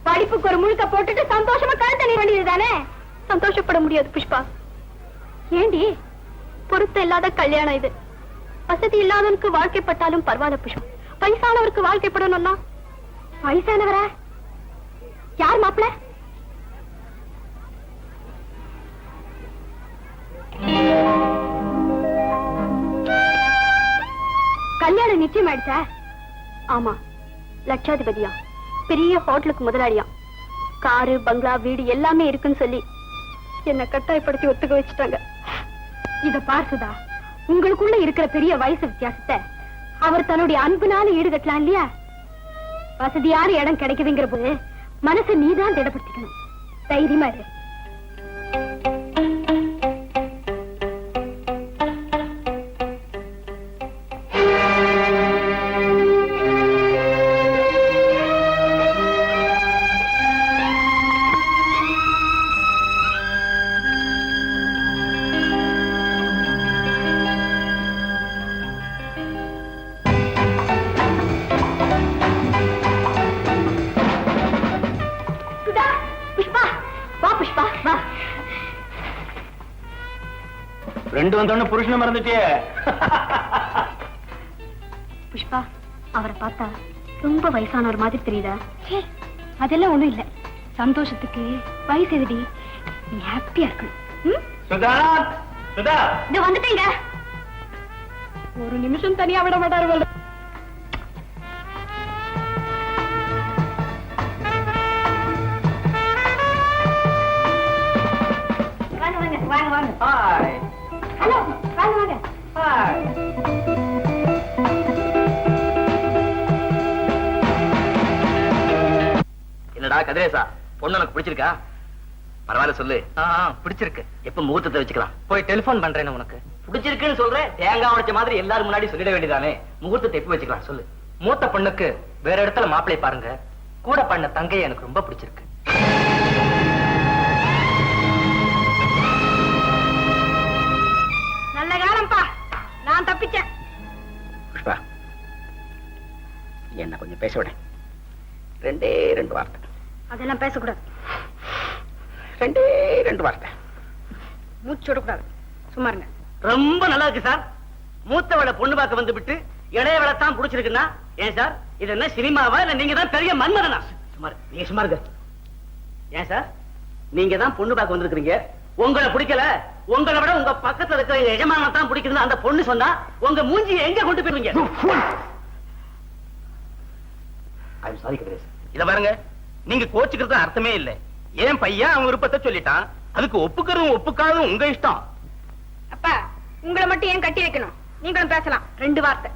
படிப்புக்கு ஒரு முழுக்க போட்டுட்டு சந்தோஷமா கழுத்த நீ வேண்டியதுதானே? சந்தோஷப்பட முடியாது புஷ்பா. ஏண்டி, பொருத்த இல்லாத கல்யாணம் இது. வசதி இல்லாதவனுக்கு வாழ்க்கைப்பட்டாலும் பரவாயில்ல புஷ்பா. வயசானவருக்கு வாழ்க்கைப்படணும்னா? வயசானவரா? யார் மாப்பிள்ள? கல்யாணம் நிச்சயம் ஆயிடுச்சா? ஆமா, லட்சாதிபதியா, பெரிய ஹோட்டலுக்கு முதலாளியா, காரு பங்களா வீடு எல்லாமே இருக்குன்னு சொல்லி என்ன கட்டாயப்படுத்தி ஒத்துக்க வச்சுட்டாங்க. இத பார்த்துதா, உங்களுக்குள்ள இருக்கிற பெரிய வயசு வித்தியாசத்தை அவர் தன்னுடைய அன்புனால ஈடுகட்டலாம் இல்லையா? வசதியான இடம் கிடைக்குதுங்கிற போது மனசை நீதான் திடப்படுத்திக்கணும். தைரியமா இரு. புஷ்பா வா, புஷ்பா வா. ரெண்டு வந்தோன்னு புருஷனை மறந்துட்டே. புஷ்பா, அவரை பார்த்தா ரொம்ப வயசானவர் மாதிரி தெரியுதா? அதெல்லாம் ஒண்ணும் இல்ல. சந்தோஷத்துக்கு வயசு எதுடி? நீ ஹாப்பியா இருக்கணும். சுதா, சுதா, இது வந்துட்டீங்க. ஒரு நிமிஷம் தனியா விட மாட்டாரு போல. வாங்க வாங்க வாங்க வாங்க. ஹாய். ஹலோ, வாங்க வாங்க. ஹாய். என்னடா கதிரேசா, பொண்ணு உனக்கு பிடிச்சிருக்கா? பரவாயில்ல சொல்லு. பிடிச்சிருக்கு. எப்ப முகூர்த்தத்தை வச்சுக்கலாம்? போய் டெலிபோன் பண்றேன். உனக்கு பிடிச்சிருக்குன்னு சொல்றேன். தேங்காய் உடைச்ச மாதிரி எல்லாரும் முன்னாடி சொல்லிட வேண்டியதானே? முகூர்த்தத்தை எப்ப வச்சுக்கலாம் சொல்லு. மூத்த பொண்ணுக்கு வேற இடத்துல மாப்பிள்ளை பாருங்க. கூட பண்ண தங்கையை எனக்கு ரொம்ப பிடிச்சிருக்கு. நல்ல காலம்பா, நான் தப்பிச்சேன். புஷ்பா, என்ன கொஞ்சம் பேச விட. ரெண்டே ரெண்டு வார்த்தை. அதெல்லாம் பேசக்கூடாது. ரெண்டே ரெண்டு வார்த்தை. மூச்சு விடக்கூடாது. சும்மா இருங்க. ரொம்ப நல்லா இருக்கு சார். மூத்தவளை பொண்ணு பார்க்க வந்து விட்டு இளையவளை தான் பிடிச்சிருக்குன்னா ஏன் சார் இது என்ன சினிமாவா இல்ல நீங்க தான் பெரிய மன்மதனா? சுமார் நீங்க சும்மா இருங்க. ஏன் சார் நீங்க தான் பொண்ணு பார்க்க வந்திருக்கீங்க, உங்களை பிடிக்கல, உங்களை விட உங்க பக்கத்துல இருக்கிற எஜமான தான் பிடிக்குதுன்னு அந்த பொண்ணு சொன்னா உங்க மூஞ்சியை எங்க கொண்டு போயிருவீங்க? I'm sorry Kathiresh. இத பாருங்க, நீங்க கோச்சுக்கிறது அர்த்தமே இல்லை. ஏன் பையன் அவன் விருப்பத்தை சொல்லிட்டான், அதுக்கு ஒப்புக்கிறதும் ஒப்புக்காதும் உங்க இஷ்டம். அப்பா, உங்களை மட்டும் ஏன் கட்டி வைக்கணும்? நீங்களும் பேசலாம். ரெண்டு வார்த்தை.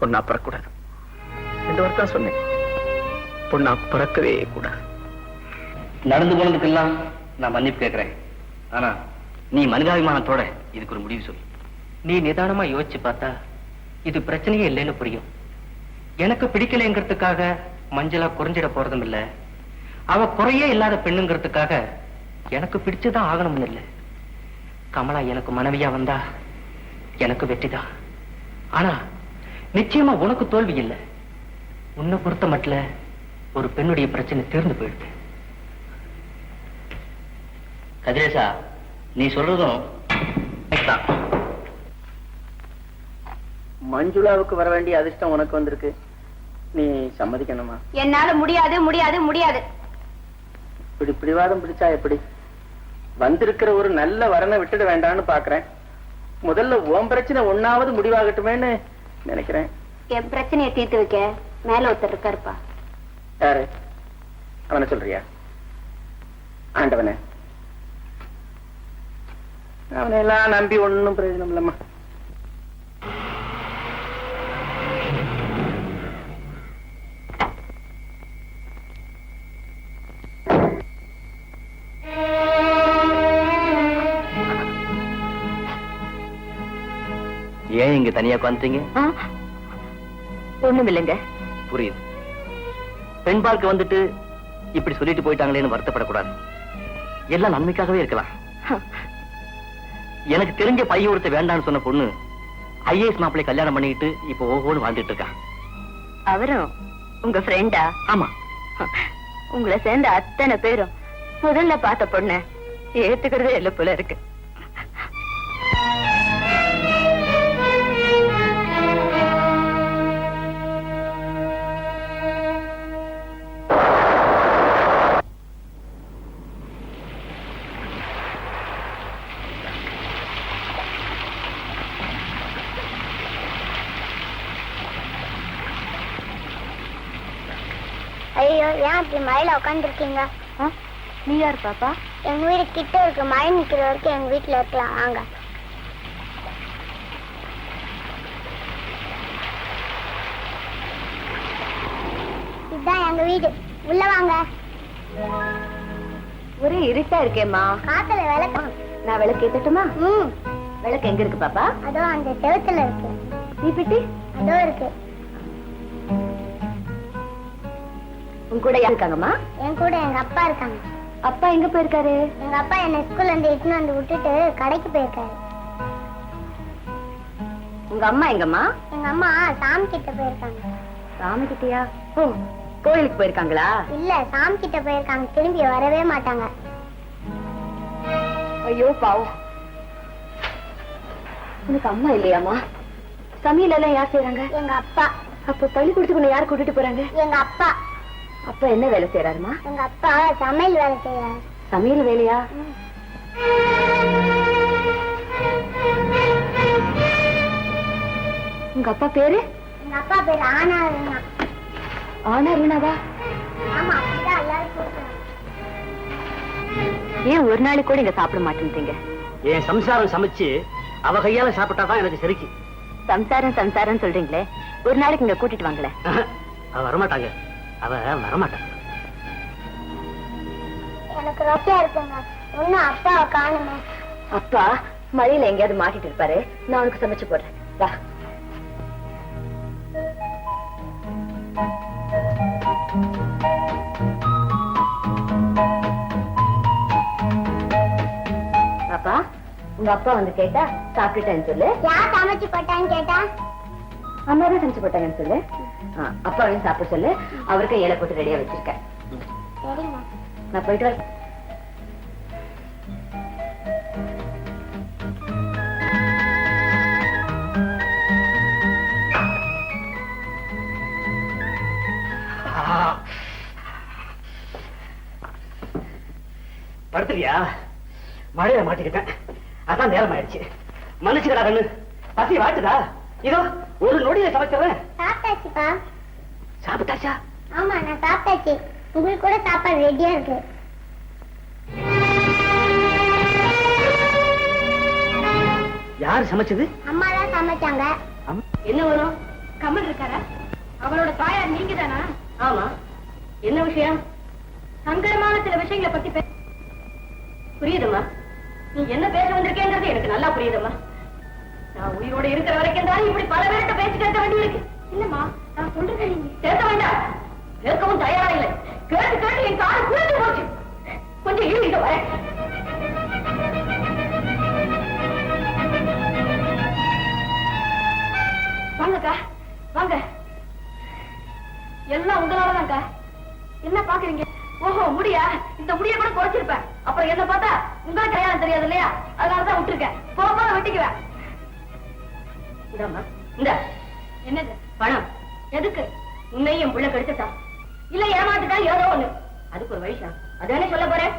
பொண்ணா பிறக்கூடாது. ரெண்டு வார்த்தை சொன்னேன். பொண்ணா பிறக்கவே கூடாது. நடந்து போனதுக்கெல்லாம் நான் மன்னிப்பு கேட்கிறேன். ஆனா நீ மனிதாபிமானத்தோட இதுக்கு ஒரு முடிவு சொல்லு. நீ நிதானமா யோசிச்சு பார்த்தா இது பிரச்சனையே இல்லைன்னு புரியும். எனக்கு பிடிக்கலைங்கிறதுக்காக மஞ்சளா குறைஞ்சிட போறதும் இல்ல, அவ குறையே இல்லாத பெண்ணுங்கிறதுக்காக எனக்கு பிடிச்சுதான் ஆகணும்னு இல்ல. கமலா எனக்கு மனைவியா வந்தா எனக்கு வெற்றிதான். ஆனா நிச்சயமா உனக்கு தோல்வி இல்லை. உன்னை பொறுத்த மட்டும் ஒரு பெண்ணுடைய பிரச்சனை தீர்ந்து போயிடுது. கதிரேசா, நீ சொல்றதும் தான். மஞ்சுளாவுக்கு வர வேண்டிய அதிர்ஷ்டம் உனக்கு வந்திருக்கு. நீ சம்மதிக்கணுமா? என்னால முடியாது முடியாது முடியாது. இப்படி பிடிவாதம் பிடிச்சா எப்படி? வந்திருக்கிற ஒரு நல்ல வரனை விட்டுட வேண்டாம்னு பாக்குறேன். முதல்ல உன் பிரச்சனை ஒன்னாவது முடிவாகட்டுமேன்னு நினைக்கிறேன். என் பிரச்சனையை தீர்த்து வைக்க மேல ஒருத்தர் இருக்காருப்பா. யாரு? அவனை சொல்றியா? ஆண்டவனே, அவனை எல்லாம் நம்பி ஒன்னும் பிரயோஜனம் இல்லம்மா. ஏன் இங்க தனியா உட்காந்துட்டீங்க? ஒண்ணும் இல்லைங்க. புரியுது. பெண் பார்க்க வந்துட்டு இப்படி சொல்லிட்டு போயிட்டாங்களேன்னு வருத்தப்படக்கூடாது. எல்லாம் நன்மைக்காகவே இருக்கலாம். எனக்கு தெரிஞ்ச பையன் ஒருத்த வேண்டான்னு சொன்ன பொண்ணு ஐஏஎஸ் மாப்பிள்ளை கல்யாணம் பண்ணிக்கிட்டு இப்ப ஓஹோன்னு வாழ்ந்துட்டு இருக்கான். அவரும் உங்க ஃப்ரெண்டா? ஆமா. உங்களை சேர்ந்த அத்தனை பேரும் முதல்ல பார்த்த பொண்ண ஏத்துக்கிறதே இல்ல போல இருக்கு. ஐயோ, ஏன் அப்படி மழையில உட்காந்துருக்கீங்க? நீ யார் பாப்பா? எங்க வீடு கிட்ட இருக்கு. மழை நிக்கிற வரைக்கும் எங்க வீட்டுல இருக்கலாம். வாங்க. அதான் எங்க வீடு. உள்ள வாங்க. ஒரே இருட்டா இருக்கேம்மா. காத்துல விளக்கு. நான் விளக்கு ஏத்தட்டுமா? ம். விளக்கு எங்க இருக்கு பாப்பா? அதோ அந்த செவத்துல இருக்கு. தீப்பெட்டி அதோ இருக்கு. உங்க கூட யார் இருக்காங்கம்மா? என் கூட எங்க அப்பா இருக்காங்க. அப்பா எங்க போயிருக்காரு? எங்க அப்பா என்ன ஸ்கூல்ல இருந்து இட்டுன்னு வந்து விட்டுட்டு கடைக்கு போயிருக்காரு. உங்க அம்மா எங்கம்மா? எங்க அம்மா சாமி கிட்ட போயிருக்காங்க. சாமி கிட்டயா? ஓ, கோயிலுக்கு போயிருக்காங்களா? இல்ல, சாமி கிட்ட போயிருக்காங்க. திரும்பி வரவே மாட்டாங்க. ஐயோ பாவம். உனக்கு அம்மா இல்லையாம்மா? சமையல் எல்லாம் யார் செய்யறாங்க? எங்க அப்பா. அப்ப பள்ளிக்கூடத்துக்கு யார் கூட்டிட்டு போறாங்க? எங்க அப்பா. அப்பா என்ன வேலை செய்யறாருமா? எங்க அப்பா சமையல் வேலை செய்யறாரு. சமையல் வேலையா? உங்க அப்பா பேரு? எங்க அப்பா பேரு ஆனாருன்னா. ஆனா ரீனாவா? ஆமா, அப்படிதான் எல்லாரும் கூப்பிடுறாங்க. ஏன் ஒரு நாளைக்கு கூட இங்க சாப்பிட மாட்டேங்க? என் சம்சாரம் சமைச்சு அவ கையால சாப்பிட்டாதான் எனக்கு சரிக்கு. சம்சாரம் சம்சாரம் சொல்றீங்களே, ஒரு நாளைக்கு இங்க கூட்டிட்டு வாங்களேன். அவ வரமாட்டாங்க. அவ வரமாட்டாங்க. எனக்கு ரொட்டியா இருக்குங்க. ஒன்னும் அப்பாவை காணுமே. அப்பா மழையில எங்கேயாவது மாட்டிட்டு இருப்பாரு. நான் உனக்கு சமைச்சு போடுறேன். வா. பாப்பா, உங்க அப்பா வந்து கேட்டா சாப்பிட்டுட்டேன்னு சொல்லு. யார் சமைச்சு போட்டான்னு கேட்டா அம்மா தான் சமைச்சு போட்டாங்கன்னு சொல்லு. அப்பாவையும் சாப்பிட சொல்லு. அவருக்கு இலை போட்டு ரெடியா வச்சிருக்கேன். சரிங்க. நான் போயிட்டு வரேன். படுத்துறியா? மழையில மாட்டிக்கிட்டேன். அதான் நேரம் ஆயிடுச்சு. மன்னிச்சுக்கடா கண்ணு. பசி வாட்டுதா? இதோ ஒரு நொடியில சமைச்சிடுறேன். சாப்பிட்டாச்சுப்பா. சாப்பிட்டாச்சா? ஆமா, நான் சாப்பிட்டாச்சு. உங்களுக்கு கூட சாப்பாடு ரெடியா இருக்கு. யாரு சமைச்சது? அம்மா தான் சமைச்சாங்க. என்ன வரும்? கமல் இருக்காரா? அவளோட தாயார் நீங்க தானா? ஆமா. என்ன விஷயம்? சங்கடமான சில விஷயங்களை பத்தி புரியுதுமா? நீ என்ன பேச வந்திருக்கேங்கிறது எனக்கு நல்லா புரியுதுமா. நான் உயிரோட இருக்கிற வரைக்கும் தான் இப்படி பல பேர்கிட்ட பேசி கேட்க வேண்டியிருக்கு. இல்லம்மா, நான் சொல்றேன், நீங்க கேட்க வேண்டாம். கேட்கவும் தயாரா இல்லை. கேட்டு கேட்டு என் கால் குளிர்ந்து போச்சு. கொஞ்சம் ஈடுங்க வர. வாங்கக்கா, வாங்க. எல்லாம் உங்களாலதான்க்கா. என்ன பாக்குறீங்க? ஓஹோ, முடியா? இந்த முடிய கூட குறைச்சிருப்பேன். அப்புறம் என்ன பார்த்தா உங்களுக்கு கல்யாணம் தெரியாது இல்லையா? அதனாலதான் விட்டுருக்கேன். போக வெட்டிக்குவேன். இந்த என்னது பணம்? எதுக்கு? உன்னையும் புள்ள கெடுத்துட்டா இல்ல ஏமாத்துட்டா ஏதோ ஒண்ணு. அதுக்கு ஒரு வயசா? அதானே சொல்ல போறேன்.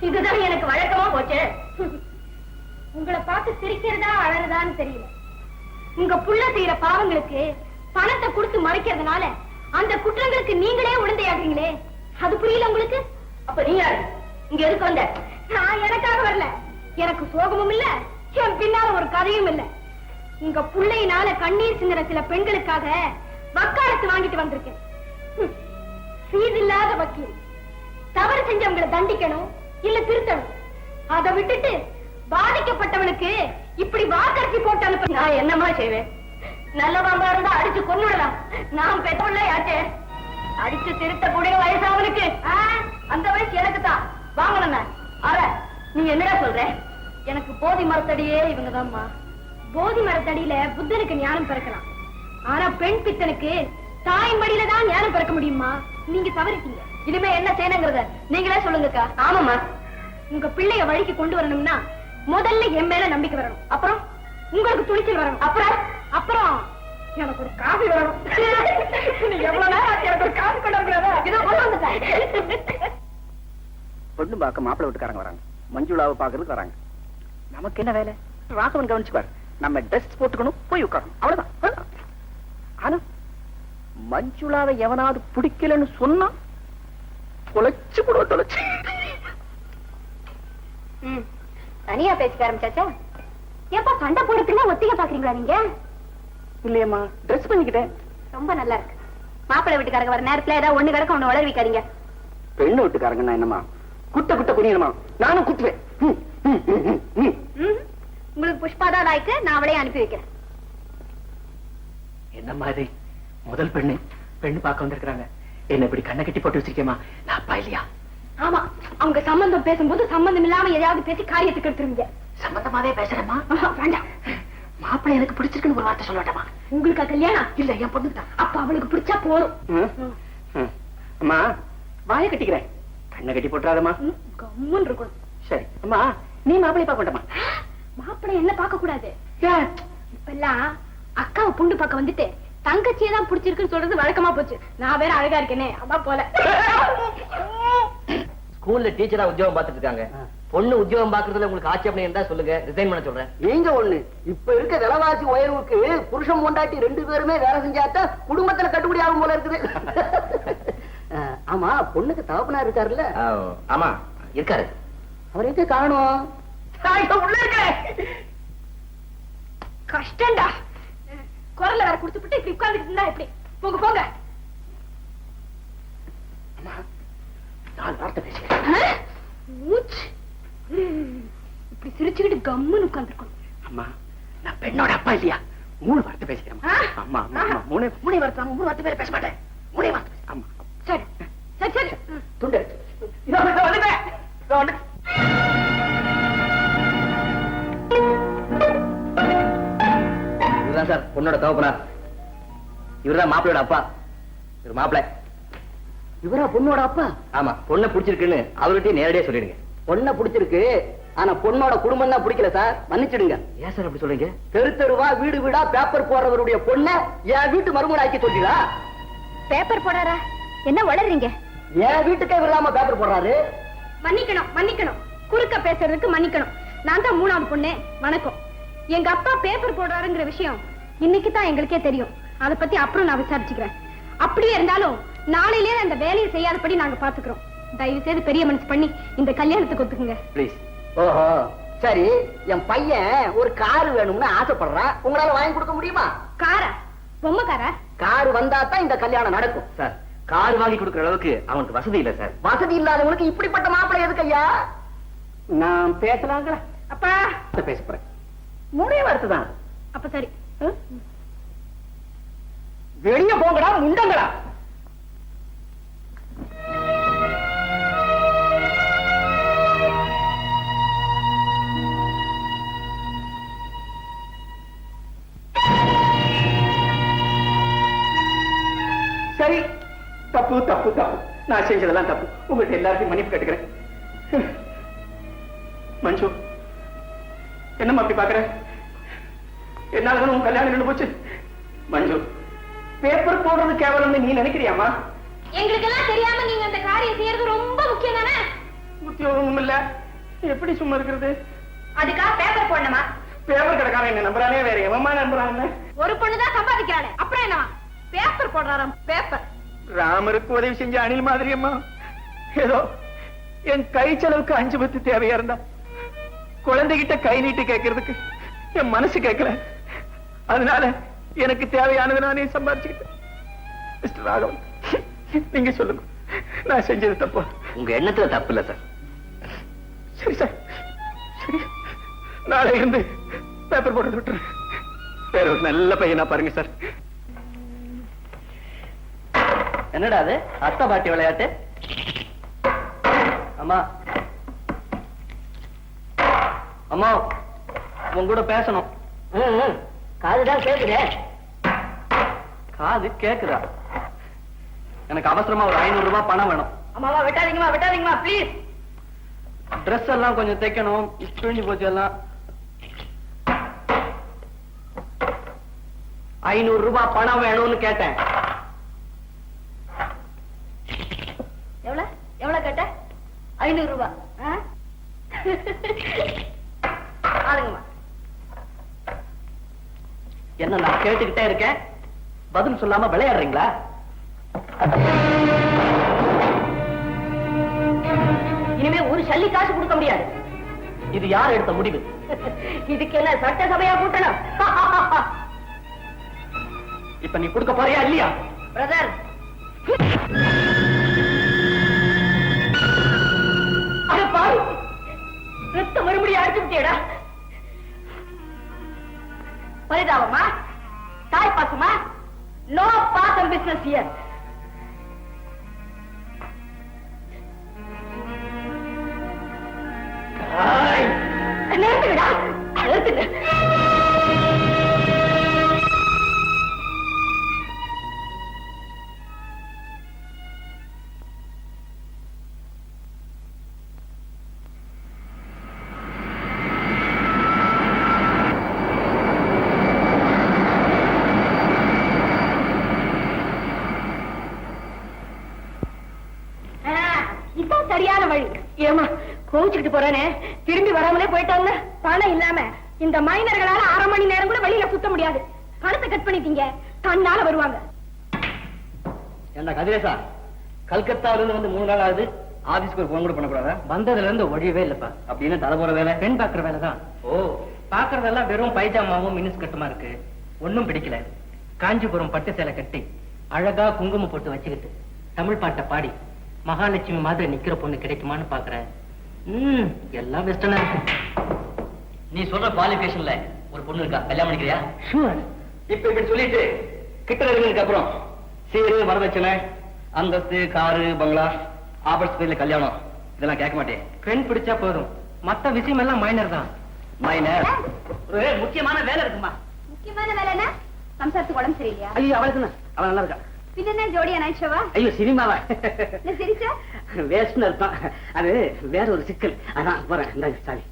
இதுதான் எனக்கு வழக்கமா போச்சு. உங்களை பார்த்து சிரிக்கிறதா அழறதான்னு தெரியல. உங்க புள்ள செய்யற பாவங்களுக்கு பணத்தை கொடுத்து மறைக்கிறதுனால அந்த குற்றங்களுக்கு நீங்களே உடந்தையாகிறீங்களே, அது புரியல உங்களுக்கு? அப்ப நீ யாரு? இங்க எதுக்கு வந்த? நான் எனக்காக வரல. எனக்கு சோகமும் இல்ல, என் பின்னால ஒரு கதையும் இல்ல. உங்க புள்ளையினால கண்ணீர் சிந்துற சில பெண்களுக்காக வக்காலத்து வாங்கிட்டு வந்திருக்கேன். ஃபீஸ் இல்லாத வக்கீல். தவறு செஞ்சவங்களை தண்டிக்கணும் இல்ல திருத்தணும். அதை விட்டுட்டு பாதிக்கப்பட்டவனுக்கு இப்படி வாக்கரிசி போட்டு அனுப்ப நான் என்னமா செய்வேன்? நல்ல பாம்பா இருந்தா அடிச்சு கொன்னுடலாம். நான் பெற்றோல்ல யாச்சே. அடிச்சு திருத்தக்கூடிய வயசு அவனுக்கு. அந்த வயசு எனக்கு தான். வாங்கணும். அற நீ என்னடா சொல்ற? எனக்கு போதி மரத்தடியே இவங்கதான்மா. போதி மரத்தடியில புத்தனுக்கு ஞானம் பிறக்கலாம். ஆனா பெண் பித்தனுக்கு தாயின் மடியில தான் ஞானம் பிறக்க முடியுமா? நீங்க தவறிட்டீங்க. இனிமே என்ன செய்யணுங்கிறத நீங்களே சொல்லுங்கக்கா. ஆமாமா, உங்க பிள்ளைய வழிக்கு கொண்டு வரணும்னா முதல்ல என் மேல நம்பிக்கை வரணும். அப்புறம் உங்களுக்கு துணிச்சல் வரணும். அப்புறம் எனக்கு ஒரு காஃபி வரணும். எவ்வளவு நேரம் எனக்கு ஒரு காஃபி கொண்டு வரக்கூடாதா? இதோ கொண்டு வந்துட்டேன். பொண்ணு பார்க்க மாப்பிள்ளை வீட்டுக்காரங்க வராங்க. மஞ்சுளாவை பாக்குறதுக்கு வராங்க. நமக்கு என்ன வேலை? ராகவன் கவனிச்சுப்பாரு. நம்ம ட்ரெஸ் போட்டுக்கணும், போய் உட்காரணும். அவ்வளவுதான். ஆனா மஞ்சுளாவை எவனாவது பிடிக்கலன்னு சொன்னா தொலைச்சு போடுவோம். தொலைச்சு தனியா பேசிக்க ஆரம்பிச்சாச்சா? ஏப்பா சண்டை போடுறதுன்னா ஒத்திக பாக்குறீங்களா நீங்க? இல்லையம்மா, ட்ரெஸ் பண்ணிக்கிட்டேன். ரொம்ப நல்லா இருக்கு. மாப்பிள்ளை வீட்டுக்காரங்க வர நேரத்துல ஏதாவது ஒண்ணு கிடக்க ஒண்ணு வளர்விக்காதீங்க. பெண்ணு வீட்டுக்காரங்கன்னா என்னமா குட்ட குட்ட குனியணுமா? நானும் குத்துவேன். உங்களுக்கு புஷ்பாதான் லாய்க்கு, நான் அவளையும் அனுப்பி வைக்கிறேன். என்னம்மா இது முதல் பெண்ணு பார்க்க வந்திருக்காங்க. என்ன இப்படி கண்ணை கட்டி போட்டு வச்சிருக்கேமா? நான் அப்பா இல்லையா? ஆமா, அவங்க சம்பந்தம் பேசும்போது சம்பந்தம் இல்லாம எதையாவது பேசி காரியத்துக்கு எடுத்துருவீங்க. சம்பந்தமாவே பேசுறேம்மா. வேண்டாம், மாப்பிள்ளை எனக்கு பிடிச்சிருக்குன்னு ஒரு வார்த்தை சொல்ல வேண்டாமா? உங்களுக்கு கல்யாணம் இல்ல, என் பொண்ணுக்கு தான். அப்ப அவளுக்கு பிடிச்சா போதும். அம்மா வாயை கட்டிக்கிறேன், கண்ணை கட்டி போட்டுறாதம்மா. கம்முன்னு இருக்கணும். சரி அம்மா, நீ மாப்பிள்ளை பார்க்க வேண்டாமா? மாப்பிள்ளை என்ன பார்க்க கூடாது. இப்ப எல்லாம் அக்காவை பொண்ணு பார்க்க வந்துட்டு தங்கச்சியை தான் பிடிச்சிருக்குன்னு சொல்றது வழக்கமா போச்சு. நான் வேற அழகா இருக்கேனே, அதான் போல. ஸ்கூல்ல டீச்சரா உத்தியோகம் பார்த்துட்டு இருக்காங்க. பொண்ணு உத்தியோகம் பாக்குறதுல உங்களுக்கு ஆட்சேபனை இருந்தா சொல்லுங்க, ரிசைன் பண்ண சொல்றேன். நீங்க ஒண்ணு, இப்ப இருக்க விலைவாசி உயர்வுக்கு புருஷன் பொண்டாட்டி 2 பேருமே வேலை செஞ்சாத்தான் குடும்பத்துல கட்டுப்படி ஆகும் போல இருக்குது. ஆமா, பொண்ணுக்கு தகப்பனார் இருக்காருல்ல? ஆமா இருக்காரு. அவர் எங்க காணும்? உள்ள இருக்க கஷ்டம்டா. குரல்ல வேற குடுத்துட்டு இப்படி உட்கார்ந்துட்டு இருந்தா எப்படி? போங்க போங்க. நான் வார்த்தை பேசுகிறேன். இப்படி சிரிச்சுக்கிட்டு கம்முன்னு உட்கார்ந்துருக்கணும். அம்மா, நான் பெண்ணோட அப்பா இல்லையா? 3 வார்த்தை பேசுகிறேன். அம்மா அம்மா அம்மா, 3 வார்த்தை. 3 வார்த்தை பேர பேச மாட்டேன். 3 வார்த்தை. அம்மா சரி சரி சரி. துண்டு இதோ வந்துட்டேன். இவர்தான் சார் பொண்ணோட தகப்பனார். இவர்தான் மாப்பிள்ளையோட அப்பா. இவர் மாப்பிள்ளை. இவரா பொண்ணோட அப்பா? ஆமா, பொண்ணை பிடிச்சிருக்குன்னு அவர்கிட்டயே நேரடியா சொல்லிடுங்க. பொண்ணை பிடிச்சிருக்கு, ஆனா பொண்ணோட குடும்பம் தான் பிடிக்கல சார், மன்னிச்சிடுங்க. ஏன் சார் அப்படி சொல்றீங்க? தெரு தெருவா வீடு வீடா பேப்பர் போடுறவருடைய பொண்ணை என் வீட்டு மருமகள் ஆக்கி சொல்றீங்களா? பேப்பர் போடாரா? என்ன வளர்றீங்க? என் வீட்டுக்கே இல்லாம பேப்பர் போடுறாரு. மன்னிக்கணும் மன்னிக்கணும், குறுக்க பேசுறதுக்கு மன்னிக்கணும். நான் தான் 3ஆவது பொண்ணு. வணக்கம். எங்க அப்பா பேப்பர் போடுறாருங்கிற விஷயம் இன்னைக்கு தான் எங்களுக்கே தெரியும். அதை பத்தி அப்புறம் நான் விசாரிச்சுக்கிறேன். அப்படியே இருந்தாலும் நாளையிலே அந்த வேலையை செய்யாதபடி நாங்க பாத்துக்கிறோம். தயவு செய்து பெரிய மனசு பண்ணி இந்த கல்யாணத்துக்கு ஒத்துக்குங்க ப்ளீஸ். ஓஹோ, சரி. என் பையன் ஒரு கார் வேணும்னு ஆசைப்படுறான், உங்களால வாங்கி கொடுக்க முடியுமா? காரா? பொம்மை காரா? கார் வந்தா தான் இந்த கல்யாணம் நடக்கும். சார், கார் வாங்கி கொடுக்குற அளவுக்கு அவனுக்கு வசதி இல்ல சார். வசதி இல்லாதவங்களுக்கு இப்படிப்பட்ட மாப்பிள்ளை எதுக்கு ஐயா? நான் பேசலாங்களா? அப்பா பேச போறேன். 3 வார்த்தை தான். அப்ப சரி. வெளிய போங்கடா முண்டங்களா. சரி, தப்பு தப்பு தப்பு. நான் செஞ்சதெல்லாம் தப்பு. உங்கள்கிட்ட எல்லாருக்கும் மன்னிப்பு கேட்டுக்கிறேன். மஞ்சு, என்னம்மா அப்படி பாக்குற? என்னால உன் கல்யாணம் நின்று போச்சு. மஞ்சு, பேப்பர் போடுறது கேவலம்னு நீ நினைக்கிறியாமா? எங்களுக்கு எல்லாம் தெரியாம நீங்க அந்த காரியம் செய்யறது ரொம்ப முக்கியம் தானே? உத்தியோகமும் இல்ல, எப்படி சும்மா இருக்கிறது? அதுக்காக பேப்பர் போடணுமா? பேப்பர் கடைக்காரன் என்ன நம்புறானே, வேற எவமா நம்புறாங்க? ஒரு பொண்ணுதான் சம்பாதிக்கிறாளே, அப்புறம் என்னவா? பேப்பர் போடுறாராம். பேப்பர். ராமருக்கு உதவி செஞ்ச அணில் மாதிரி அம்மா. ஏதோ என் கை செலவுக்கு 5 பத்து தேவையா இருந்தா குழந்தைகிட்ட கை நீட்டி கேட்கறதுக்கு என் மனசு கேட்கல. அதனால எனக்கு தேவையானது நானே சம்பாதிச்சுக்கிட்டேன். மிஸ்டர் ராகவன், நீங்க சொல்லுங்க, நான் செஞ்சது தப்பு? உங்க எண்ணத்துல தப்பு இல்ல சார். சரி சார், சரி, நாளை இருந்து பேப்பர் போட்டு விட்டுறேன். வேற ஒரு நல்ல பையனா பாருங்க சார். என்னடா அது அத்தை பாட்டி விளையாட்டு? அம்மா அம்மா, உங்க கூட பேசணும். காதுதான் கேக்குதே. காது கேக்குதா? எனக்கு அவசரமா ஒரு 500 ரூபாய் பணம் வேணும். அம்மாவா, வெட்டாதீங்கம்மா வெட்டாதீங்கம்மா ப்ளீஸ். ட்ரெஸ் எல்லாம் கொஞ்சம் தைக்கணும், கிழிஞ்சு போச்சு எல்லாம். 500 ரூபாய் பணம் வேணும்னு கேட்டேன். எவ்வளவு எவ்வளவு கேட்ட? 500 ரூபாய். ஆளுங்கம்மா. என்ன நான் கேட்டுக்கிட்டே இருக்கேன், பதில் சொல்லாம விளையாடுறீங்களா? இனிமே ஒரு சல்லி காசு கொடுக்க முடியாது. இது யார் எடுத்த முடிவு? இதுக்கு என்ன சட்டசபையா கூட்டணும்? இப்ப நீ கொடுக்க போறியா இல்லையா? பிரதர், அட பாவி, ரத்த மறுபடியும் அடிச்சு விட்டியடா. பரிதாபமா, தாய் பாசமா? நோ பாசம் பிசினஸ் ஹியர். நிறுத்துங்கடா, நிறுத்துங்க. இதான் சரியான வழி. ஏமா கோவிச்சுக்கிட்டு போறானே, திரும்பி வராமலே போயிட்டாங்க. பணம் இல்லாம இந்த மைனர்களால 1/2 மணி நேரம் கூட வெளியில சுத்த முடியாது. பணத்தை கட் பண்ணிட்டீங்க, தன்னால வருவாங்க. என்ன கதிரேசா, கல்கத்தாவில இருந்து வந்து 3 நாள் ஆகுது, ஆபீஸ்க்கு ஒரு போன் கூட பண்ணக்கூடாதா? வந்ததுல இருந்து ஒழியவே இல்லப்பா. அப்படின்னு தலை போற வேலை? பெண் பாக்குற வேலை தான். ஓ, பாக்குறதெல்லாம் வெறும் பைஜாமாவும் மினிஸ் கட்டுமா இருக்கு. ஒண்ணும் பிடிக்கல. காஞ்சிபுரம் பட்டு சேலை கட்டி அழகா குங்குமம் போட்டு வச்சுக்கிட்டு தமிழ் பாட்டை பாடி மகாலட்சுமி மாதிரி நிக்கிற பொண்ணு கிடைக்குமான்னு பாக்குறேன். எல்லாம் வெஸ்டர்னா இருக்கு. நீ சொல்ற குவாலிஃபிகேஷன்ல ஒரு பொண்ணு இருக்கா, கல்யாணம் பண்ணிக்கிறியா? ஷூர். இப்ப இப்படி சொல்லிட்டு கிட்ட இருக்கிறதுக்கு அப்புறம் சீரு, வரதட்சணை, அந்தஸ்து, காரு, பங்களா, ஆபர்ஸ், கல்யாணம் இதெல்லாம் கேட்க மாட்டேன். பெண் பிடிச்சா போதும், மத்த விஷயம் எல்லாம் மைனர் தான். மைனர், ஒரு முக்கியமான வேலை இருக்குமா? முக்கியமான வேலைன்னா சம்சாரத்துக்கு உடம்பு சரியில்லையா? ஐயோ, அவளுக்கு என்ன? அவன் நல்லா இருக்கா. பின்ன ஜோடியா நைட்ஷோவா? ஐயோ, சினிமாவா? சிரிச்சா வேஸ்ட்னு அர்த்தம். அது வேற ஒரு சிக்கல். அதான் போறேன். இந்தாங்க சாவி.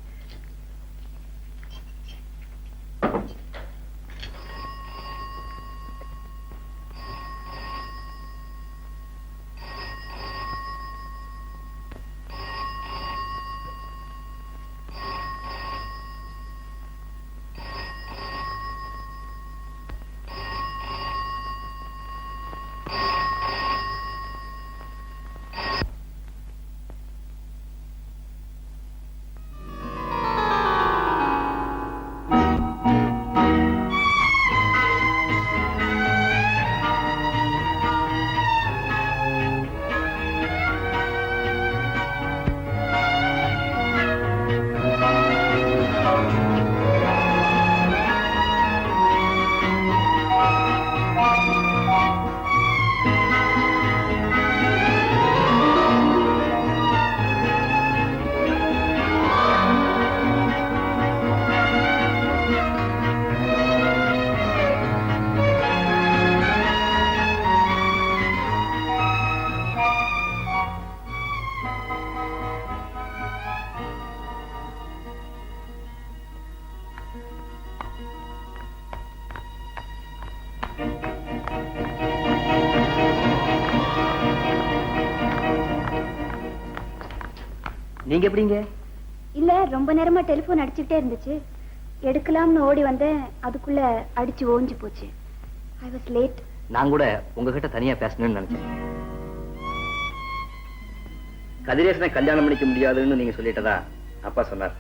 நீங்க எப்படிங்க? இல்ல, ரொம்ப நேரமா டெலிபோன் அடிச்சுக்கிட்டே இருந்துச்சு. எடுக்கலாம்னு ஓடி வந்தேன், அதுக்குள்ள அடிச்சு ஓஞ்சி போச்சு. I was late. நான் கூட உங்ககிட்ட தனியா பேசணும்னு நினைச்சேன். கதிரேசனை கல்யாணம் பண்ணிக்க முடியாதுன்னு நீங்க சொல்லிட்டதா அப்பா சொன்னார்.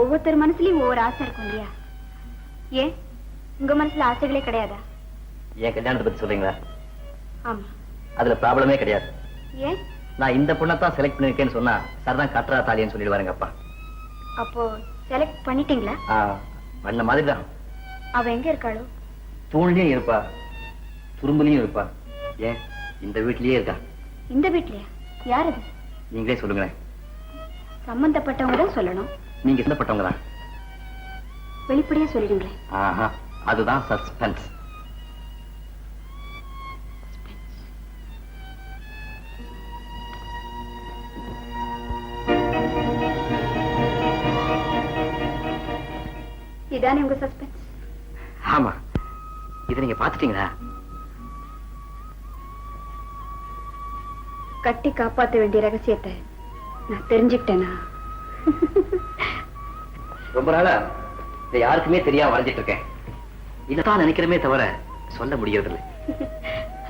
ஒவ்வொருத்தர் மனசுலயும் ஒவ்வொரு ஆசை இருக்கும் இல்லையா? ஏன் உங்க மனசுல ஆசைகளே கிடையாதா? என் கல்யாணத்தை பத்தி சொல்றீங்களா? ஆமா. அதுல ப்ராப்ளமே கிடையாது. ஏன்? நான் இந்த பொண்ணத்தான் செலக்ட் பண்ணிருக்கேன்னு சொன்னா சரிதான் கட்டுறா தாலின்னு சொல்லிடுவாருங்க அப்பா. அப்போ செலக்ட் பண்ணிட்டீங்களா? பண்ண மாதிரிதான். அவ எங்க இருக்காளோ? தூண்லயும் இருப்பா, துரும்புலயும் இருப்பா. ஏன் இந்த வீட்லயே இருக்கா. இந்த வீட்லயா? யார் அது? நீங்களே சொல்லுங்களேன். சம்பந்தப்பட்டவங்க தான் சொல்லணும். நீங்க சம்பந்தப்பட்டவங்க தான். வெளிப்படையா சொல்லிடுங்களேன். ஆஹா, அதுதான் சஸ்பென்ஸ். இதானே உங்க சஸ்பென்ஸ்? ஆமா. இதை நீங்க பாத்துட்டீங்களா? கட்டி காப்பாற்ற வேண்டிய ரகசியத்தை நான் தெரிஞ்சுக்கிட்டேனா? ரொம்ப நாளா இதை யாருக்குமே தெரியாம வரைஞ்சிட்டு இருக்கேன். இதைத்தான் நினைக்கிறமே தவிர சொல்ல முடியறதில்லை.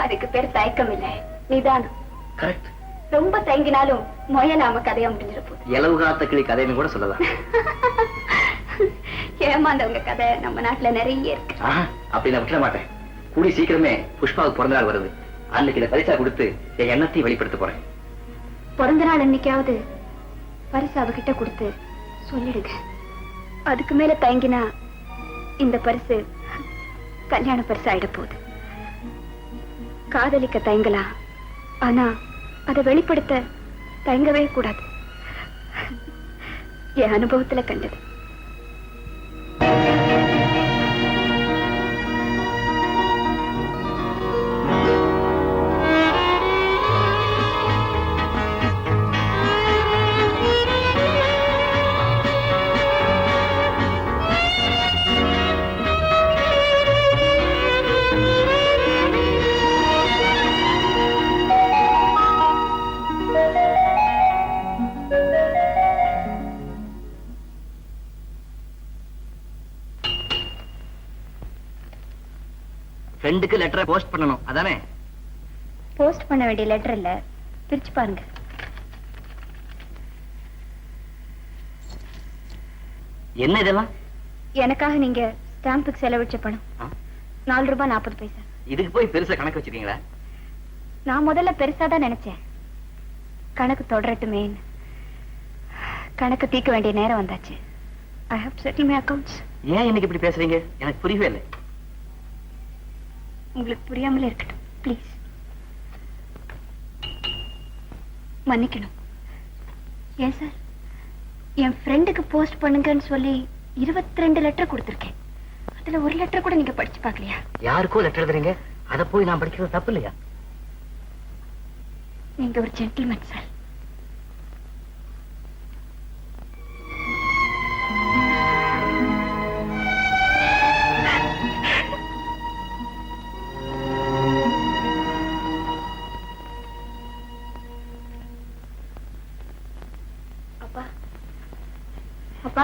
அதுக்கு பேர் தயக்கம் இல்லை, நிதானம். கரெக்ட். ரொம்ப தயங்கினாலும் மொயலாம கதையா முடிஞ்சிட போகுது. இலவு காத்த கிளி கதைன்னு கூட சொல்லலாம். ஏமாந்தவங்க கதை நம்ம நாட்டுல நிறைய இருக்கு. அப்படி நான் விட்டுற மாட்டேன். கூடி சீக்கிரமே புஷ்பாவுக்கு பிறந்த நாள் வருது. அன்னைக்கு இந்த பரிசா கொடுத்து என் எண்ணத்தை வெளிப்படுத்த போறேன். பிறந்த நாள் அன்னைக்காவது பரிசு அவகிட்ட கொடுத்து சொல்லிடுங்க. அதுக்கு மேல தயங்கினா இந்த பரிசு கல்யாண பரிசு ஆயிட போகுது. காதலிக்க தயங்கலாம், ஆனா அதை வெளிப்படுத்த தயங்கவே கூடாது. என் அனுபவத்துல கண்டது. ஃப்ரெண்டுக்கு லெட்டரை போஸ்ட் பண்ணணும், அதானே? போஸ்ட் பண்ண வேண்டிய லெட்டர் இல்ல, பிரிச்சு பாருங்க. என்ன இதெல்லாம்? எனக்காக நீங்க ஸ்டாம்புக்கு செலவழிச்ச பணம் ₹4.40. இதுக்கு போய் பெருசா கணக்கு வச்சிருக்கீங்களா? நான் முதல்ல பெருசா தான் நினைச்சேன். கணக்கு தொடரட்டுமே. கணக்கு தீர்க்க வேண்டிய நேரம் வந்தாச்சு. I have to settle my accounts. ஏன் இன்னைக்கு இப்படி பேசுறீங்க? எனக்கு புரியவே இல்லை. உங்களுக்கு புரியாமலே இருக்கட்டும், ப்ளீஸ். மன்னிக்கணும். ஏன் சார், என் ஃப்ரெண்டுக்கு போஸ்ட் பண்ணுங்கன்னு சொல்லி 22 லெட்டர் கொடுத்திருக்கேன். அதுல ஒரு லெட்டர் கூட நீங்க படிச்சு பார்க்கலையா? யாருக்கோ லெட்டர் எழுதுறீங்க, அதை போய் நான் படிக்கிறது தப்பு இல்லையா? நீங்க ஒரு ஜென்டில்மேன் சார். அப்பா, அப்பா,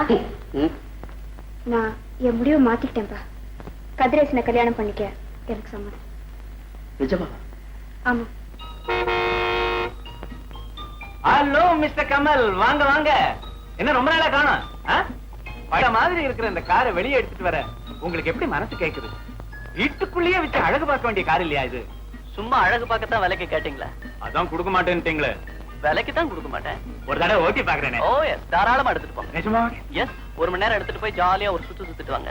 நான் என் முடிவை மாத்திக்கிட்டேன்ப்பா. கதிரேசனை கல்யாணம் பண்ணிக்க எனக்கு சம்மதம். நிஜமா? ஆமா. ஹலோ மிஸ்டர் கமல், வாங்க வாங்க. என்ன ரொம்ப நாளா காணோம்? பழைய மாதிரி இருக்கிற இந்த காரை வெளியே எடுத்துட்டு வர உங்களுக்கு எப்படி மனசு கேக்குது? வீட்டுக்குள்ளேயே வச்சு அழகு பார்க்க வேண்டிய கார் இல்லையா இது? சும்மா அழகு பார்க்கத்தான் விலைக்கு கேட்டீங்களா? அதான் கொடுக்க மாட்டேன்ட்டீங்களே. விலைக்கு தான் கொடுக்க மாட்டேன். ஒரு தடவை ஓட்டி பாக்குறேனே. ஓ எஸ், தாராளமா எடுத்துட்டு போங்க. நிஜமா? எஸ், 1 மணி நேரம் எடுத்துட்டு போய் ஜாலியா ஒரு சுத்திட்டு வாங்க.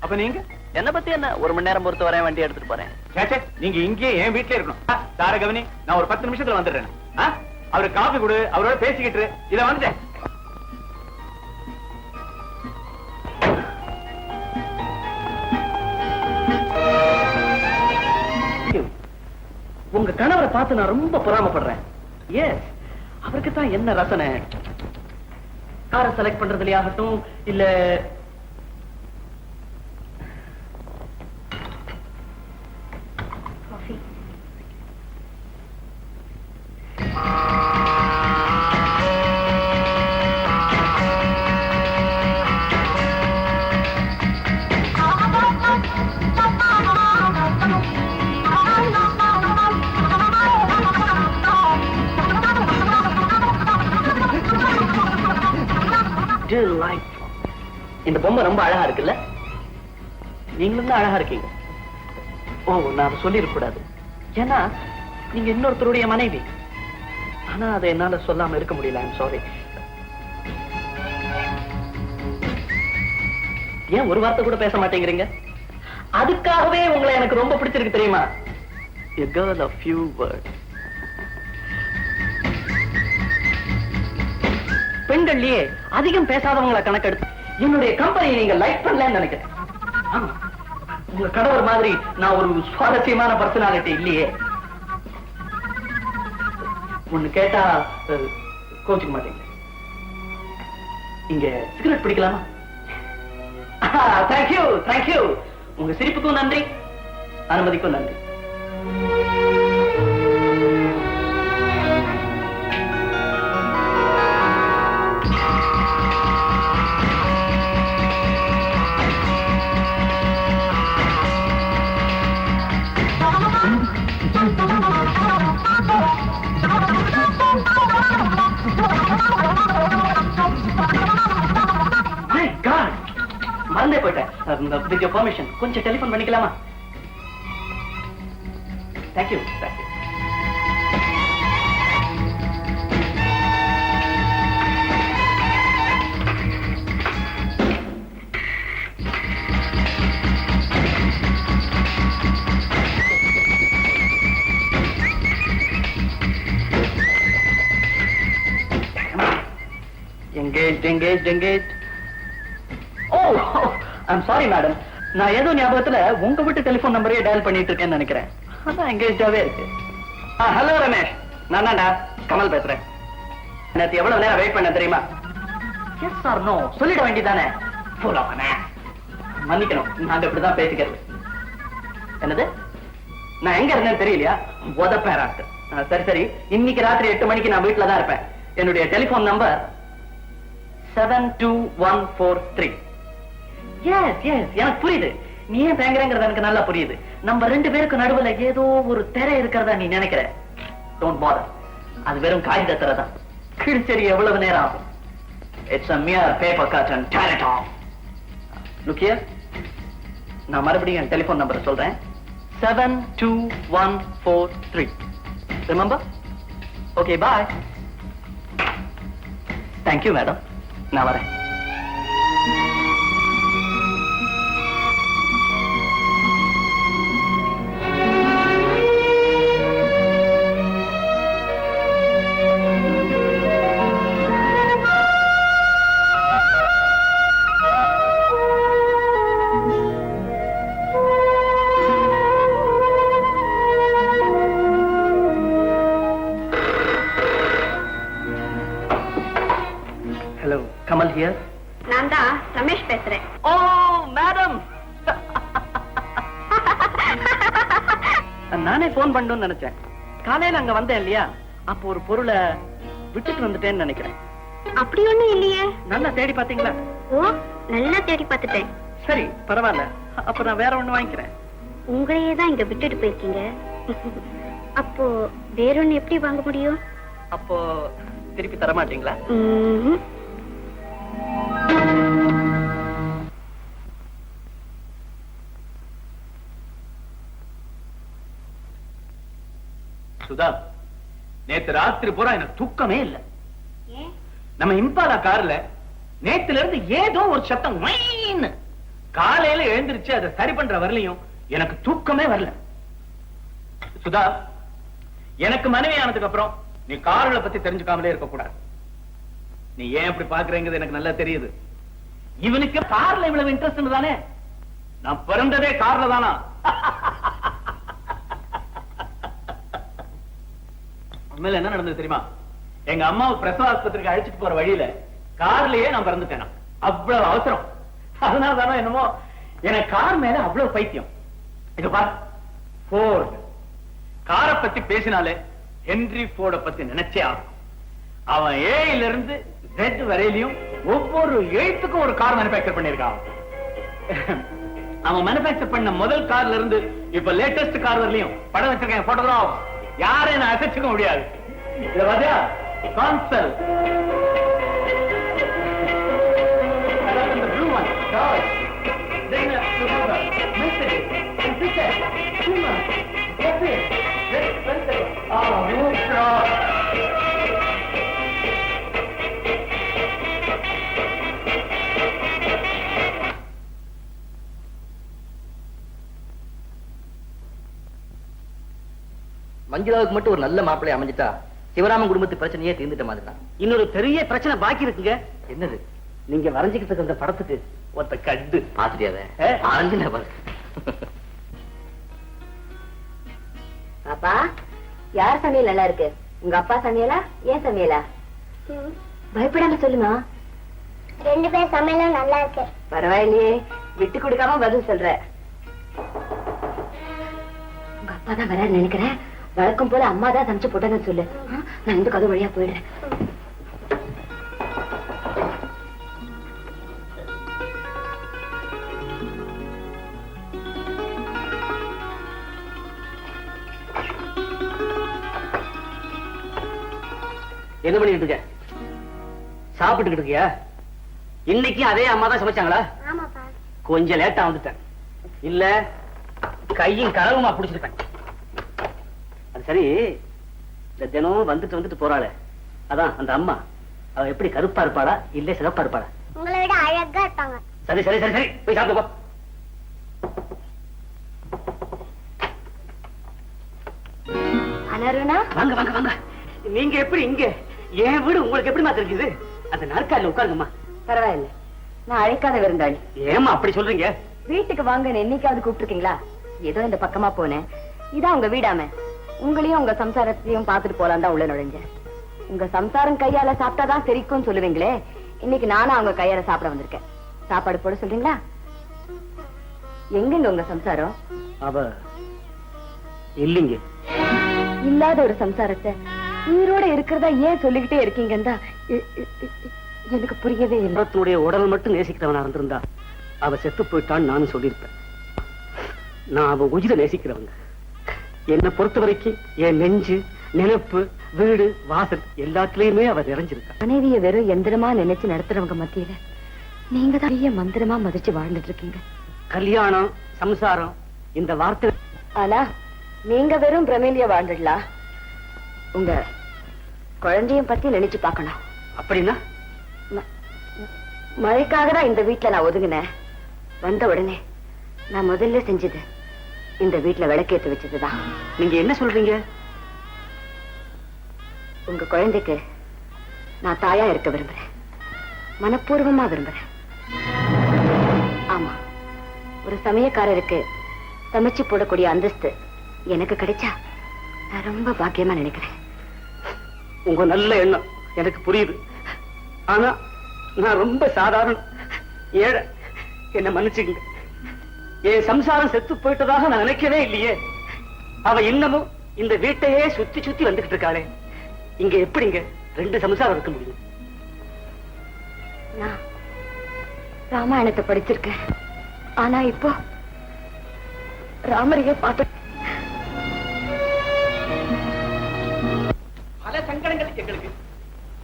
அப்ப நீங்க என்ன பத்தி என்ன, 1 மணி நேரம் பொறுத்த வரைய வண்டி எடுத்துட்டு போறேன். சேச்சே, நீங்க இங்கேயே என் வீட்லயே இருக்கணும். சார கவனி, நான் ஒரு 10 நிமிஷத்துல வந்துடுறேன். அவருக்கு காபி கொடு, அவரோட பேசிக்கிட்டு இத வந்துட்டேன். உங்க கணவரை பார்த்து நான் ரொம்ப பொறாமப்படுறேன். எஸ், அவருக்கு தான் என்ன ரசனை, காரை செலக்ட் பண்றதுலயே ஆகட்டும், இல்ல காஃபி. இந்த பொம்மை ரொம்ப அழகா இருக்குல்ல? நீங்களும் தான் அழகா இருக்கீங்க. ஓ, நான் அதை சொல்லிருக்க கூடாது. ஏன்னா நீங்க இன்னொருத்தருடைய மனைவி. ஆனா அதை என்னால சொல்லாம இருக்க முடியல. I'm sorry. ஏன் ஒரு வார்த்தை கூட பேச மாட்டேங்கிறீங்க? அதுக்காகவே உங்களை எனக்கு ரொம்ப பிடிச்சிருக்கு தெரியுமா? A girl of few words. பெண்கள்லயே அதிகம் பேசாதவங்களை கணக்கெடுத்து என்னுடைய கம்பெனியை நீங்க லைக் பண்ணலன்னு நினைக்கிறேன். ஆமா, உங்க கணவர் மாதிரி நான் ஒரு சுவாரஸ்யமான பர்சனாலிட்டி இல்லையே. ஒண்ணு கேட்டா கோச்சுக்க மாட்டீங்க. இங்க சிகரெட் பிடிக்கலாமா? Thank you thank you. உங்க சிரிப்புக்கும் நன்றி, அனுமதிக்கும் நன்றி. மறந்தே போயிட்டேன். வித் யுவர் பெர்மிஷன் கொஞ்சம் டெலிபோன் பண்ணிக்கலாமா? Thank you thank you. engaged. Oh, I'm sorry, madam. நான் ஏதோ ஞாபகத்துல உங்க வீட்டு டெலிபோன் நம்பரே டயல் பண்ணிட்டு இருக்கேன்னு நினைக்கிறேன். அதான் எங்கேஜாவே இருக்கு. ஹலோ ரமேஷ், நான் தான்டா கமல் பேசுறேன். நேத்து எவ்வளவு நேரம் வெயிட் பண்ண தெரியுமா? எஸ் ஆர் நோ சொல்லிட வேண்டியதானே. மன்னிக்கணும், நாங்க இப்படிதான் பேசிக்கிறது. என்னது, நான் எங்க இருந்தேன்னு தெரியலையா? உதப்பேராட்டு. சரி சரி, இன்னைக்கு ராத்திரி 8 மணிக்கு நான் வீட்டுல தான் இருப்பேன். என்னுடைய டெலிபோன் நம்பர் 72143. எஸ் எஸ், எனக்கு புரியுது. நீ ஏன் தயங்குறங்கிறது எனக்கு நல்லா புரியுது. நம்ம 2 பேருக்கு நடுவுல ஏதோ ஒரு திரை இருக்கிறதா நீ நினைக்கிற. டோன்ட் பாதர், அது வெறும் காகித திரை தான். கிழிச்செறி எவ்வளவு நேரம் ஆகும்? It's a mere paper curtain. Tear it off. Look here, நான் மறுபடியும் என் டெலிபோன் நம்பரை சொல்றேன். 72143. Remember? Okay, bye. Thank you, madam. நான் வரேன். Hello, Kamal here. நான் தான் ரமேஷ் பேசுறேன். Oh, madam. நானே போன் பண்ணணும்னு நினைச்சேன். காலையில அங்க வந்தேன் இல்லையா, அப்போ ஒரு பொருளை விட்டுட்டு வந்துட்டேன்னு நினைக்கிறேன். அப்படி ஒண்ணும் இல்லையே. நல்லா தேடி பாத்தீங்களா? ஓ, நல்லா தேடி பார்த்துட்டேன். சரி, பரவாயில்ல. அப்ப நான் வேற ஒண்ணு வாங்கிக்கிறேன். உங்களையே தான் இங்க விட்டுட்டு போயிருக்கீங்க. அப்போ வேறொன்னு எப்படி வாங்க முடியும்? அப்போ திருப்பி தர மாட்டீங்களா? சுதா, நேத்து ராத்திரி பூரா எனக்கு தூக்கமே இல்ல. ஏன்? நம்ம இம்பாலா கார்ல நேத்துல இருந்து ஏதோ ஒரு சத்தம் வைன்னு. காலையில எழுந்திருச்சு அதை சரி பண்ற வரலையும் எனக்கு தூக்கமே வரல. சுதா, எனக்கு மனைவி ஆனதுக்கு அப்புறம் நீ கார்களை பத்தி தெரிஞ்சுக்காமலே இருக்க கூடாது. நீ ஏன் இப்படி பாக்குறேங்கிறது எனக்கு நல்லா தெரியுது. இவனுக்கு கார்ல இவ்வளவு இன்ட்ரெஸ்ட் தானே? நான் பிறந்ததே கார்ல தானா? உண்மையில என்ன நடந்தது தெரியுமா? எங்க அம்மாவை பிரசவ ஆஸ்பத்திரிக்கு அழைச்சிட்டு போற வழியில கார்லயே நான் பிறந்துட்டேன். அவ்வளவு அவசரம். அதனால தானோ என்னமோ எனக்கு கார் மேல அவ்வளவு பைத்தியம். இது பார், ஃபோர்ட். காரை பத்தி பேசினாலே ஹென்ரி ஃபோர்ட பத்தி நினைச்சே ஆகும். அவன் ஏல இருந்து Z வரையிலையும் ஒவ்வொரு எழுத்துக்கும் ஒரு கார் மேனுபேக்சர் பண்ணிருக்கான். அவன் மேனுபேக்சர் பண்ண முதல் கார்ல இருந்து இப்ப லேட்டஸ்ட் கார் வரலையும் படம் வச்சிருக்கேன். போட்டோகிராஃப் யாரையும் நான் அசைச்சுக்க முடியாது. இத பாத்தியா, cancel. The blue one, George. Then Suzuka, Mercedes, and Fiat, Puma, Fiat, Mercedes. Oh, no, மஞ்சுளாவுக்கு மட்டும் ஒரு நல்ல மாப்பிள்ளை அமைஞ்சிட்டா சிவராமன் குடும்பத்து பிரச்சனையே தீர்ந்துட்ட மாதிரி தான். இன்னொரு பெரிய பிரச்சனை பாக்கி இருக்குங்க. என்னது? நீங்க வரைஞ்சுக்கிட்டு இருக்க அந்த படத்துக்கு ஒருத்த கண்டு பாத்துட்டியாவே? பாப்பா, யார் சமையல் நல்லா இருக்கு? உங்க அப்பா சமையலா, ஏன் சமையலா? பயப்படாம சொல்லுமா. 2 பேர் சமையலும் நல்லா இருக்கு. பரவாயில்லையே, விட்டு கொடுக்காம பதில் சொல்ற. உங்க அப்பா தான் வர நினைக்கிறேன். வழக்கம் போல அம்மா தான் சமைச்சு போட்டதுன்னு சொல்லு. நான் இந்த கதை வழியா போயிடுறேன். என்ன பண்ணிட்டு இருக்க? சாப்பிட்டுக்கிட்டு இருக்கியா? இன்னைக்கு அதே அம்மா தான் சமைச்சாங்களா? ஆமாப்பா. கொஞ்சம் லேட்டா வந்துட்டேன். இல்ல கையும் கலவுமா புடிச்சிருப்பேன். அது சரி, இந்த தினம் வந்துட்டு போறாளே, அதான் அந்த அம்மா, அவ எப்படி கருப்பா இருப்பாளா இல்ல சிகப்பா இருப்பாளா? உங்களை விட அழகா இருப்பாங்க. சரி சரி சரி சரி, போய் சாப்பிட்டு போ. அனருணா, வாங்க வாங்க வாங்க. நீங்க எப்படி இங்க? என் வீடு உங்களுக்கு எப்படிமா தெரிஞ்சது? அந்த நாற்காலில உட்காருங்கம்மா. பரவாயில்ல, நான் அழைக்காத விருந்தாளி. ஏம்மா அப்படி சொல்றீங்க? வீட்டுக்கு வாங்கன்னு என்னைக்காவது கூப்பிட்டுருக்கீங்களா? ஏதோ இந்த பக்கமா போனேன். இதான் உங்க வீடாம. உங்களையும் உங்க சம்சாரத்தையும் பார்த்துட்டு போலாம் தான் உள்ள நுழைஞ்சேன். உங்க சம்சாரம் கையால சாப்பிட்டாதான் சரிக்கும் சொல்லுவீங்களே, இன்னைக்கு நானும் அவங்க கையால சாப்பிட வந்திருக்கேன். சாப்பாடு போட சொல்றீங்களா? எங்கங்க உங்க சம்சாரம்? அவ இல்லைங்க. இல்லாத ஒரு சம்சாரத்தை உயிரோட இருக்கிறதா ஏன் சொல்லிக்கிட்டே இருக்கீங்கன்னு தான் எனக்கு புரியவே இல்லை. தன்னுடைய உடல் மட்டும் நேசிக்கிறவனா இருந்திருந்தா அவ செத்து போயிட்டான்னு நானும் சொல்லியிருப்பேன். நான் அவ உயிரை நேசிக்கிறவங்க. என்னை பொறுத்த வரைக்கும் என் நெஞ்சு, நினைப்பு, வீடு, வாசல் எல்லாத்துலயுமே அவ நிறைஞ்சிருக்கா. மனைவிய வெறும் எந்திரமா நினைச்சு நடத்துறவங்க மத்தியில நீங்க தான் பெரிய மந்திரமா மதிச்சு வாழ்ந்துட்டு இருக்கீங்க. கல்யாணம், சம்சாரம் இந்த வார்த்தை. ஆனா நீங்க வெறும் பிரமேலிய வாழ்ந்துடலாம். உங்க குழந்தையும் பத்தி நினைச்சு பார்க்கணும். அப்படின்னா மழைக்காக தான் இந்த வீட்டுல நான் ஒதுங்கினேன். வந்த உடனே நான் முதல்ல செஞ்சது இந்த வீட்டுல விளக்கேத்து வச்சதுதான். நீங்க என்ன சொல்றீங்க? உங்க குழந்தைக்கு நான் தாயா இருக்க விரும்புறேன். மனப்பூர்வமா விரும்புறேன். ஆமா, ஒரு சமயக்காரருக்கு சமைச்சு போடக்கூடிய அந்தஸ்து எனக்கு கிடைச்சா நான் ரொம்ப பாக்கியமா நினைக்கிறேன். உங்க நல்ல எண்ணம் எனக்கு புரியுது. ஆனா நான் ரொம்ப சாதாரண ஏழை. என்ன மன்னிச்சுங்க. என் சம்சாரம் செத்து போயிட்டதாக நான் நினைக்கவே இல்லையே. அவ இன்னமும் இந்த வீட்டையே சுத்தி சுத்தி வந்துகிட்டு இருக்காளே. இங்க எப்படிங்க 2 சம்சாரம் இருக்க முடியும்? நான் ராமாயணத்தை படிச்சிருக்கேன். ஆனா இப்போ ராமரையே பார்த்து பல சங்கடங்கள் எங்களுக்கு.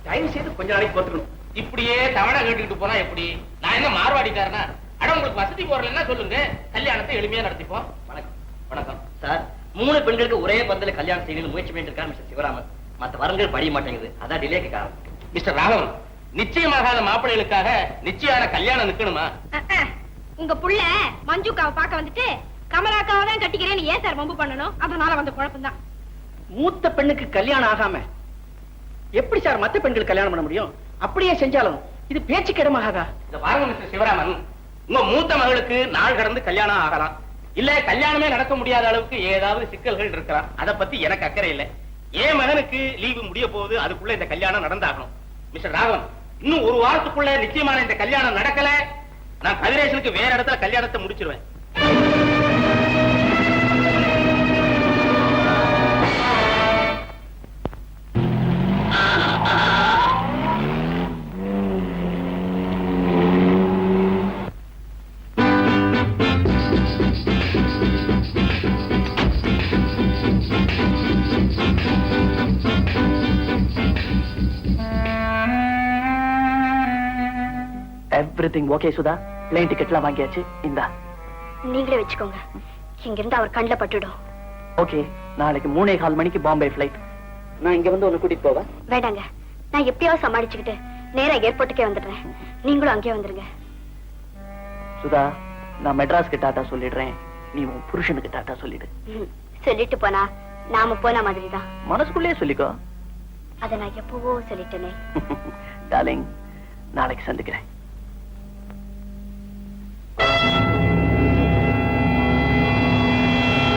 தயவு செய்து கொஞ்ச நாளைக்கு பார்த்துக்கணும். இப்படியே தவணை கேட்டுக்கிட்டு போனா எப்படி? நான் என்ன மார்வாடிக்காரனா? அட உங்களுக்கு வசதி போறலன்னா சொல்லுங்க, கல்யாணத்தை எளிமையா நடத்திப்போம். வணக்கம். வணக்கம் சார். 3 பெண்களுக்கு ஒரே பந்தல கல்யாணம் செய்யணும்னு முயற்சி பண்ணிட்டு இருக்காரு மிஸ்டர் சிவராமன். மத்த வரங்கள் படிய மாட்டேங்குது. அதான் டிலேக்கு காரணம். மிஸ்டர் ராகவன், நிச்சயமாகாத மாப்பிள்ளைகளுக்காக நிச்சயான கல்யாணம் நிக்கணுமா? உங்க புள்ள மஞ்சுக்காவை பார்க்க வந்துட்டு கமலாக்காவை தான் கட்டிக்கிறேன்னு ஏன் சார் வம்பு பண்ணணும்? அதனால வந்த குழப்பம்தான். மூத்த பெண்ணுக்கு கல்யாணம் ஆகாம எப்படி சார் மத்த பெண்களுக்கு கல்யாணம் பண்ண முடியும்? அப்படியே செஞ்சாலும் இது பேச்சுக்கு இடமாகாதா? இத பாருங்க மிஸ்டர் சிவராமன், உங்க மூத்த மகளுக்கு நாள் கடந்து கல்யாணம் ஆகலாம், இல்ல கல்யாணமே நடக்க முடியாத அளவுக்கு ஏதாவது சிக்கல்கள் இருக்கலாம். அத பத்தி எனக்கு அக்கறை இல்லை. என் மகனுக்கு லீவு முடிய போகுது, அதுக்குள்ள இந்த கல்யாணம் நடந்தாகணும். மிஸ்டர் ராகவன், இன்னும் 1 வாரத்துக்குள்ள நிச்சயமான இந்த கல்யாணம் நடக்கல, நான் கதிரேசனுக்கு வேற இடத்துல கல்யாணத்தை முடிச்சிருவேன். Everything okay Sudha. பிளேன் டிக்கெட்லாம் வாங்கியாச்சு. இந்தா நீங்களே வச்சுக்கோங்க. இங்க இருந்து அவர் கண்ணில் பட்டுடும். ஓகே. நாளைக்கு 3:15 மணிக்கு பாம்பே ஃபிளைட். நான் இங்க வந்து உன்னை கூட்டிட்டு போவேன். வேண்டாங்க, நான் எப்படியாவது சமாளிச்சுக்கிட்டு நேரா ஏர்போர்ட்டுக்கே வந்துடுறேன். நீங்களும் அங்கேயே வந்துருங்க. சுதா, நான் மெட்ராஸ்க்கு டாட்டா சொல்லிடுறேன். நீ உன் புருஷனுக்கு டாட்டா சொல்லிடு. சொல்லிட்டு போனா நாம போன மாதிரிதான். மனசுக்குள்ளேயே சொல்லிக்கோ. அதை நான் எப்பவோ சொல்லிட்டேனே. டார்லிங், நாளைக்கு சந்திக்கிறேன்.